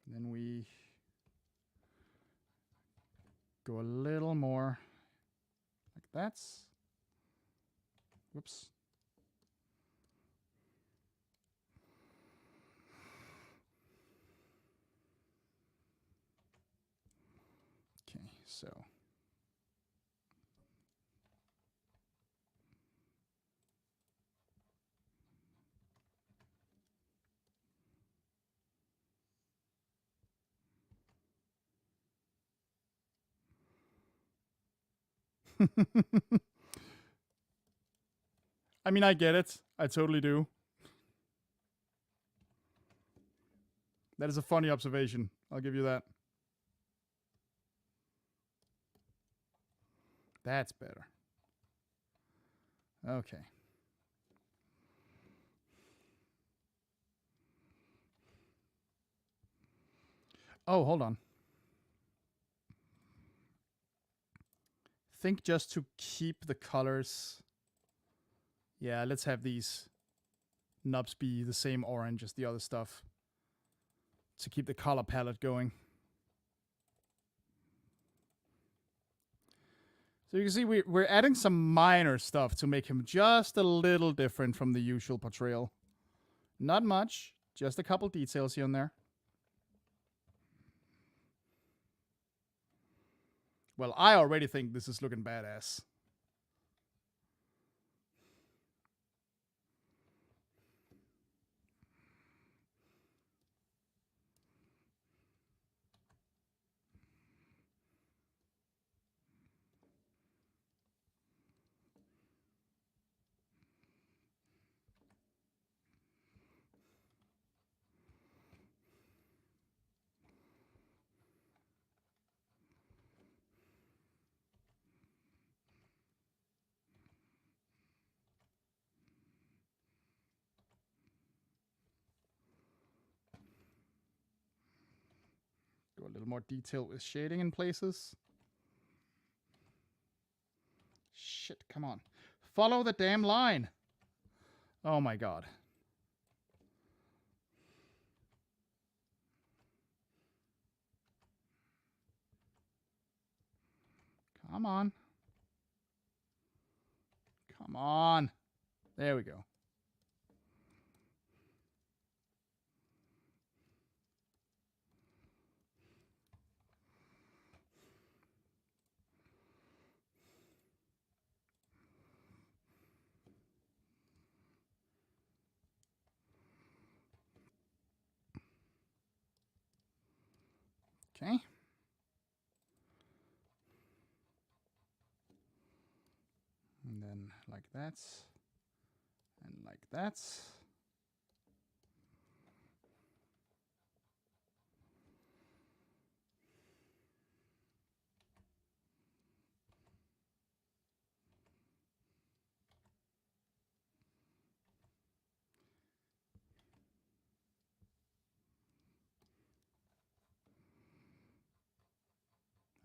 Then we go a little more like that. Whoops. Okay, so. I mean, I get it. I totally do. That is a funny observation. I'll give you that. That's better. Okay. Oh, hold on. Think just to keep the colors. Yeah, let's have these nubs be the same orange as the other stuff to keep the color palette going. So you can see we're adding some minor stuff to make him just a little different from the usual portrayal. Not much, just a couple details here and there. Well, I already think this is looking badass. Go a little more detail with shading in places. Shit, come on. Follow the damn line. Oh my god. Come on. Come on. There we go. Okay. And then like that. And like that.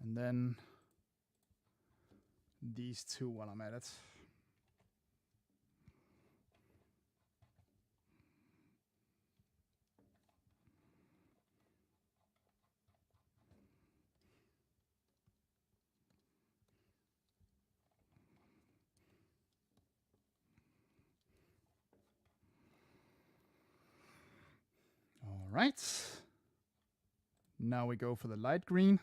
And then these two while I'm at it. All right. Now we go for the light green.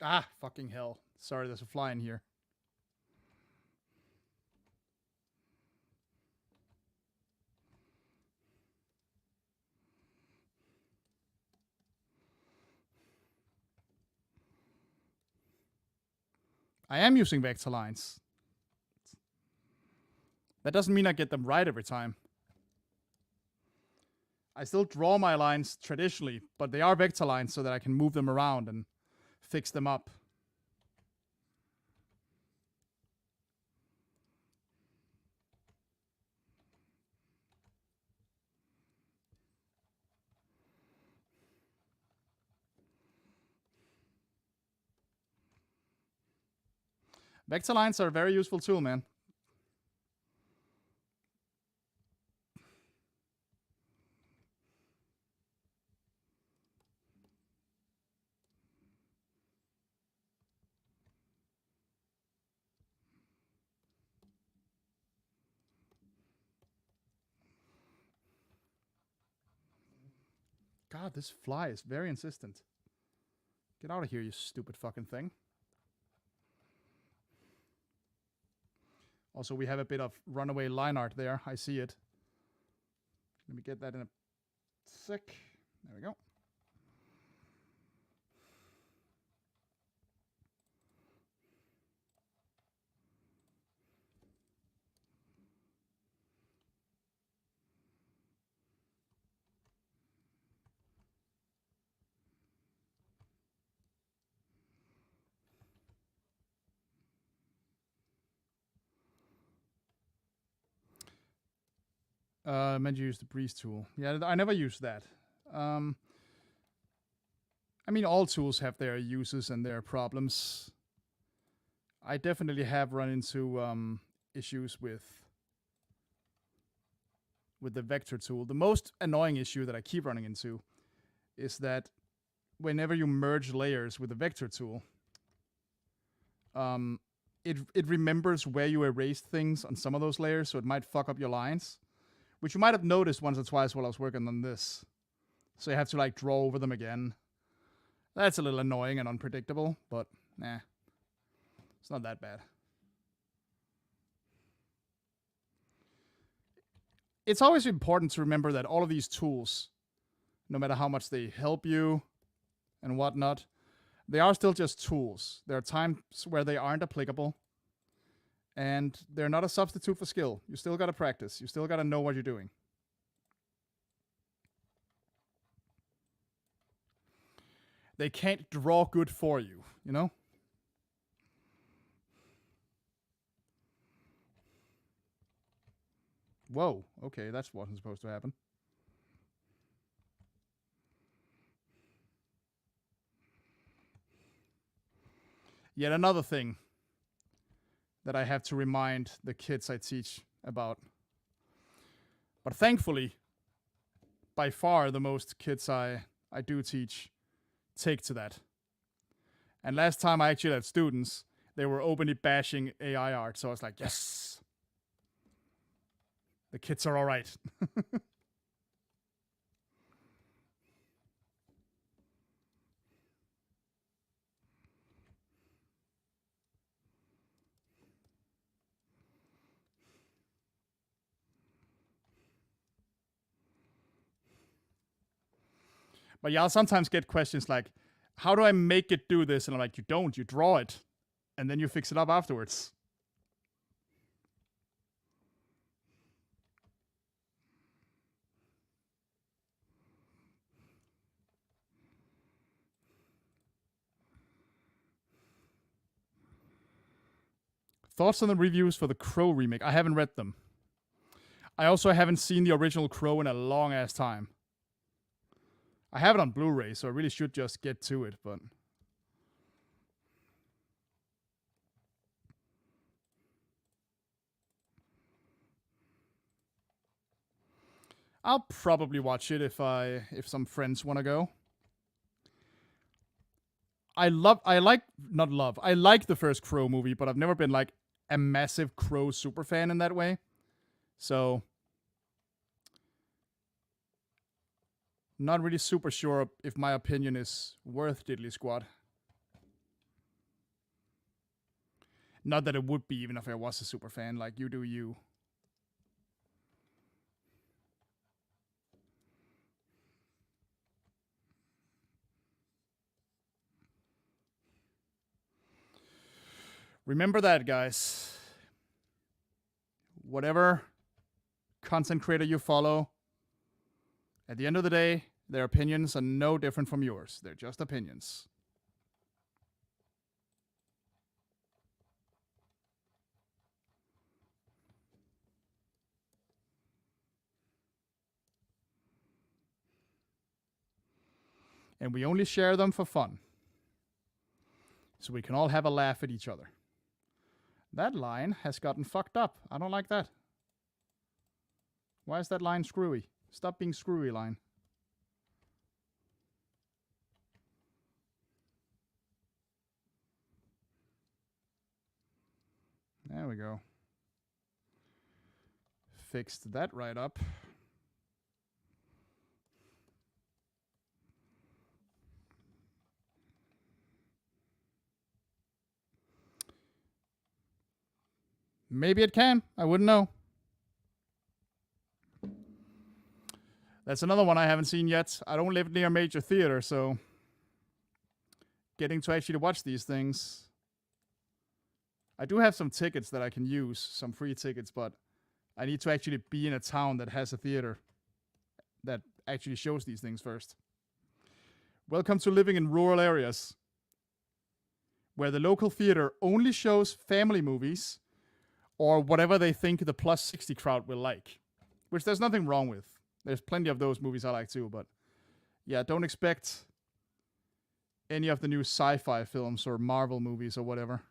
Ah, fucking hell. Sorry, there's a fly in here. I am using vector lines. That doesn't mean I get them right every time. I still draw my lines traditionally, but they are vector lines so that I can move them around and fix them up. Vector lines are a very useful tool, man. God, this fly is very insistent. Get out of here, you stupid fucking thing. Also, we have a bit of runaway line art there. I see it. Let me get that in a sec. There we go. Meant to use the breeze tool. Yeah, I never used that. I mean, all tools have their uses and their problems. I definitely have run into issues with the vector tool. The most annoying issue that I keep running into is that whenever you merge layers with the vector tool, it remembers where you erased things on some of those layers, so it might fuck up your lines, which you might have noticed once or twice while I was working on this. So you have to like draw over them again. That's a little annoying and unpredictable, but nah, it's not that bad. It's always important to remember that all of these tools, no matter how much they help you and whatnot, they are still just tools. There are times where they aren't applicable, and they're not a substitute for skill. You still got to practice. You still got to know what you're doing. They can't draw good for you, you know? Whoa, okay, that wasn't supposed to happen. Yet another thing that I have to remind the kids I teach about. But thankfully, by far the most kids I do teach take to that. And last time I actually had students, they were openly bashing AI art, so I was like, yes! The kids are alright. But yeah, I'll sometimes get questions like, how do I make it do this? And I'm like, you don't, you draw it. And then you fix it up afterwards. Thoughts on the reviews for the Crow remake? I haven't read them. I also haven't seen the original Crow in a long ass time. I have it on Blu-ray, so I really should just get to it, but I'll probably watch it if some friends want to go. I like the first Crow movie, but I've never been like a massive Crow super fan in that way. So not really super sure if my opinion is worth Diddley Squad. Not that it would be, even if I was a super fan. Like, you do you. Remember that, guys. Whatever content creator you follow, at the end of the day, their opinions are no different from yours. They're just opinions. And we only share them for fun. So we can all have a laugh at each other. That line has gotten fucked up. I don't like that. Why is that line screwy? Stop being screwy, line. There we go. Fixed that right up. Maybe it can. I wouldn't know. That's another one I haven't seen yet. I don't live near a major theater, so getting to actually watch these things. I do have some tickets that I can use, some free tickets, but I need to actually be in a town that has a theater that actually shows these things first. Welcome to living in rural areas, where the local theater only shows family movies or whatever they think the plus 60 crowd will like, which there's nothing wrong with. There's plenty of those movies I like too, but yeah, don't expect any of the new sci-fi films or Marvel movies or whatever.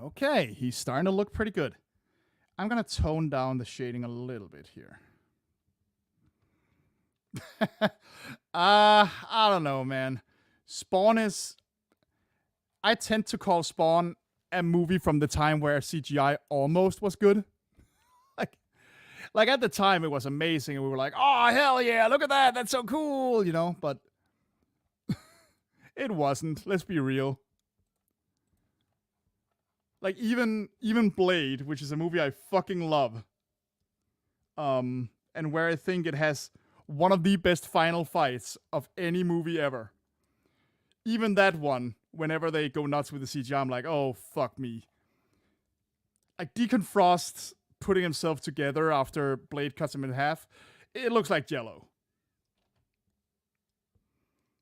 Okay, he's starting to look pretty good. I'm going to tone down the shading a little bit here. I don't know, man. Spawn is... I tend to call Spawn a movie from the time where CGI almost was good. Like at the time, it was amazing, and we were like, oh, hell yeah, look at that, that's so cool, you know? But it wasn't, let's be real. Like, even Blade, which is a movie I fucking love, and where I think it has one of the best final fights of any movie ever. Even that one, whenever they go nuts with the CGI, I'm like, oh, fuck me. Like, Deacon Frost putting himself together after Blade cuts him in half, it looks like Jello.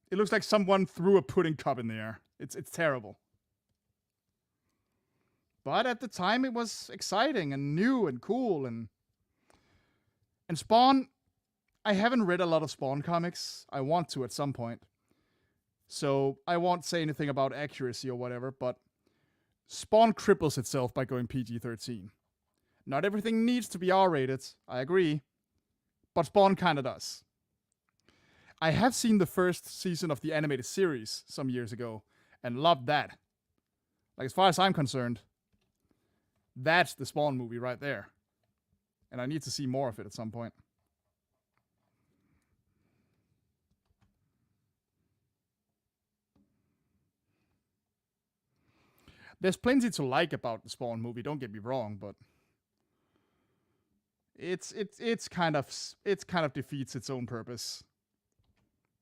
It looks like someone threw a pudding cup in the air. It's terrible. But at the time, it was exciting and new and cool. And Spawn, I haven't read a lot of Spawn comics. I want to at some point. So I won't say anything about accuracy or whatever, but Spawn cripples itself by going PG-13. Not everything needs to be R-rated, I agree, but Spawn kinda does. I have seen the first season of the animated series some years ago, and loved that. Like, as far as I'm concerned, that's the Spawn movie right there. And I need to see more of it at some point. There's plenty to like about the Spawn movie, don't get me wrong, but it's kind of defeats its own purpose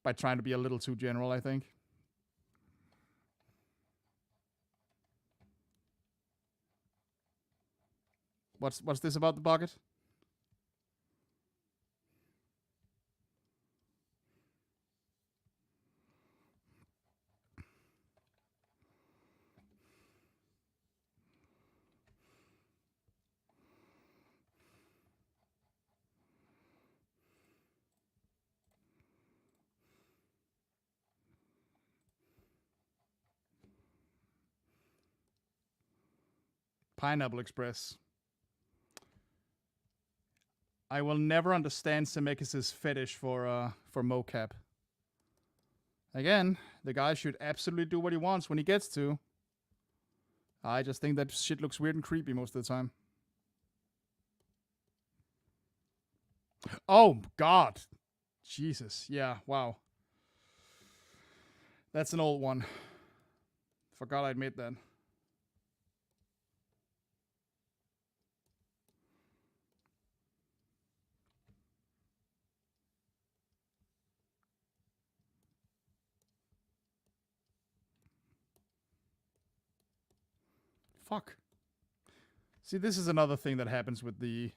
by trying to be a little too general, I think. What's this about the bucket? Pineapple Express. I will never understand Zemeckis' fetish for mocap. Again, the guy should absolutely do what he wants when he gets to. I just think that shit looks weird and creepy most of the time. Oh God, Jesus, yeah, wow, that's an old one. Forgot I'd made that. Fuck. See, this is another thing that happens with the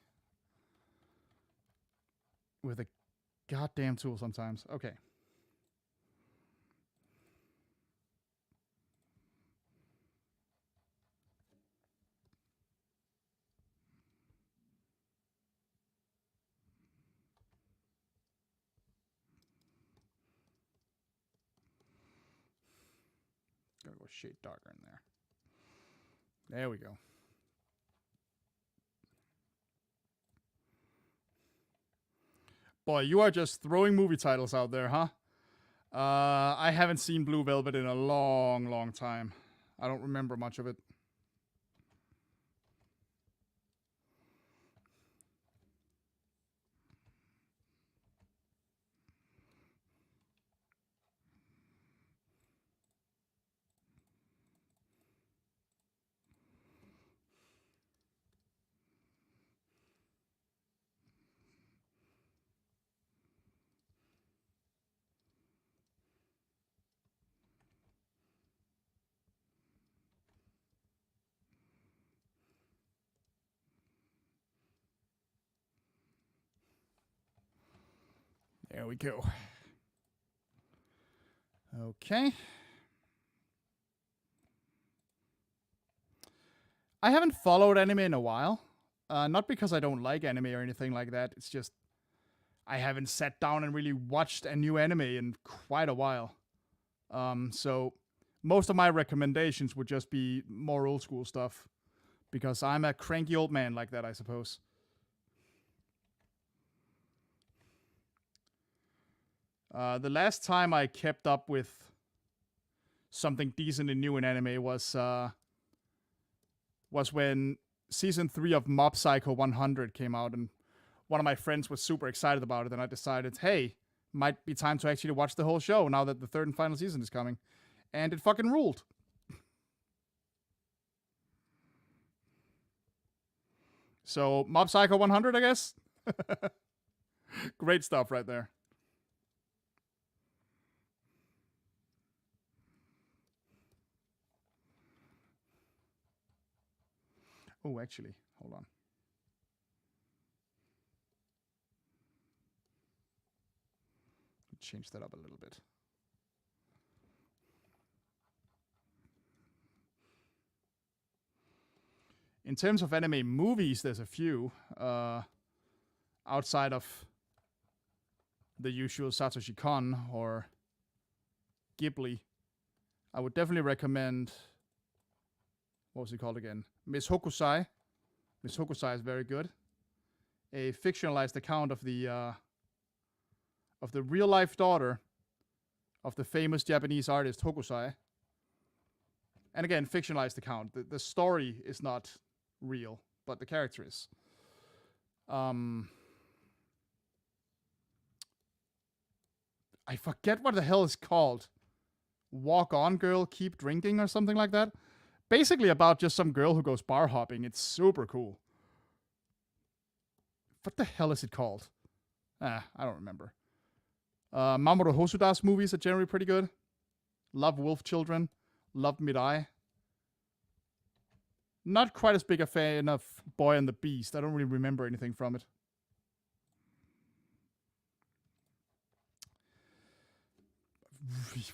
goddamn tool sometimes. Okay. Gotta go shade darker in there. There we go. Boy, you are just throwing movie titles out there, huh? I haven't seen Blue Velvet in a long, long time. I don't remember much of it. There we go. Okay. I haven't followed anime in a while. Not because I don't like anime or anything like that. It's just I haven't sat down and really watched a new anime in quite a while. So most of my recommendations would just be more old school stuff because I'm a cranky old man like that, I suppose. The last time I kept up with something decent and new in anime was when season 3 of Mob Psycho 100 came out, and one of my friends was super excited about it, and I decided, hey, might be time to actually watch the whole show now that the third and final season is coming. And it fucking ruled. So, Mob Psycho 100, I guess? Great stuff right there. Oh, actually, hold on. Change that up a little bit. In terms of anime movies, there's a few. Outside of the usual Satoshi Kon or Ghibli, I would definitely recommend. What was it called again? Miss Hokusai. Miss Hokusai is very good. A fictionalized account of the real life daughter of the famous Japanese artist Hokusai. And again, fictionalized account. The story is not real, but the character is. I forget what the hell it's called. Walk on girl, keep drinking or something like that. Basically about just some girl who goes bar hopping. It's super cool. What the hell is it called? I don't remember. Mamoru Hosoda's movies are generally pretty good. Love Wolf Children. Love Mirai. Not quite as big a fan of Boy and the Beast. I don't really remember anything from it.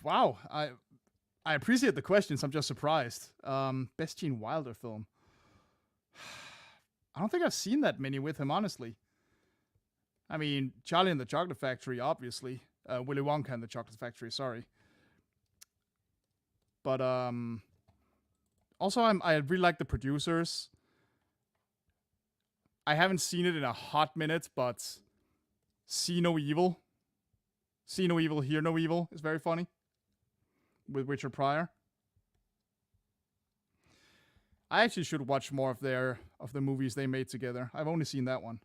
Wow. I appreciate the questions. I'm just surprised. Best Gene Wilder film. I don't think I've seen that many with him, honestly. I mean, Charlie and the Chocolate Factory, obviously. Willy Wonka and the Chocolate Factory, sorry. But also I really like The Producers. I haven't seen it in a hot minute, but See No Evil. See No Evil, Hear No Evil is very funny. With Richard Pryor. I actually should watch more of the movies they made together. I've only seen that one.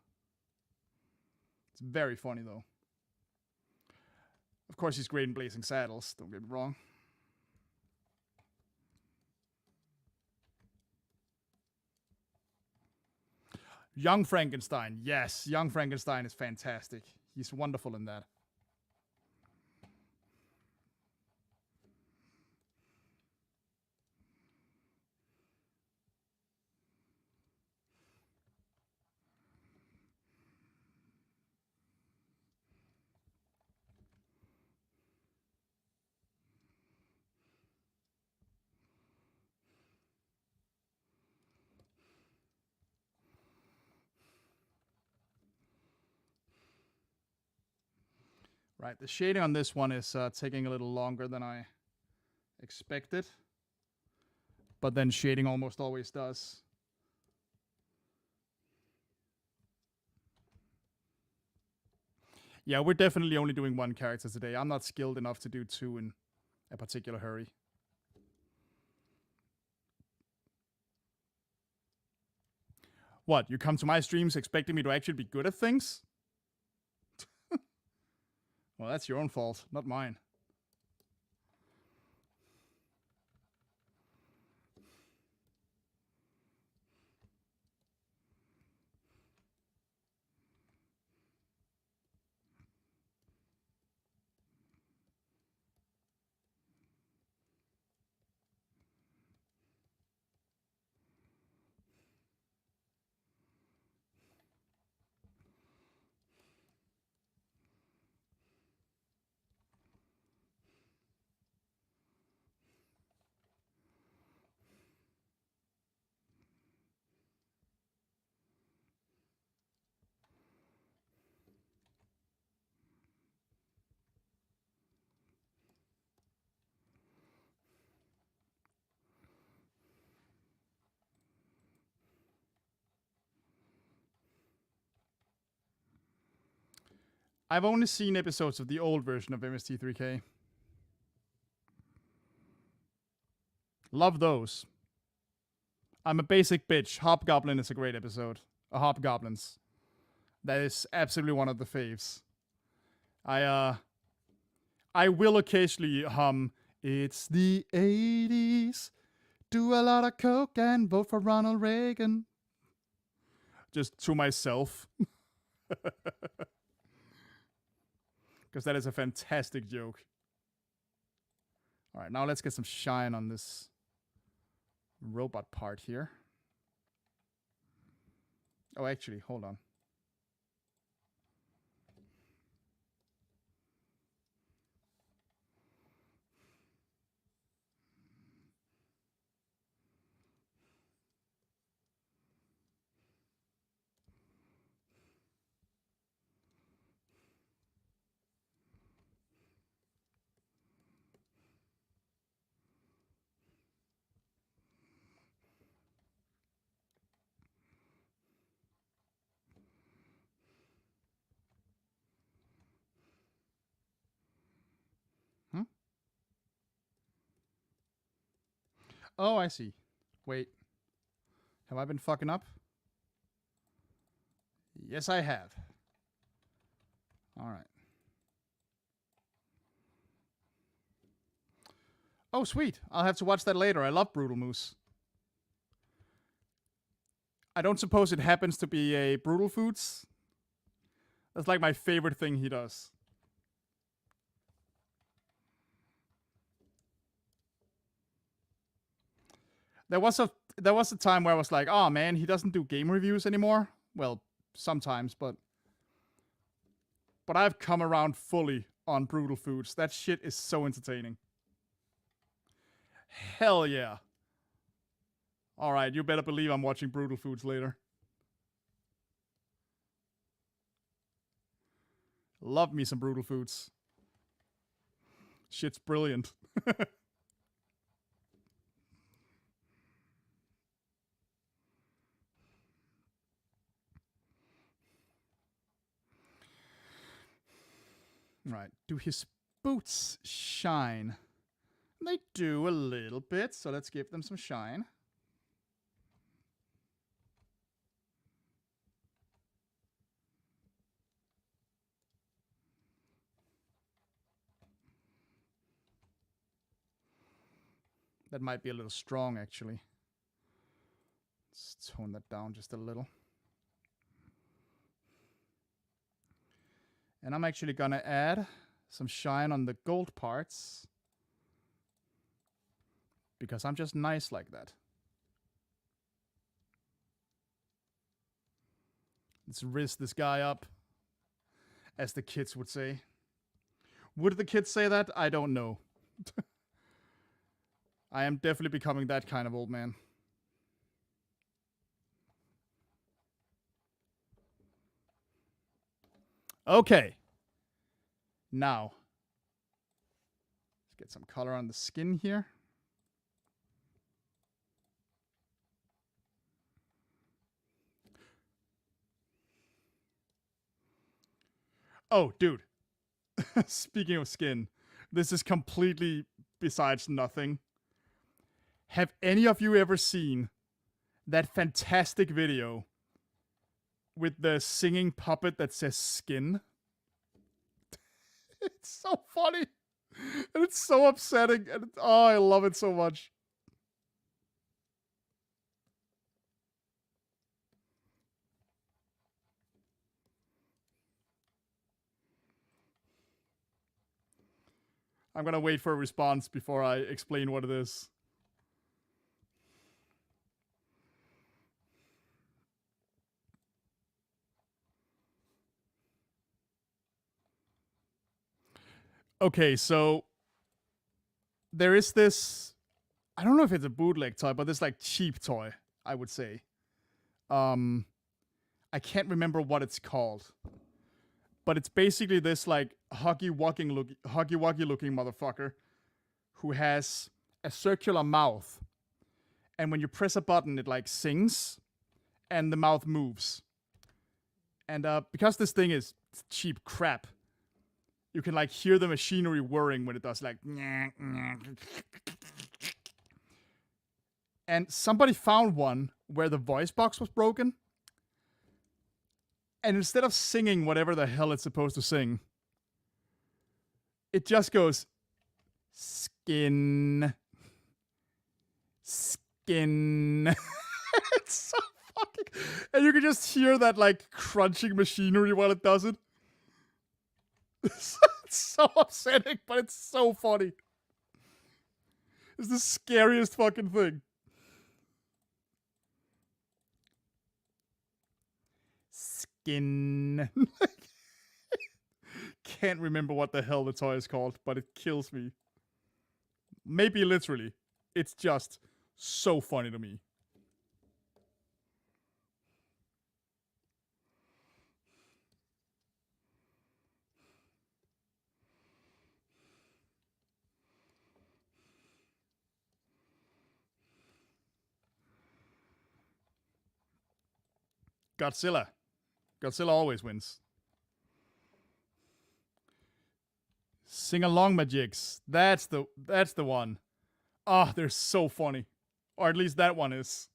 It's very funny, though. Of course, he's great in Blazing Saddles, don't get me wrong. Young Frankenstein. Yes, Young Frankenstein is fantastic. He's wonderful in that. Right, the shading on this one is taking a little longer than I expected. But then shading almost always does. Yeah, we're definitely only doing one character today. I'm not skilled enough to do two in a particular hurry. What, you come to my streams expecting me to actually be good at things? Well, that's your own fault, not mine. I've only seen episodes of the old version of MST3K. Love those. I'm a basic bitch. Hobgoblin is a great episode. Hobgoblins. That is absolutely one of the faves. I will occasionally hum "It's the 80s. Do a lot of coke and vote for Ronald Reagan." Just to myself. Because that is a fantastic joke. Alright, now let's get some shine on this robot part here. Oh, actually, hold on. Oh, I see. Wait. Have I been fucking up? Yes, I have. Alright. Oh, sweet. I'll have to watch that later. I love Brutal Moose. I don't suppose it happens to be a Brutal Foods? That's like my favorite thing he does. There was a time where I was like, oh man, he doesn't do game reviews anymore. Well, sometimes, but I've come around fully on Brutal Foods. That shit is so entertaining. Hell yeah. Alright, you better believe I'm watching Brutal Foods later. Love me some Brutal Foods. Shit's brilliant. Right. Do his boots shine? They do a little bit, so let's give them some shine. That might be a little strong, actually. Let's tone that down just a little. And I'm actually gonna add some shine on the gold parts, because I'm just nice like that. Let's rizz this guy up, as the kids would say. Would the kids say that? I don't know. I am definitely becoming that kind of old man. Okay. Now, let's get some color on the skin here. Oh, dude. Speaking of skin, this is completely besides nothing. Have any of you ever seen that fantastic video with the singing puppet that says skin? It's so funny. And it's so upsetting. And oh, I love it so much. I'm gonna wait for a response before I explain what it is. Okay, so there is this, I don't know if it's a bootleg toy, but this like cheap toy, I would say. I can't remember what it's called, but it's basically this like huggy wuggy looking motherfucker who has a circular mouth, and when you press a button, it like sings, and the mouth moves. And because this thing is cheap crap, you can like hear the machinery whirring when it does like. And somebody found one where the voice box was broken. And instead of singing whatever the hell it's supposed to sing, it just goes skin. Skin. It's so fucking. And you can just hear that like crunching machinery while it does it. It's so upsetting, but it's so funny. It's the scariest fucking thing. Skin. Can't remember what the hell the toy is called, but it kills me. Maybe literally. It's just so funny to me. Godzilla. Godzilla always wins. Sing along, Magics. That's the one. Ah, they're so funny. Or at least that one is.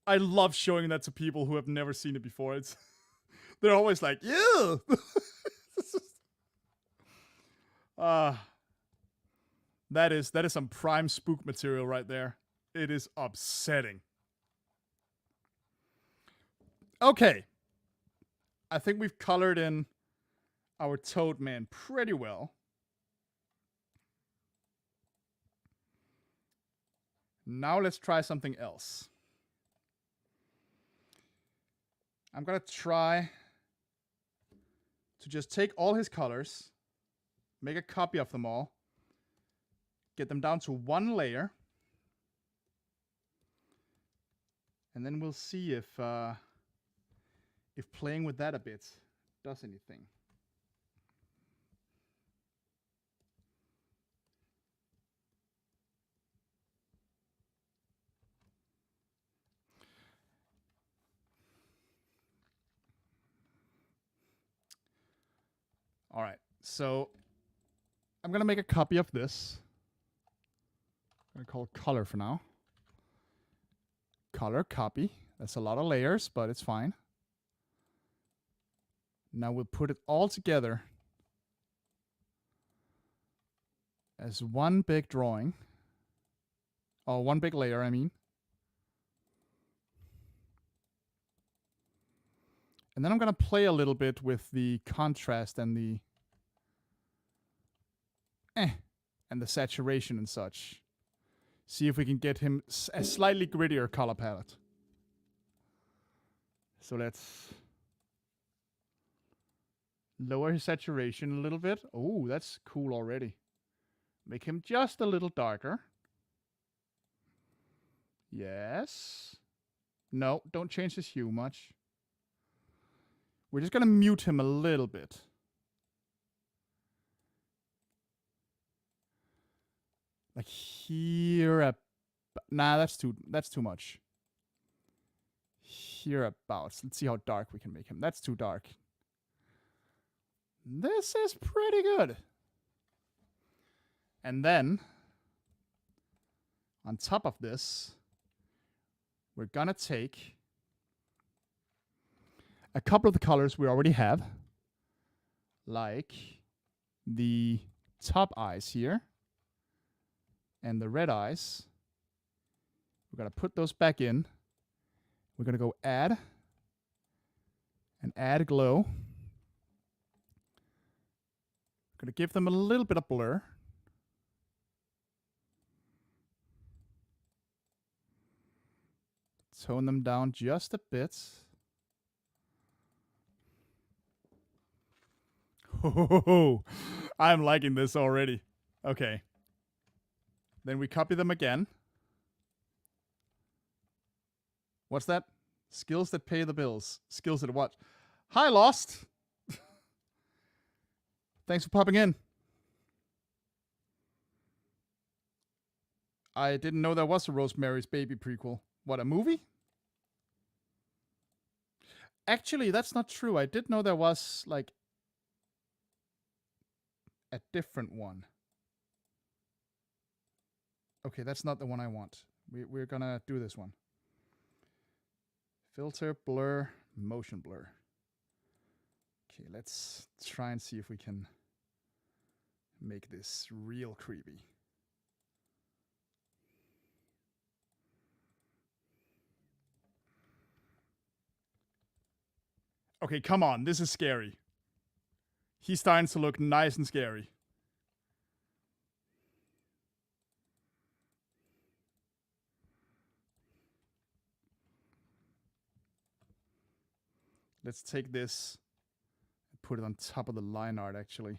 I love showing that to people who have never seen it before. It's they're always like, yeah. That is some prime spook material right there. It is upsetting. Okay. I think we've colored in our Toad Man pretty well. Now let's try something else. I'm gonna try to just take all his colors, make a copy of them all, get them down to one layer, and then we'll see if playing with that a bit does anything. All right, so I'm gonna make a copy of this. I'm gonna call it color for now. Color, copy. That's a lot of layers, but it's fine. Now we'll put it all together as one big drawing. Oh, one big layer, I mean. And then I'm going to play a little bit with the contrast and the and the saturation and such. See if we can get him a slightly grittier color palette. So let's lower his saturation a little bit. Oh, that's cool already. Make him just a little darker. Yes. No, don't change his hue much. We're just going to mute him a little bit. Like here. Nah, that's too much. Hereabouts. Let's see how dark we can make him. That's too dark. This is pretty good. And then, on top of this, we're gonna take a couple of the colors we already have, like the top eyes here and the red eyes. We're gonna put those back in. We're gonna go add and add glow. Gonna give them a little bit of blur. Tone them down just a bit. Oh, I'm liking this already. Okay. Then we copy them again. What's that? Skills that pay the bills. Skills that what? Hi, Lost. Thanks for popping in. I didn't know there was a Rosemary's Baby prequel. What, a movie? Actually, that's not true. I did know there was, like, a different one. Okay, that's not the one I want. We're gonna do this one. Filter, blur, motion blur. Okay, let's try and see if we can make this real creepy. Okay, come on. This is scary. He's starting to look nice and scary. Let's take this and put it on top of the line art, actually.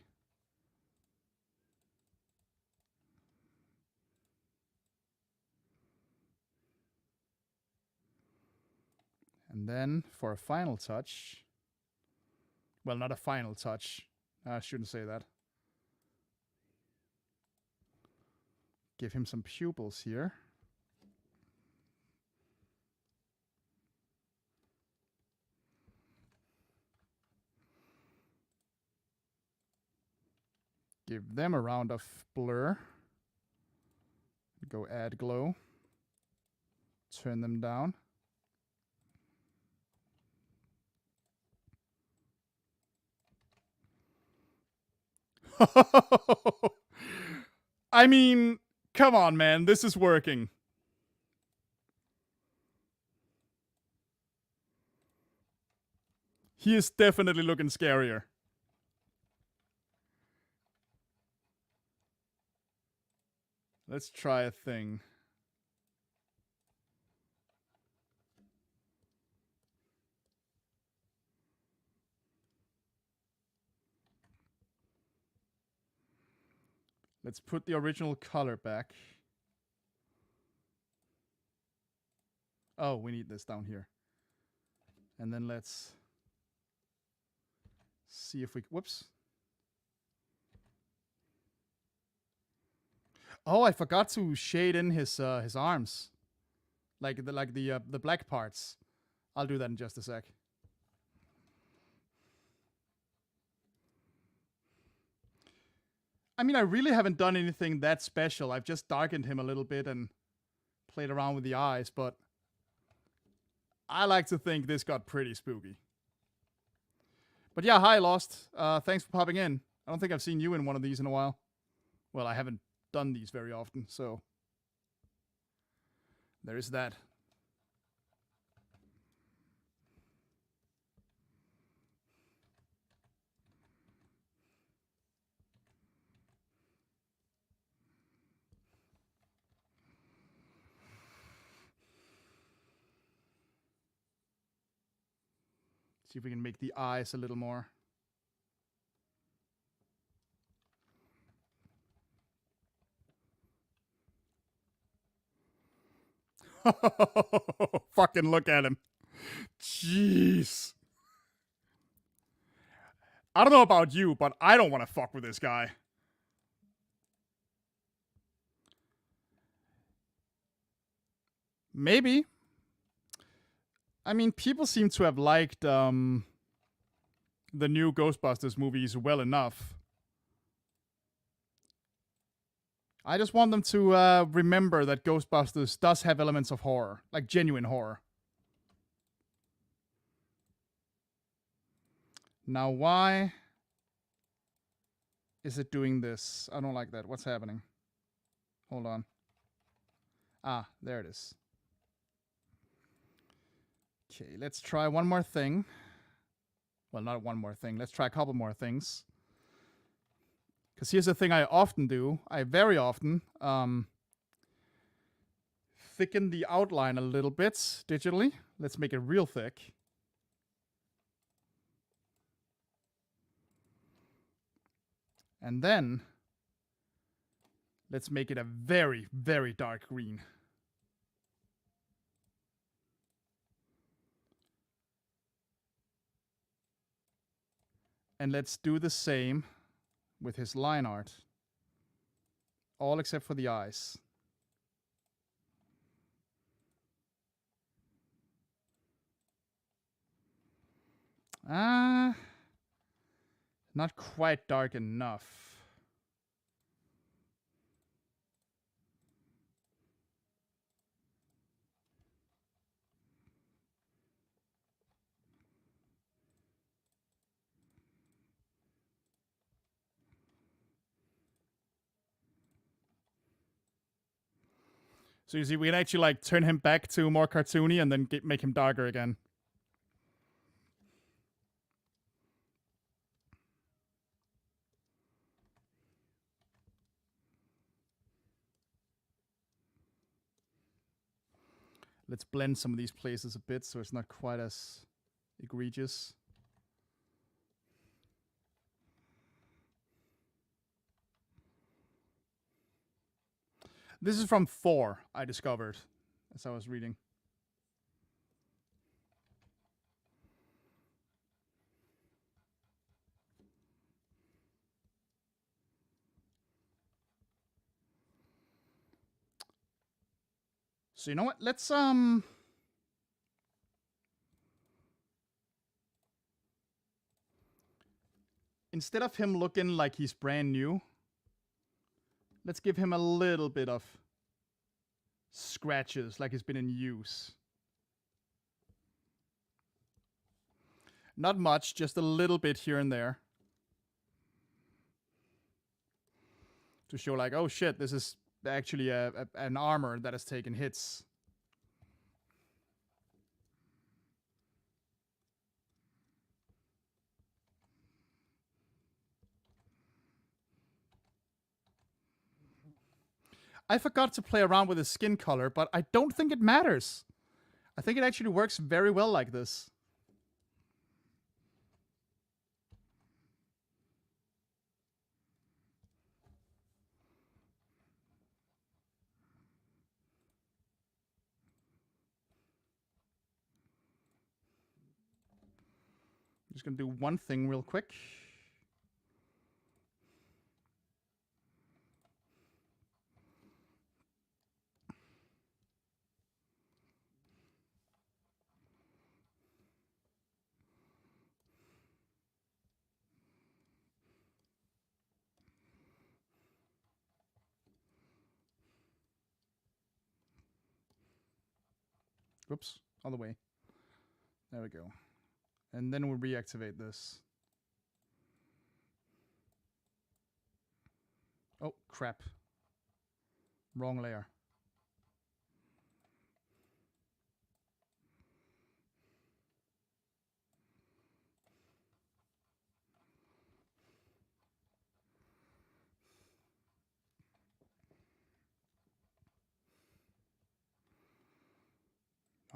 And then for a final touch, well, not a final touch. I shouldn't say that. Give him some pupils here. Give them a round of blur. Go add glow. Turn them down. I mean, come on, man. This is working. He is definitely looking scarier. Let's try a thing. Let's put the original color back. Oh, we need this down here. And then let's see if we... Whoops. Oh, I forgot to shade in his arms. Like the black parts. I'll do that in just a sec. I mean, I really haven't done anything that special. I've just darkened him a little bit and played around with the eyes, but I like to think this got pretty spooky. But yeah, hi, Lost. Thanks for popping in. I don't think I've seen you in one of these in a while. Well, I haven't done these very often, so. There is that. See if we can make the eyes a little more. Fucking look at him. Jeez. I don't know about you, but I don't want to fuck with this guy. Maybe. I mean, people seem to have liked the new Ghostbusters movies well enough. I just want them to remember that Ghostbusters does have elements of horror, like genuine horror. Now, why is it doing this? I don't like that. What's happening? Hold on. Ah, there it is. Okay, let's try one more thing. Well, not one more thing. Let's try a couple more things. Because here's the thing I often do. I very often thicken the outline a little bit digitally. Let's make it real thick. And then let's make it a very, very dark green. And let's do the same with his line art. All except for the eyes. Not quite dark enough. So you see, we can actually like turn him back to more cartoony and then make him darker again. Let's blend some of these places a bit so it's not quite as egregious. This is from 4, I discovered, as I was reading. So you know what? Let's instead of him looking like he's brand new, let's give him a little bit of scratches, like he's been in use. Not much, just a little bit here and there. To show like, oh shit, this is actually an armor that has taken hits. I forgot to play around with his skin color, but I don't think it matters. I think it actually works very well like this. I'm just gonna do one thing real quick. Whoops, all the way. There we go. And then we'll reactivate this. Oh, crap. Wrong layer.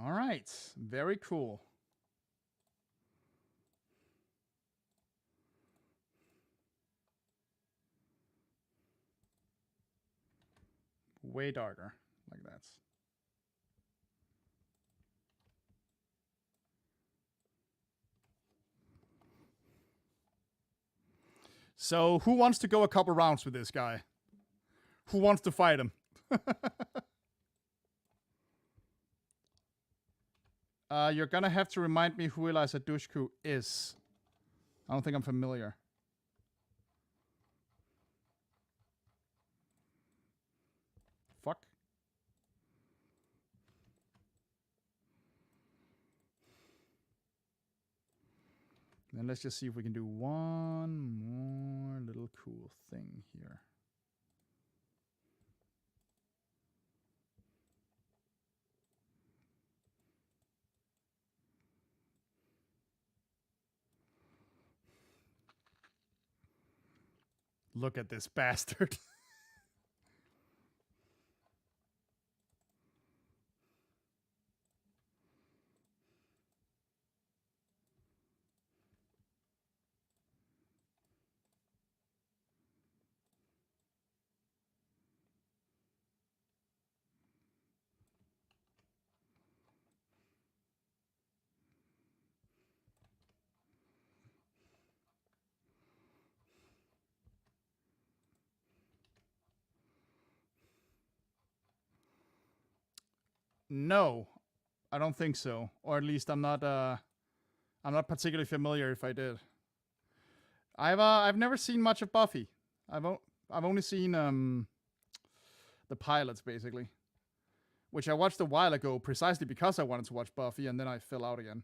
All right. Very cool. Way darker, like that. So, who wants to go a couple rounds with this guy? Who wants to fight him? You're gonna have to remind me who Eliza Dushku is. I don't think I'm familiar. Fuck. Then let's just see if we can do one more little cool thing here. Look at this bastard. No, I don't think so. Or at least I'm not particularly familiar if I did. I've never seen much of Buffy. I've only seen the pilots basically, which I watched a while ago precisely because I wanted to watch Buffy, and then I fell out again.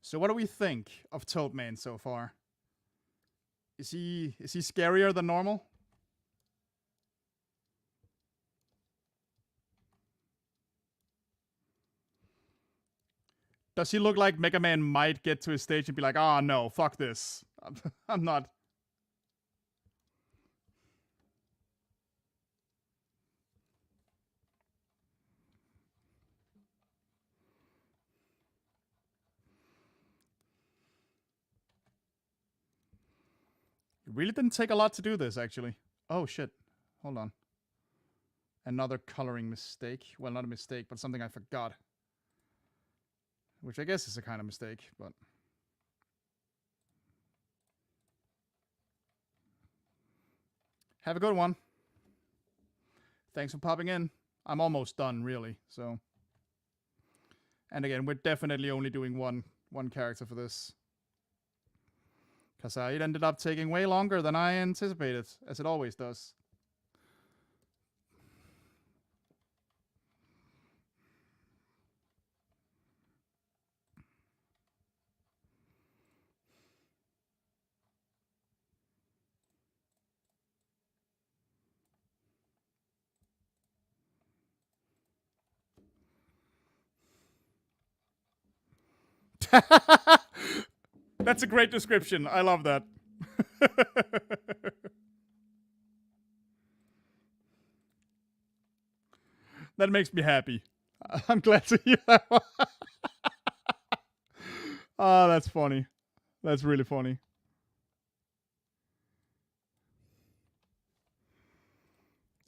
So what do we think of Toadman so far? Is he scarier than normal? Does he look like Mega Man might get to his stage and be like, "Ah, no, fuck this. I'm not." It really didn't take a lot to do this, actually. Oh shit! Hold on. Another coloring mistake. Well, not a mistake, but something I forgot. Which I guess is a kind of mistake, but... Have a good one. Thanks for popping in. I'm almost done, really, so... And again, we're definitely only doing one character for this. Because it ended up taking way longer than I anticipated, as it always does. That's a great description. I love that. That makes me happy. I'm glad to hear that one. Oh, that's funny. That's really funny.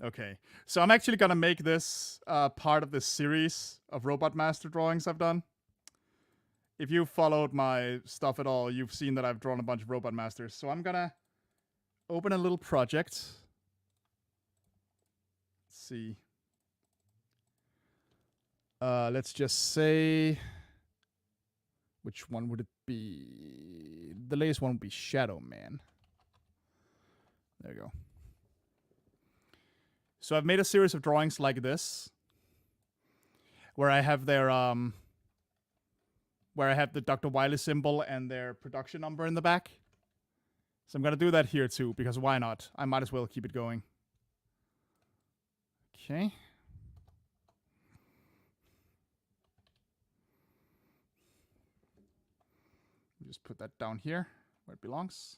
Okay, so I'm actually gonna make this part of this series of Robot Master drawings I've done. If you've followed my stuff at all, you've seen that I've drawn a bunch of Robot Masters. So I'm gonna open a little project. Let's see. Let's just say... Which one would it be? The latest one would be Shadow Man. There you go. So I've made a series of drawings like this, where I have their where I have the Dr. Wily symbol and their production number in the back. So I'm going to do that here too, because why not? I might as well keep it going. Okay. Just put that down here where it belongs.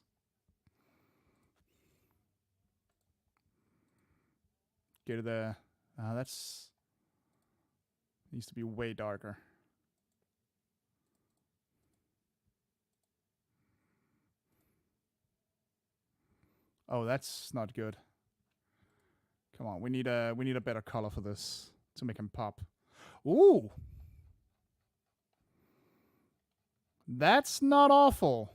Get to the... that's... needs to be way darker. Oh, that's not good. Come on, we need a better color for this to make him pop. Ooh! That's not awful.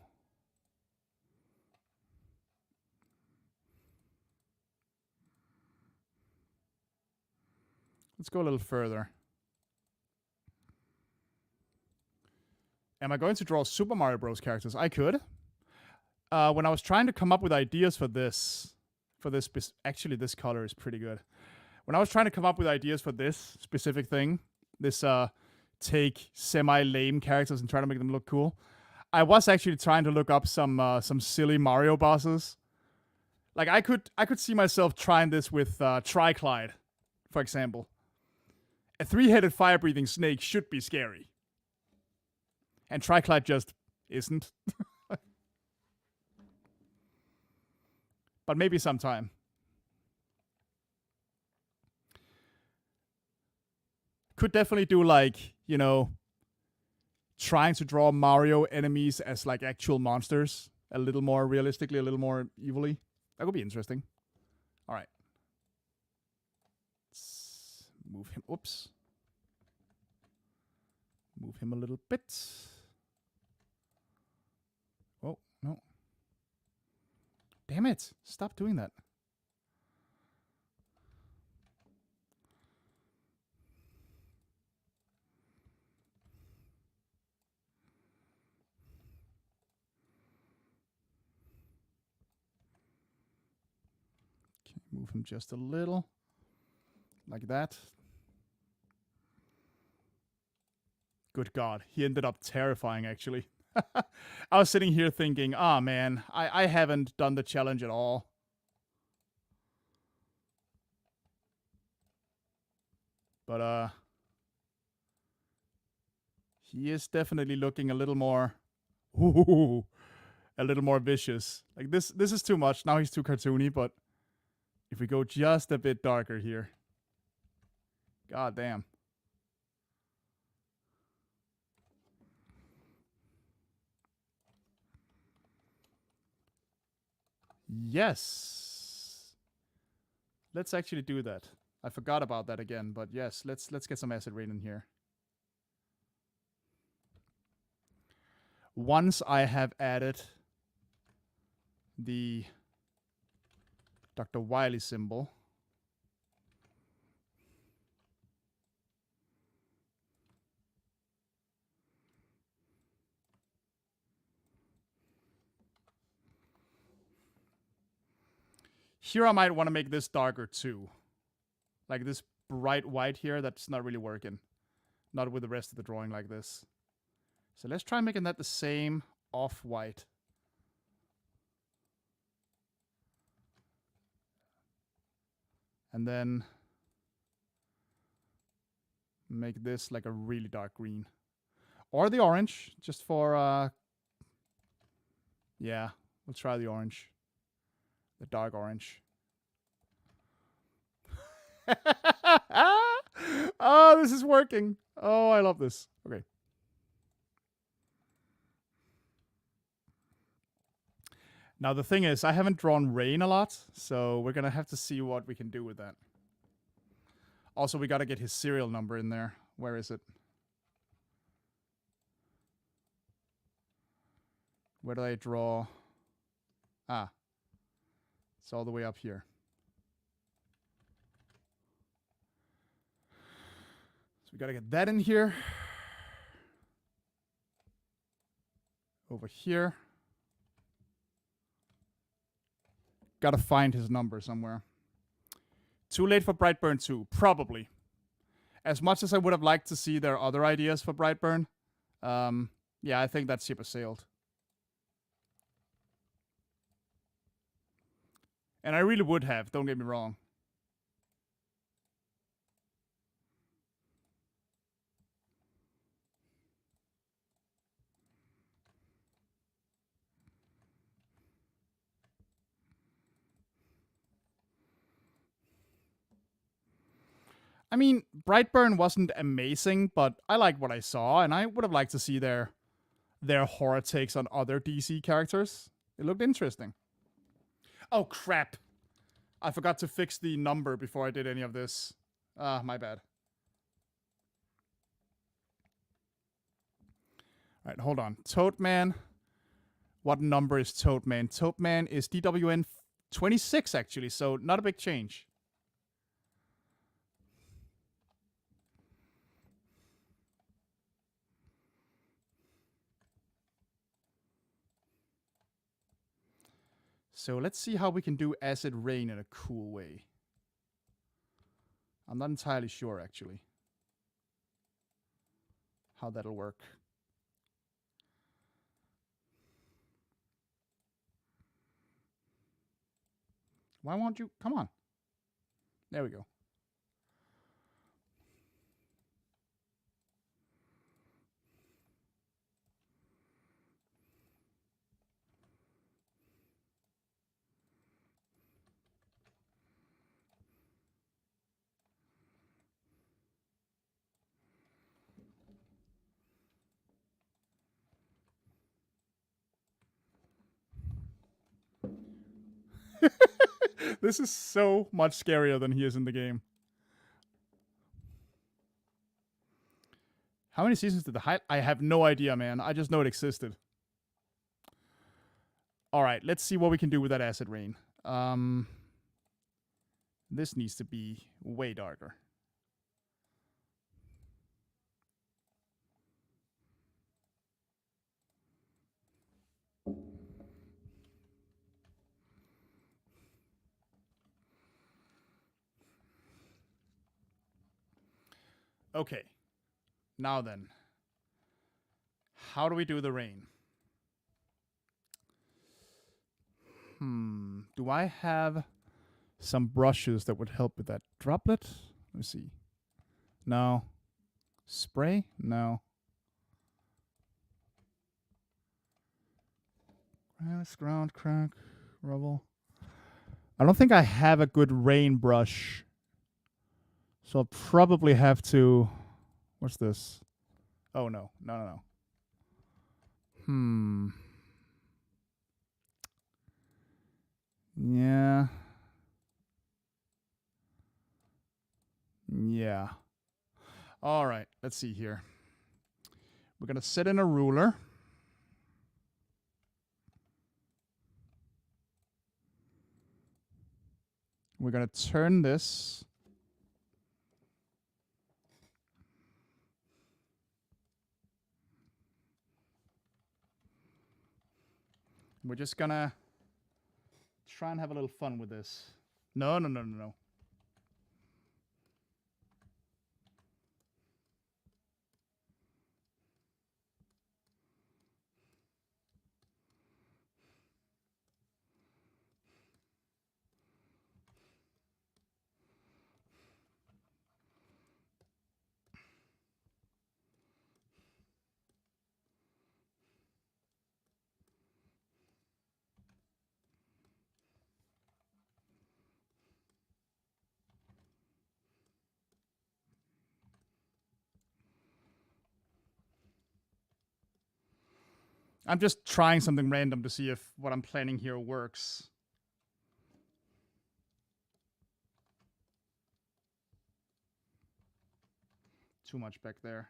Let's go a little further. Am I going to draw Super Mario Bros. Characters? I could. When I was trying to come up with ideas for this, actually this color is pretty good. When I was trying to come up with ideas for this specific thing, this take semi-lame characters and try to make them look cool, I was actually trying to look up some silly Mario bosses. Like I could see myself trying this with Triclide, for example. A 3-headed fire-breathing snake should be scary. And Triclide just isn't. But maybe sometime. Could definitely do like, you know, trying to draw Mario enemies as like actual monsters. A little more realistically, a little more evilly. That would be interesting. Alright. Let's move him. Oops. Move him a little bit. Oh, no. Damn it. Stop doing that. Okay, move him just a little. Like that. Good God. He ended up terrifying, actually. I was sitting here thinking, oh man, I haven't done the challenge at all. But he is definitely looking a little more a little more vicious. Like this is too much. Now he's too cartoony, but if we go just a bit darker here. God damn. Yes. Let's actually do that. I forgot about that again, but yes, let's get some acid rain in here. Once I have added the Dr. Wily symbol, here I might want to make this darker too. Like this bright white here, that's not really working. Not with the rest of the drawing like this. So let's try making that the same off-white. And then make this like a really dark green. Or the orange, just for, yeah, we'll try the orange. The dark orange. Oh, this is working. Oh, I love this. Okay. Now, the thing is, I haven't drawn rain a lot, so we're going to have to see what we can do with that. Also, we got to get his serial number in there. Where is it? Where did I draw? Ah. It's all the way up here. So we got to get that in here. Over here. Got to find his number somewhere. Too late for Brightburn 2? Probably. As much as I would have liked to see their other ideas for Brightburn, Yeah, I think that ship has sailed. And I really would have, don't get me wrong. I mean, Brightburn wasn't amazing, but I liked what I saw, and I would have liked to see their horror takes on other DC characters. It looked interesting. Oh crap! I forgot to fix the number before I did any of this. Ah, my bad. All right, hold on. Toadman. What number is Toadman? Toadman is DWN 26 actually, so not a big change. So let's see how we can do Acid Rain in a cool way. I'm not entirely sure, actually, how that'll work. Why won't you? Come on. There we go. This is so much scarier than he is in the game. How many seasons did the high? I have no idea, man. I just know it existed. All right, let's see what we can do with that Acid Rain. This needs to be way darker. Okay. Now then. How do we do the rain? Do I have some brushes that would help with that? Droplet? Let me see. No. Spray? No. Grass, ground, crack, rubble. I don't think I have a good rain brush. So I'll probably have to. What's this? Oh, no. No. Yeah. Yeah. All right. Let's see here. We're going to set in a ruler. We're going to turn this. We're just going to try and have a little fun with this. No. I'm just trying something random to see if what I'm planning here works. Too much back there.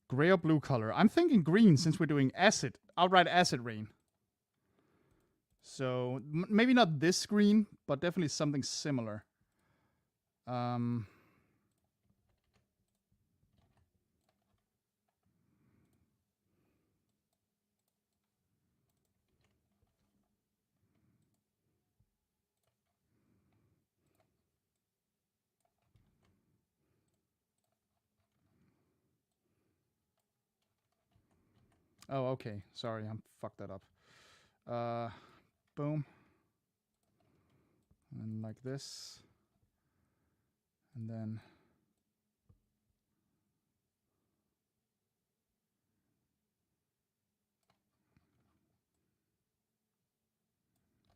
Gray or blue color? I'm thinking green since we're doing acid. Outright acid rain. So maybe not this green, but definitely something similar. Oh, okay. Sorry, I fucked that up. Boom. And like this. And then...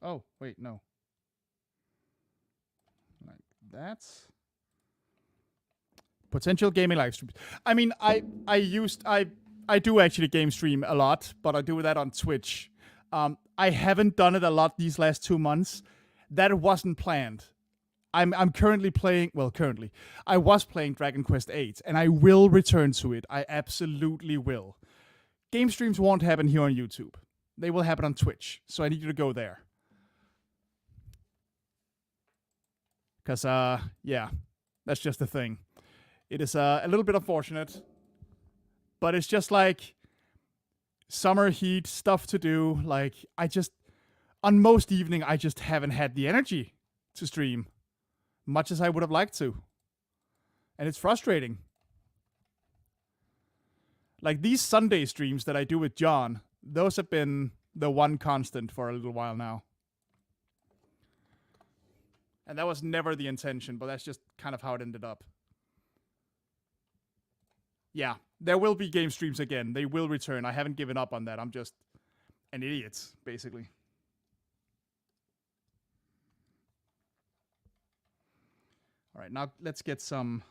Oh, wait, no. Like that. Potential gaming live streams. I mean, I do actually game stream a lot, but I do that on Twitch. I haven't done it a lot these last 2 months. That wasn't planned. I'm currently playing. Well, currently, I was playing Dragon Quest VIII, and I will return to it. I absolutely will. Game streams won't happen here on YouTube. They will happen on Twitch. So I need you to go there. Because, yeah, that's just the thing. It is a little bit unfortunate, but it's just like summer heat, stuff to do. Like, on most evening, I just haven't had the energy to stream much as I would have liked to. And it's frustrating. Like, these Sunday streams that I do with John, those have been the one constant for a little while now. And that was never the intention, but that's just kind of how it ended up. Yeah, there will be game streams again. They will return. I haven't given up on that. I'm just an idiot, basically. All right, now let's get some...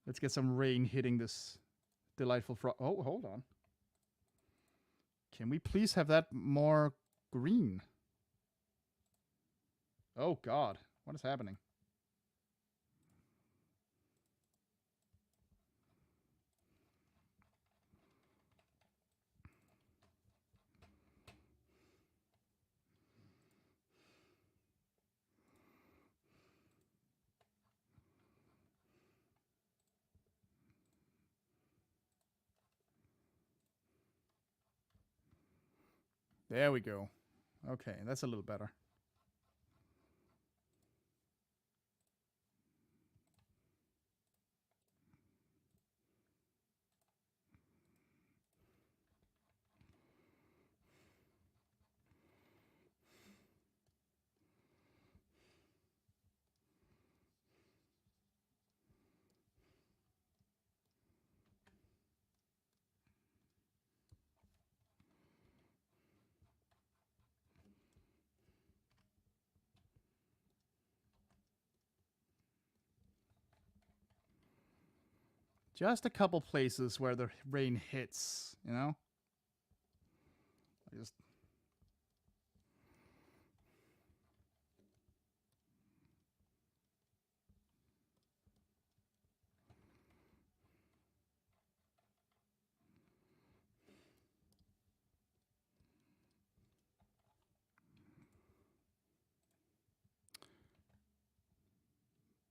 Let's get some rain hitting this delightful Oh, hold on. Can we please have that more green? Oh, God. What is happening? There we go. Okay, that's a little better. Just a couple places where the rain hits, you know?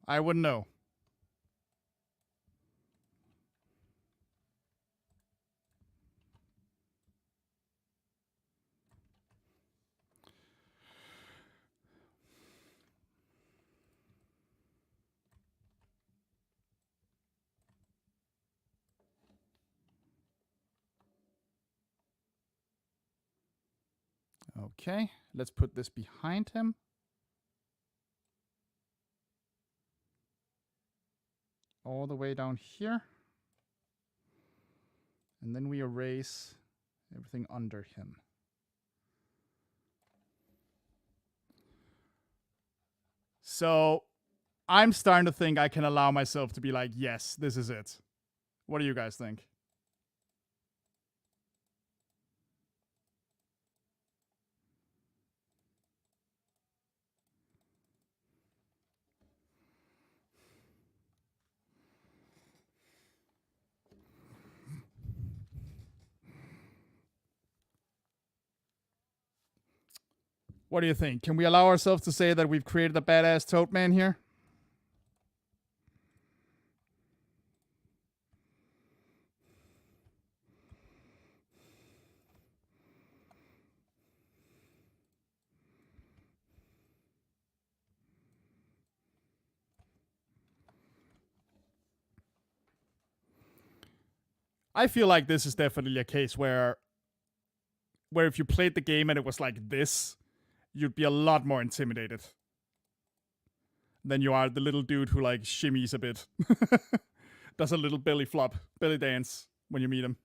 I wouldn't know. Okay, let's put this behind him. All the way down here. And then we erase everything under him. So I'm starting to think I can allow myself to be like, yes, this is it. What do you guys think? What do you think? Can we allow ourselves to say that we've created a badass toad man here? I feel like this is definitely a case where if you played the game and it was like this, you'd be a lot more intimidated than you are the little dude who like shimmies a bit. Does a little belly flop, belly dance when you meet him.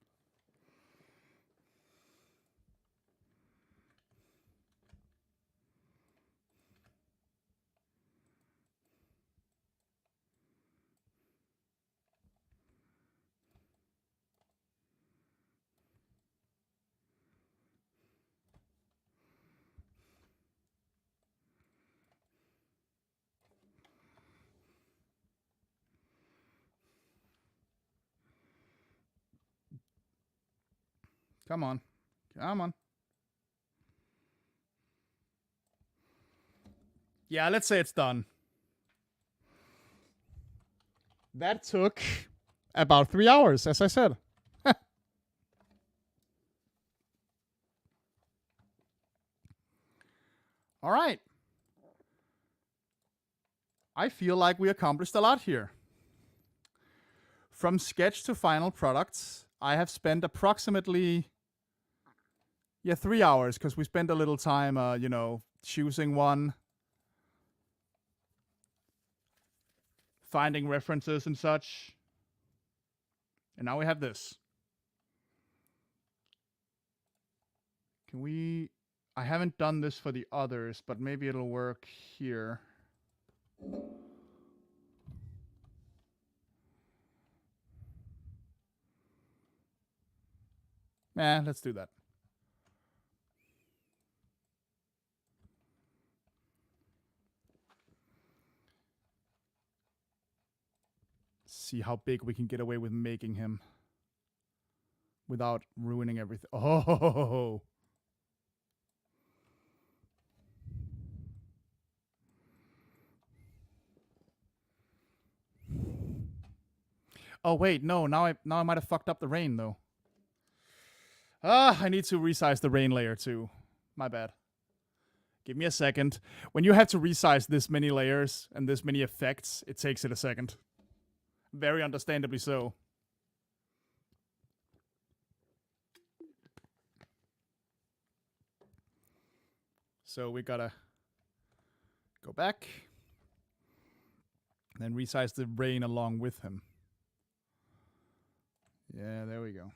Come on. Come on. Yeah, let's say it's done. That took about 3 hours, as I said. All right. I feel like we accomplished a lot here. From sketch to final products, I have spent approximately 3 hours, because we spent a little time, choosing one, finding references and such. And now we have this. Can we... I haven't done this for the others, but maybe it'll work here. Let's do that. See how big we can get away with making him without ruining everything. Oh! Oh wait, no. Now I might have fucked up the rain though. I need to resize the rain layer too. My bad. Give me a second. When you have to resize this many layers and this many effects, it takes it a second. Very understandably so. So we gotta go back, then resize the rain along with him. Yeah, there we go.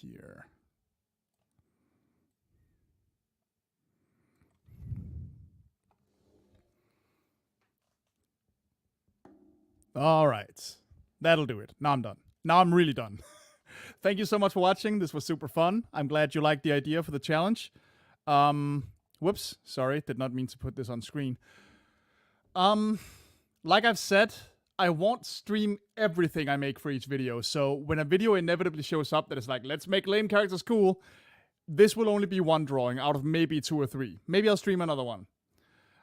Here. All right. That'll do it. Now I'm done. Now I'm really done. Thank you so much for watching. This was super fun. I'm glad you liked the idea for the challenge. Whoops. Sorry. Did not mean to put this on screen. Like I've said, I won't stream everything I make for each video. So when a video inevitably shows up that is like, let's make lame characters cool, this will only be one drawing out of maybe 2 or 3. Maybe I'll stream another one.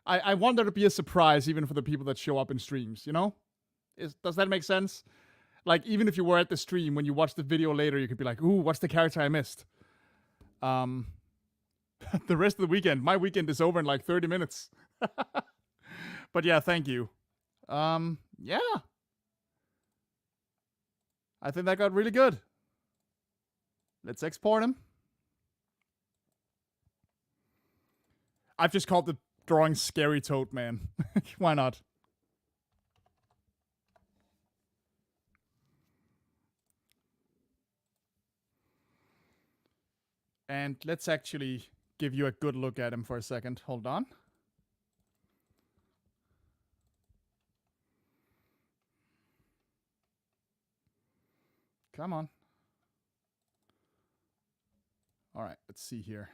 I want there to be a surprise even for the people that show up in streams, you know? Does that make sense? Like, even if you were at the stream, when you watch the video later, you could be like, ooh, what's the character I missed? The rest of the weekend, my weekend is over in like 30 minutes. But yeah, thank you. Yeah. I think that got really good. Let's export him. I've just called the drawing Scary Toad Man. Why not? And let's actually give you a good look at him for a second. Hold on. Come on. All right, let's see here.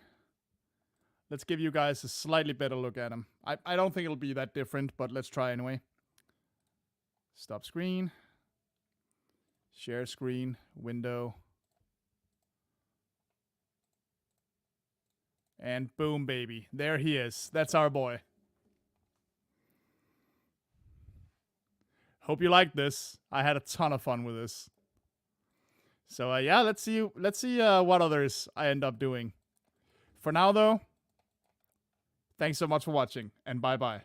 Let's give you guys a slightly better look at him. I don't think it'll be that different, but let's try anyway. Stop screen. Share screen. Window. And boom, baby. There he is. That's our boy. Hope you liked this. I had a ton of fun with this. So yeah, let's see what others I end up doing. For now though, thanks so much for watching, and bye bye.